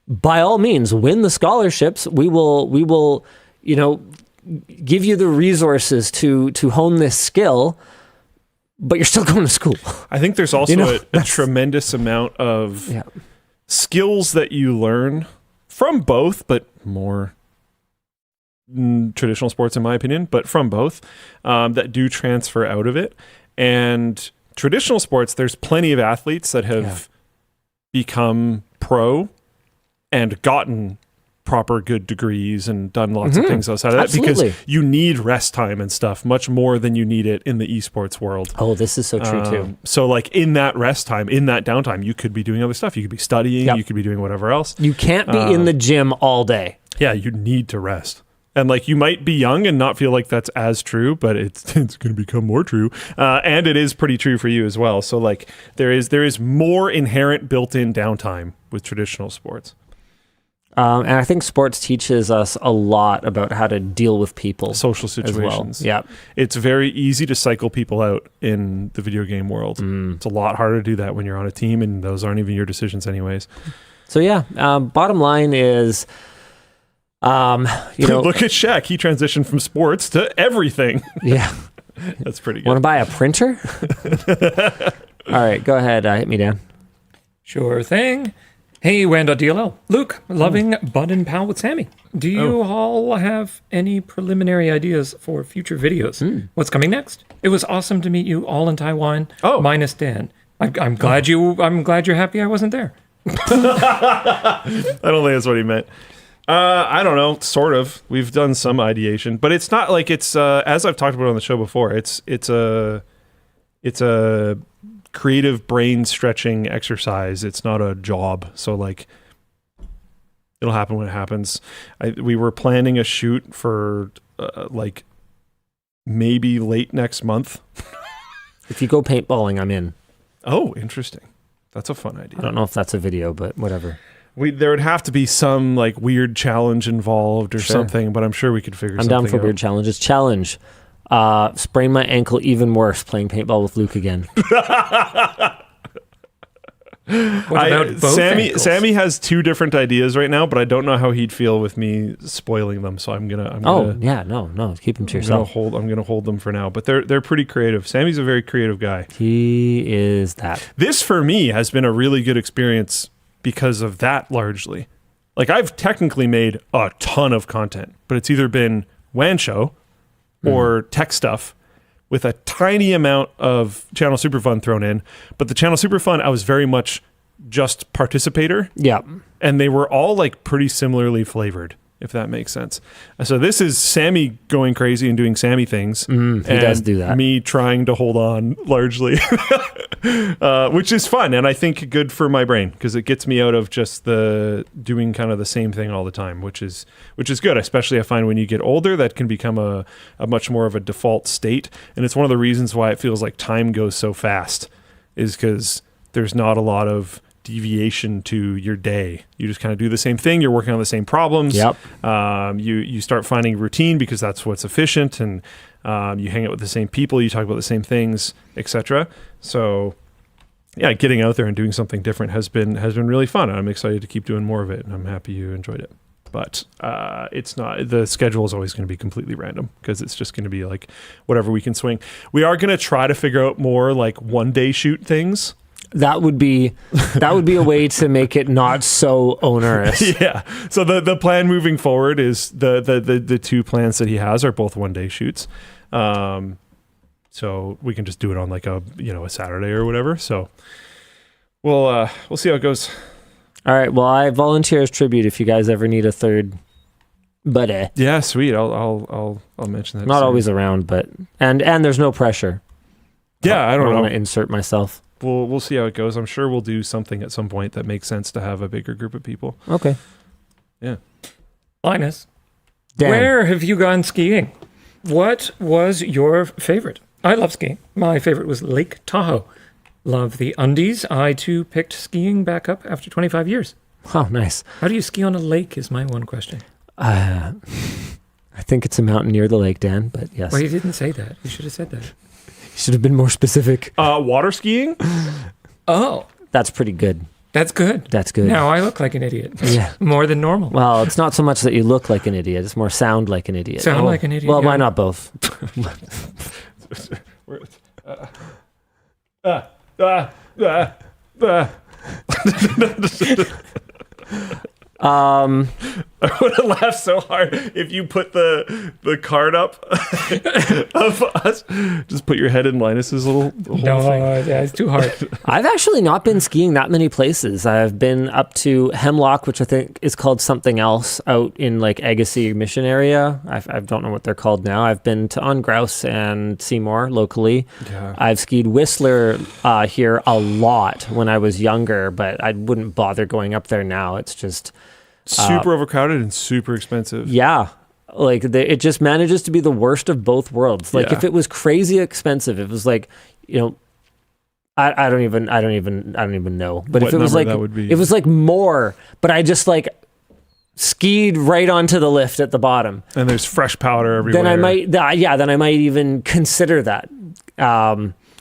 by all means, win the scholarships. We will, give you the resources to hone this skill, but you're still going to school. I think there's also a tremendous amount of skills that you learn from both, but more traditional sports in my opinion, but from both, that do transfer out of it. And traditional sports, there's plenty of athletes that have become pro and gotten proper good degrees and done lots of things outside of that, because you need rest time and stuff much more than you need it in the esports world. Oh, this is so true too. So like in that rest time, in that downtime, you could be doing other stuff. You could be studying, you could be doing whatever else. You can't be in the gym all day. Yeah, you need to rest. And like you might be young and not feel like that's as true, but it's going to become more true. And it is pretty true for you as well. So like there is more inherent built-in downtime with traditional sports. And I think sports teaches us a lot about how to deal with people. Social situations. Well. Yeah. It's very easy to cycle people out in the video game world. It's a lot harder to do that when you're on a team and those aren't even your decisions anyways. So yeah, bottom line is, look at Shaq. He transitioned from sports to everything. Yeah. That's pretty good. Want to buy a printer? All right, go ahead. Hit me down. Sure thing. Hey, WAN.dll. Luke, loving Bud and Pal with Sammy. Do you all have any preliminary ideas for future videos? What's coming next? It was awesome to meet you all in Taiwan, minus Dan. I'm glad you're happy I wasn't there. I don't think that's what he meant. I don't know, sort of. We've done some ideation, but it's not like it's as I've talked about on the show before. It's a creative brain stretching exercise. It's not a job. So like it'll happen when it happens. We were planning a shoot for like maybe late next month. If you go paintballing, I'm in. Oh, interesting. That's a fun idea. I don't know if that's a video, but whatever. There would have to be some like weird challenge involved or something, but I'm sure we could figure something out. I'm down for weird challenges. Challenge. Sprain my ankle even worse playing paintball with Luke again. What about both ankles? Sammy has two different ideas right now, but I don't know how he'd feel with me spoiling them. So I'm gonna no, keep them to yourself. I'm gonna hold them for now. But they're pretty creative. Sammy's a very creative guy. He is that. This for me has been a really good experience because of that largely. Like I've technically made a ton of content, but it's either been WAN show or tech stuff with a tiny amount of Channel Super Fun thrown in. But the Channel Super Fun, I was very much just participator. Yeah. And they were all like pretty similarly flavored, if that makes sense. So this is Sammy going crazy and doing Sammy things. He does do that. Me trying to hold on largely, which is fun. And I think good for my brain because it gets me out of just the doing kind of the same thing all the time, which is good. Especially I find when you get older, that can become a much more of a default state. And it's one of the reasons why it feels like time goes so fast is because there's not a lot of deviation to your day. You just kind of do the same thing. You're working on the same problems. Yep. You start finding routine because that's what's efficient, and you hang out with the same people. You talk about the same things, etc. So, yeah, getting out there and doing something different has been really fun. I'm excited to keep doing more of it, and I'm happy you enjoyed it. But it's not. The schedule is always going to be completely random because it's just going to be like whatever we can swing. We are going to try to figure out more like one-day shoot things. That would be a way to make it not so onerous. Yeah. So the plan moving forward is the two plans that he has are both one-day shoots. So we can just do it on like a Saturday or whatever. So we'll see how it goes. All right. Well, I volunteer as tribute if you guys ever need a third buddy. Yeah, sweet. I'll mention that. Not always around, but and there's no pressure. Yeah, I don't know. Want to insert myself. We'll see how it goes. I'm sure we'll do something at some point that makes sense to have a bigger group of people. Okay. Yeah. Linus, Dan. Where have you gone skiing? What was your favorite? I love skiing. My favorite was Lake Tahoe. Love the undies. I too picked skiing back up after 25 years. Oh, nice. How do you ski on a lake is my one question. I think it's a mountain near the lake, Dan, but yes. Well, you didn't say that. You should have said that. Should have been more specific. Water skiing? Oh. That's pretty good. That's good. That's good. Now I look like an idiot. Yeah. More than normal. Well, it's not so much that you look like an idiot. It's more sound like an idiot. Sound like an idiot. Well, yeah. why not both? Um, I would have laughed so hard if you put the card up of us. Just put your head in Linus's little whole No, thing. yeah, it's too hard. I've actually not been skiing that many places. I've been up to Hemlock, which I think is called something else, out in like Agassiz Mission area. I don't know what they're called now. I've been to On Grouse and Seymour locally. Yeah. I've skied Whistler here a lot when I was younger, but I wouldn't bother going up there now. It's just Super overcrowded and super expensive. yeah. Like it just manages to be the worst of both worlds. Like Yeah. if it was crazy expensive, it was like, you know, I don't even know. But What if it was number like that would be? it was like more, but I just like skied right onto the lift at the bottom. And there's fresh powder everywhere. Then I might even consider that.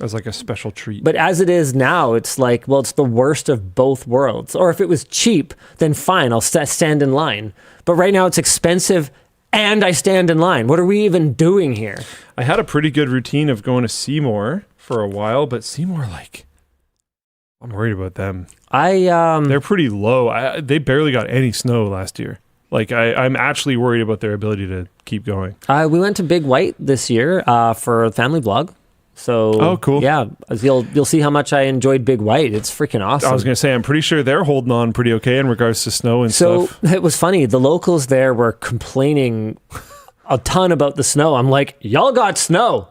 As like a special treat. But as it is now, it's like, well, it's the worst of both worlds. Or if it was cheap, then fine, I'll stand in line. But right now it's expensive and I stand in line. What are we even doing here? I had a pretty good routine of going to Seymour for a while, but Seymour, like, I'm worried about them. They're pretty low. They barely got any snow last year. Like, I'm actually worried about their ability to keep going. We went to Big White this year for a family vlog. So, oh, cool. Yeah, you'll see how much I enjoyed Big White. It's freaking awesome. I was going to say, I'm pretty sure they're holding on pretty okay in regards to snow and So stuff. it was funny. The locals there were complaining a ton about the snow. I'm like, y'all got snow.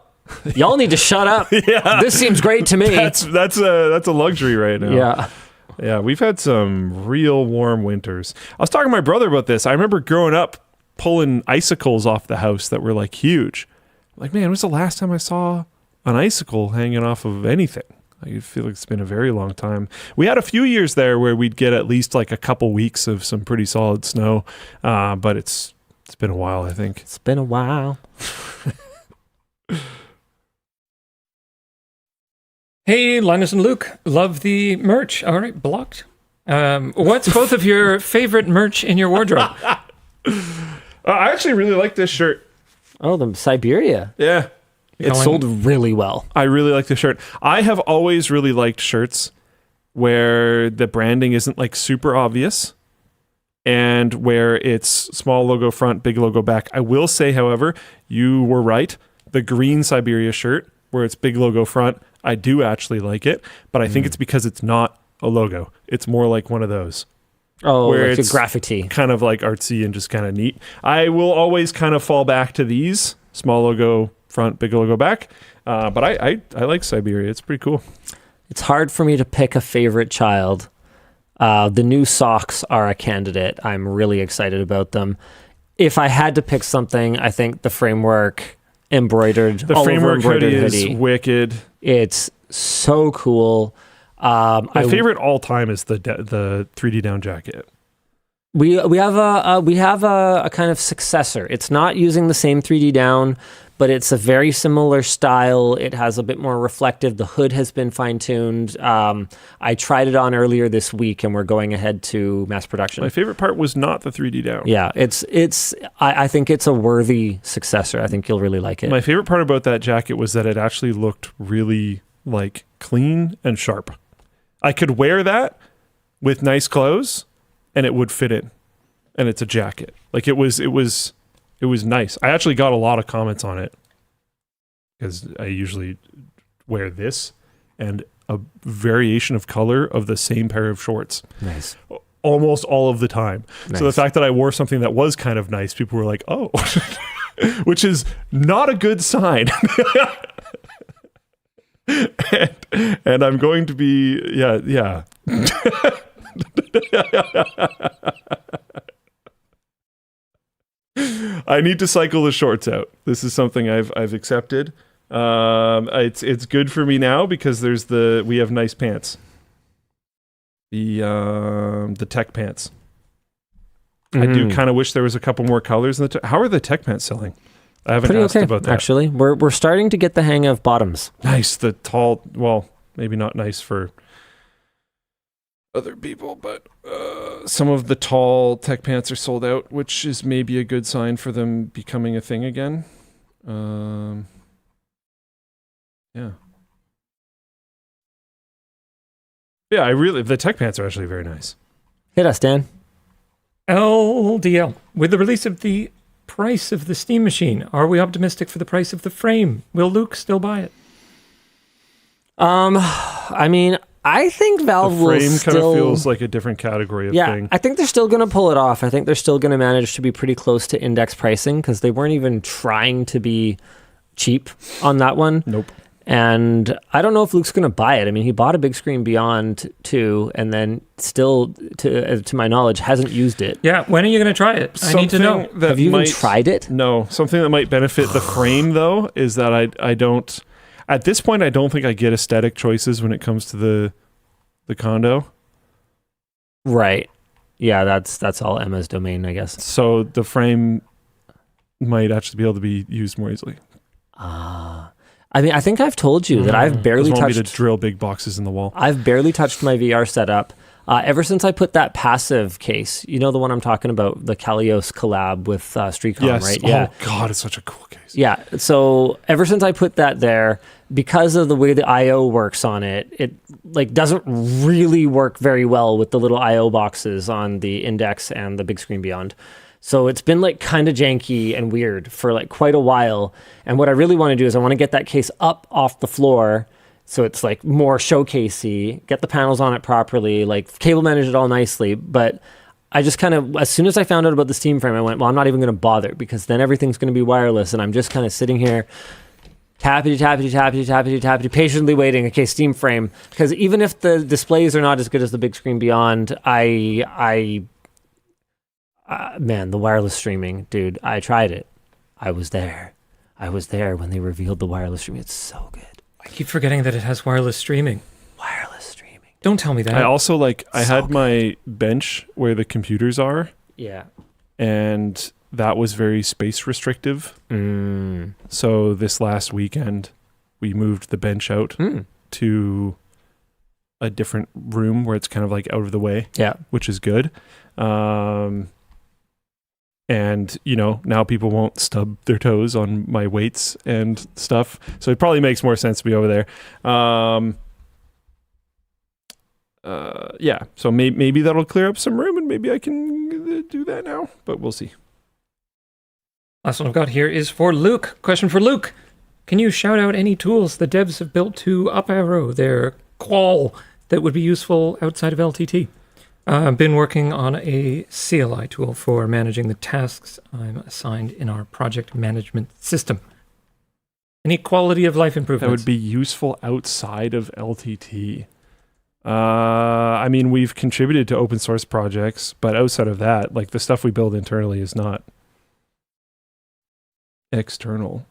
Y'all need to shut up. Yeah. This seems great to me. That's a luxury right now. Yeah. Yeah, we've had some real warm winters. I was talking to my brother about this. I remember growing up pulling icicles off the house that were like huge. Like, man, when was the last time I saw an icicle hanging off of anything? I feel like it's been a very long time. We had a few years there where we'd get at least like a couple weeks of some pretty solid snow, but it's been a while, I think. It's been a while. Hey, Linus and Luke, love the merch. All right, blocked. What's both of your favorite merch in your wardrobe? I actually really like this shirt. Oh, the Siberia. Yeah. It sold really well. I really like the shirt. I have always really liked shirts where the branding isn't like super obvious and where it's small logo front, big logo back. I will say, however, you were right. The green Siberia shirt where it's big logo front, I do actually like it, but I think it's because it's not a logo. It's more like one of those. Oh, where like it's a graffiti. kind of like artsy and just kind of neat. I will always kind of fall back to these small logo front, big logo back. But I like Siberia. It's pretty cool. It's hard for me to pick a favorite child. The new socks are a candidate. I'm really excited about them. If I had to pick something, I think the framework embroidered, The all over framework embroidered hoodie is hoodie. wicked. It's so cool. My favorite all time is the 3D down jacket. We have a kind of successor. It's not using the same 3D down, but it's a very similar style. It has a bit more reflective. The hood has been fine-tuned. I tried it on earlier this week, and we're going ahead to mass production. My favorite part was not the 3D down. Yeah, I think it's a worthy successor. I think you'll really like it. My favorite part about that jacket was that it actually looked really like clean and sharp. I could wear that with nice clothes and it would fit in. And it's a jacket. Like it was nice. I actually got a lot of comments on it because I usually wear this and a variation of color of the same pair of shorts Nice. almost all of the time. So the Nice. fact that I wore something that was kind of nice, people were like, "Oh," which is not a good sign. and I'm going to be yeah. I need to cycle the shorts out. This is something I've accepted. It's good for me now because we have nice pants. The tech pants. I do kind of wish there was a couple more colors in how are the tech pants selling? I haven't Pretty asked okay, about that. actually. We're starting to get the hang of bottoms. Nice, the tall. Well, maybe not nice for other people, but some of the tall tech pants are sold out, which is maybe a good sign for them becoming a thing again. Yeah. Yeah, the tech pants are actually very nice. Hit us, Dan. LDL. With the release of the price of the Steam machine, are we optimistic for the price of the frame? Will Luke still buy it? I mean, I think Valve The will frame still... kind of feels like a different category of thing. I think they're still going to pull it off. I think they're still going to manage to be pretty close to index pricing because they weren't even trying to be cheap on that one. Nope. And I don't know if Luke's going to buy it. I mean, he bought a big screen Beyond 2 and then still, to my knowledge, hasn't used it. Yeah, when are you going to try it? I need to know. Have you even tried it? No. Something that might benefit the frame, though, is that I don't... At this point, I don't think I get aesthetic choices when it comes to the condo. Right. Yeah, that's all Emma's domain, I guess. So the frame might actually be able to be used more easily. I mean, I think I've told you that I've barely Doesn't want touched... me to drill big boxes in the wall. I've barely touched my VR setup. Ever since I put that passive case, you know the one I'm talking about, the Kalios collab with Streetcom, Yes. right? Oh, God, it's such a cool case. Yeah. So ever since I put that there, because of the way the I/O works on it, it like doesn't really work very well with the little I/O boxes on the Index and the Big Screen Beyond. So it's been like kind of janky and weird for like quite a while. And what I really want to do is I want to get that case up off the floor so it's like more showcasey, get the panels on it properly, like cable manage it all nicely. But I just kind of, as soon as I found out about the Steam frame, I went, well, I'm not even going to bother because then everything's going to be wireless. And I'm just kind of sitting here tappity, patiently waiting. Okay, Steam frame. Because even if the displays are not as good as the Big Screen Beyond, man, the wireless streaming, dude, I tried it. I was there when they revealed the wireless streaming. It's so good. I keep forgetting that it has wireless streaming. Wireless streaming. Don't tell me that. I also I had my bench where the computers are, Yeah. and that was very space restrictive. So this last weekend, we moved the bench out to a different room where it's kind of like out of the way, which is good. And, you know, now people won't stub their toes on my weights and stuff. So it probably makes more sense to be over there. Yeah, so maybe that'll clear up some room and maybe I can do that now, but we'll see. Last one I've got here is for Luke. Question for Luke. Can you shout out any tools the devs have built to up arrow their qual that would be useful outside of LTT? I've been working on a CLI tool for managing the tasks I'm assigned in our project management system. Any quality of life improvements? That would be useful outside of LTT. I mean, we've contributed to open source projects, but outside of that, like the stuff we build internally is not external.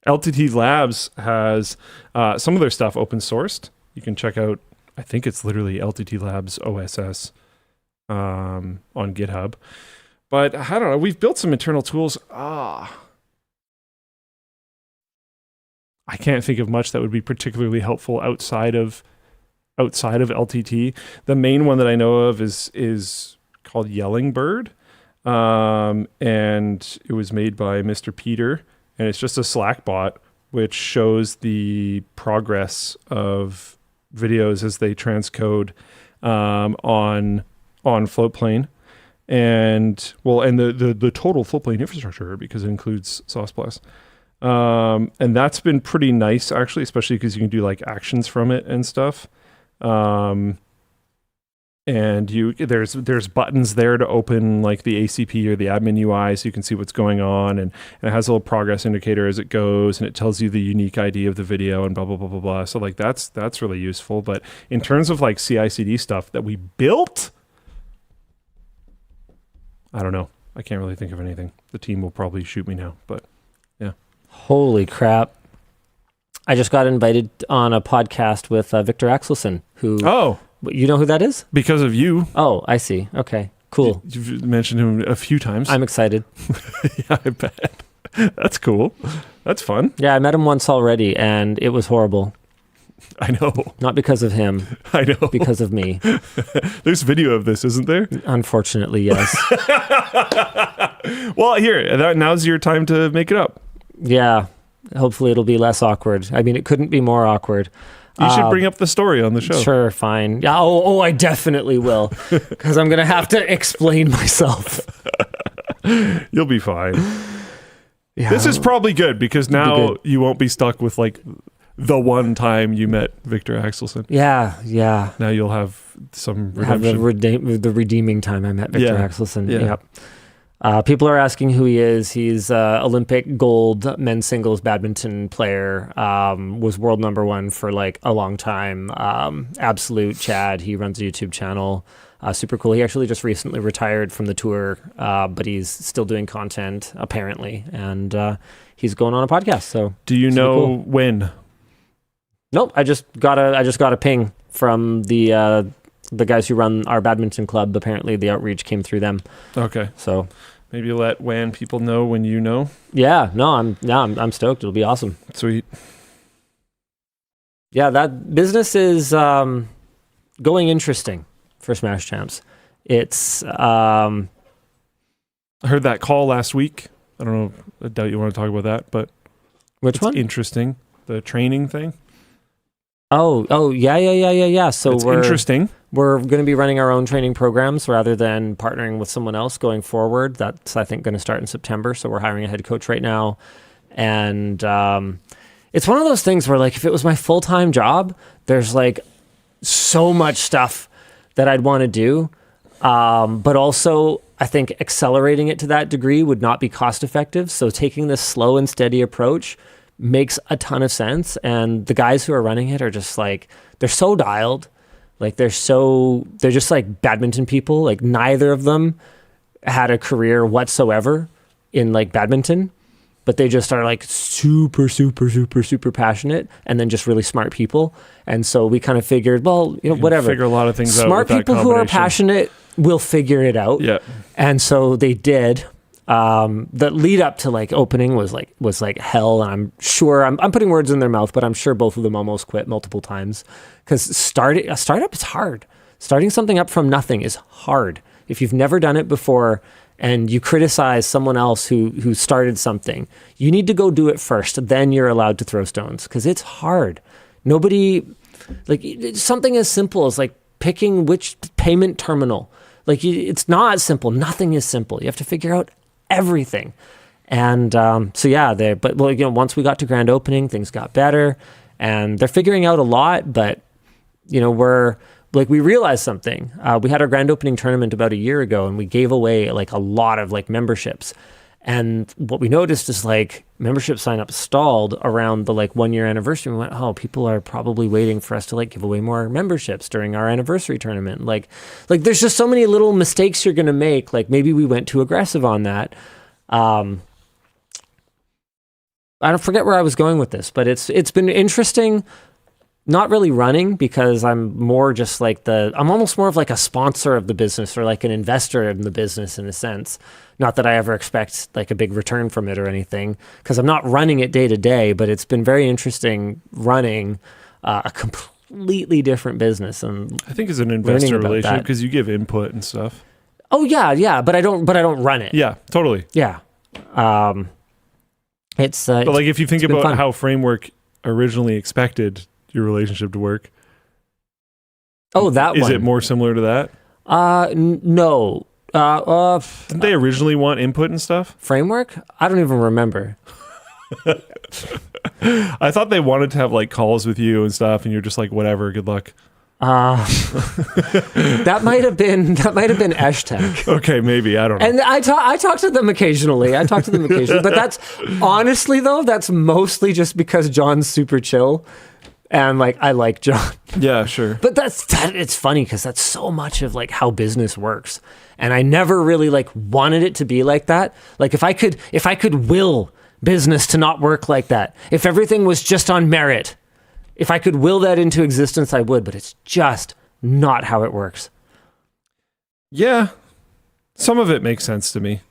LTT Labs has some of their stuff open sourced. You can check out, I think it's literally LTT Labs OSS on GitHub. But I don't know, we've built some internal tools. I can't think of much that would be particularly helpful outside of LTT. The main one that I know of is called Yelling Bird. And it was made by Mr. Peter, and it's just a Slack bot which shows the progress of videos as they transcode on Floatplane, and the total Floatplane infrastructure, because it includes Sauce Plus. And that's been pretty nice actually, especially because you can do like actions from it and stuff. And there's buttons there to open like the ACP or the admin UI, so you can see what's going on, and it has a little progress indicator as it goes, and it tells you the unique ID of the video and blah blah blah blah blah. So like that's really useful. But in terms of like CI/CD stuff that we built, I don't know. I can't really think of anything. The team will probably shoot me now, but yeah. Holy crap! I just got invited on a podcast with Victor Axelson, who. Oh. You know who that is? Because of you. Oh, I see. Okay, cool. You've mentioned him a few times. I'm excited. Yeah, I bet. That's cool. That's fun. Yeah, I met him once already, and it was horrible. I know. Not because of him. I know. Because of me. There's video of this, isn't there? Unfortunately, yes. Well, here, now's your time to make it up. Yeah, hopefully it'll be less awkward. I mean, it couldn't be more awkward. You should bring up the story on the show. Sure, fine. Yeah. Oh, I definitely will, because I'm gonna have to explain myself. You'll be fine. Yeah. This is probably good because now good. you won't be stuck with like the one time you met Victor Axelson. Yeah. Now you'll have some Have redemption. the redeeming time I met Victor Axelson. Yeah. Yep. People are asking who he is. He's Olympic gold men's singles badminton player. Was world number one for like a long time. Absolute Chad. He runs a YouTube channel. Super cool. He actually just recently retired from the tour, but he's still doing content apparently, and he's going on a podcast. So, do you know cool. when? Nope. I just got a ping from the guys who run our badminton club. Apparently, the outreach came through them. Okay. So maybe let WAN people know when you know. Yeah. No. I'm stoked. It'll be awesome. Sweet. Yeah. That business is going interesting for Smash Champs. It's I heard that call last week. I don't know. I doubt you want to talk about that, but which one? Interesting. The training thing. Oh, yeah. So it's interesting. We're going to be running our own training programs rather than partnering with someone else going forward. That's, I think, going to start in September. So we're hiring a head coach right now. And it's one of those things where, like, if it was my full-time job, there's, like, so much stuff that I'd want to do. But also, I think accelerating it to that degree would not be cost-effective. So taking this slow and steady approach makes a ton of sense. And the guys who are running it are just like, they're so dialed. Like they're just like badminton people. Like neither of them had a career whatsoever in like badminton, but they just are like super passionate and then just really smart people. And so we kind of figured, well, whatever. Figure a lot of things out. Smart people who are passionate will figure it out. Yeah. And so they did. The lead up to like opening was like hell, and I'm sure I'm putting words in their mouth, but I'm sure both of them almost quit multiple times because a startup is hard. Starting something up from nothing is hard. If you've never done it before and you criticize someone else who started something, you need to go do it first. Then you're allowed to throw stones because it's hard. Nobody like something as simple as like picking which payment terminal. Like it's not simple. Nothing is simple. You have to figure out everything. And once we got to grand opening, things got better and they're figuring out a lot, but we realized something. We had our grand opening tournament about a year ago and we gave away like a lot of like memberships. And what we noticed is like membership signups stalled around the like 1 year anniversary. We went, oh, people are probably waiting for us to like give away more memberships during our anniversary tournament. Like there's just so many little mistakes you're going to make. Like maybe we went too aggressive on that. I don't forget where I was going with this, but it's been interesting. Not really running because I'm more just like I'm almost more of like a sponsor of the business or like an investor in the business in a sense. Not that I ever expect like a big return from it or anything because I'm not running it day to day, but it's been very interesting running a completely different business. And I think it's an investor relationship because you give input and stuff. Oh yeah, but I don't run it. Yeah, totally. Yeah. But like if you think about how Framework originally expected your relationship to work. Oh, that is one. It more similar to that? No. Didn't they originally want input and stuff? Framework? I don't even remember. I thought they wanted to have like calls with you and stuff, and you're just like, whatever, good luck. That might have been Eshtec. Okay, maybe, I don't know. And I talk to them occasionally. But that's honestly though, that's mostly just because John's super chill. And like I like John. Yeah, sure. But it's funny because that's so much of like how business works. And I never really like wanted it to be like that. Like if I could will business to not work like that, if everything was just on merit, if I could will that into existence, I would, but it's just not how it works. Yeah. Some of it makes sense to me.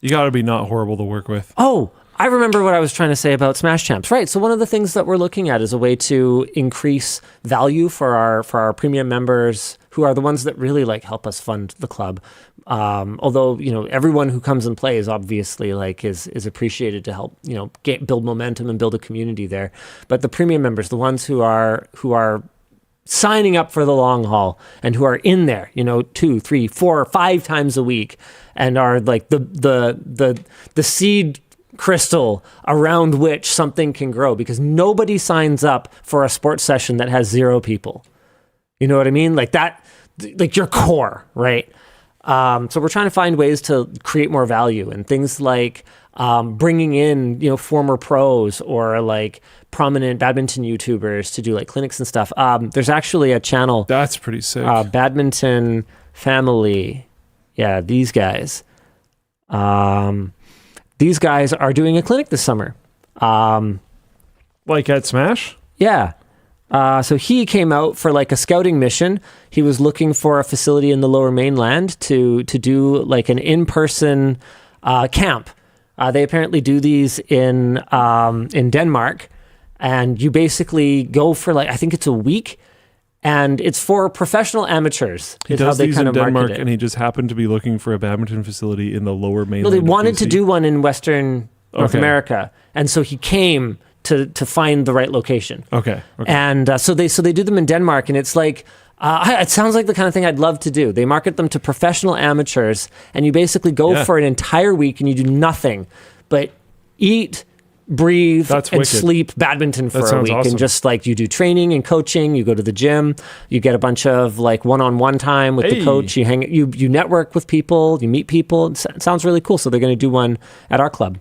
You got to be not horrible to work with. Oh, I remember what I was trying to say about Smash Champs. Right. So one of the things that we're looking at is a way to increase value for our premium members who are the ones that really like help us fund the club. Although, you know, everyone who comes and plays obviously like is appreciated to help, you know, build momentum and build a community there. But the premium members, the ones who are signing up for the long haul and who are in there, you know, 2, 3, 4, 5 times a week, and are like the seed crystal around which something can grow, because nobody signs up for a sports session that has 0 people. You know what I mean? Like that, like your core, right? So we're trying to find ways to create more value, and things like bringing in, you know, former pros or like prominent badminton YouTubers to do like clinics and stuff. There's actually a channel. That's pretty sick. Badminton Family. Yeah, these guys. These guys are doing a clinic this summer. Like at Smash? Yeah. So he came out for like a scouting mission. He was looking for a facility in the Lower Mainland to do like an in-person camp. They apparently do these in Denmark, and you basically go for like, I think it's a week, and it's for professional amateurs. He is does how they these kind in of market Denmark, it. and he just happened to be looking for a badminton facility in the Lower Mainland. No, they of wanted to BC. do one in Western North Okay. America, and so he came to find the right location. Okay. And so they do them in Denmark, and it's like it sounds like the kind of thing I'd love to do. They market them to professional amateurs, and you basically go for an entire week and you do nothing but eat, breathe, That's and wicked. sleep badminton for a sounds week. awesome. And just like you do training and coaching, you go to the gym, you get a bunch of like one-on-one time with the Hey. coach, you network with people, you meet people. It sounds really cool. So they're going to do one at our club.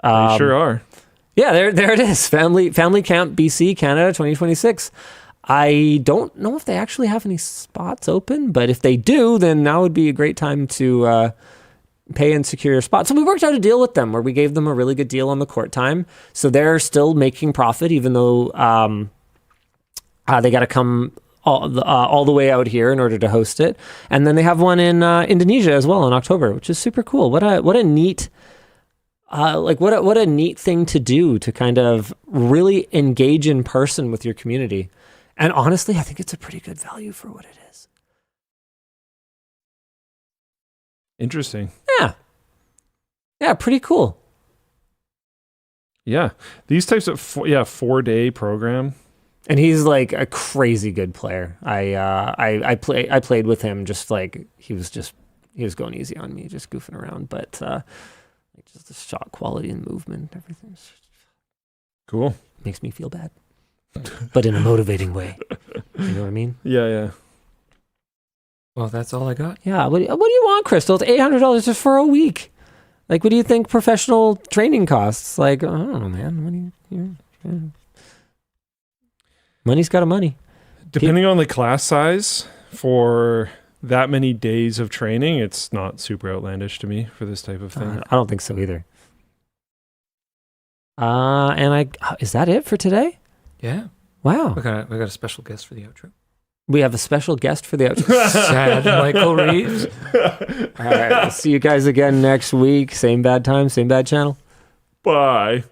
They sure are. Yeah, there it is. Family Camp BC Canada 2026. I don't know if they actually have any spots open, but if they do, then now would be a great time to pay and secure your spot. So we worked out a deal with them where we gave them a really good deal on the court time. So they're still making profit, even though they got to come all the way out here in order to host it. And then they have one in Indonesia as well in October, which is super cool. What a neat. What a neat thing to do to kind of really engage in person with your community. And honestly, I think it's a pretty good value for what it is. Interesting. Yeah, pretty cool. Yeah. These types of 4-day program. And he's like a crazy good player. I played with him, just like he was going easy on me, just goofing around, but just the shot quality and movement, everything Cool. makes me feel bad, but in a motivating way. You know what I mean? Yeah. Well, that's all I got. Yeah. What do you want, Crystal? It's $800 just for a week. Like, what do you think professional training costs? Like, I don't know, man. Money's got a money. Depending on the class size for that many days of training, it's not super outlandish to me for this type of thing. I don't think so either. Is that it for today? Yeah. Wow. We got a special guest for the outro. We have a special guest for the outro. Sad Michael Reeves. All right. We'll see you guys again next week. Same bad time, same bad channel. Bye.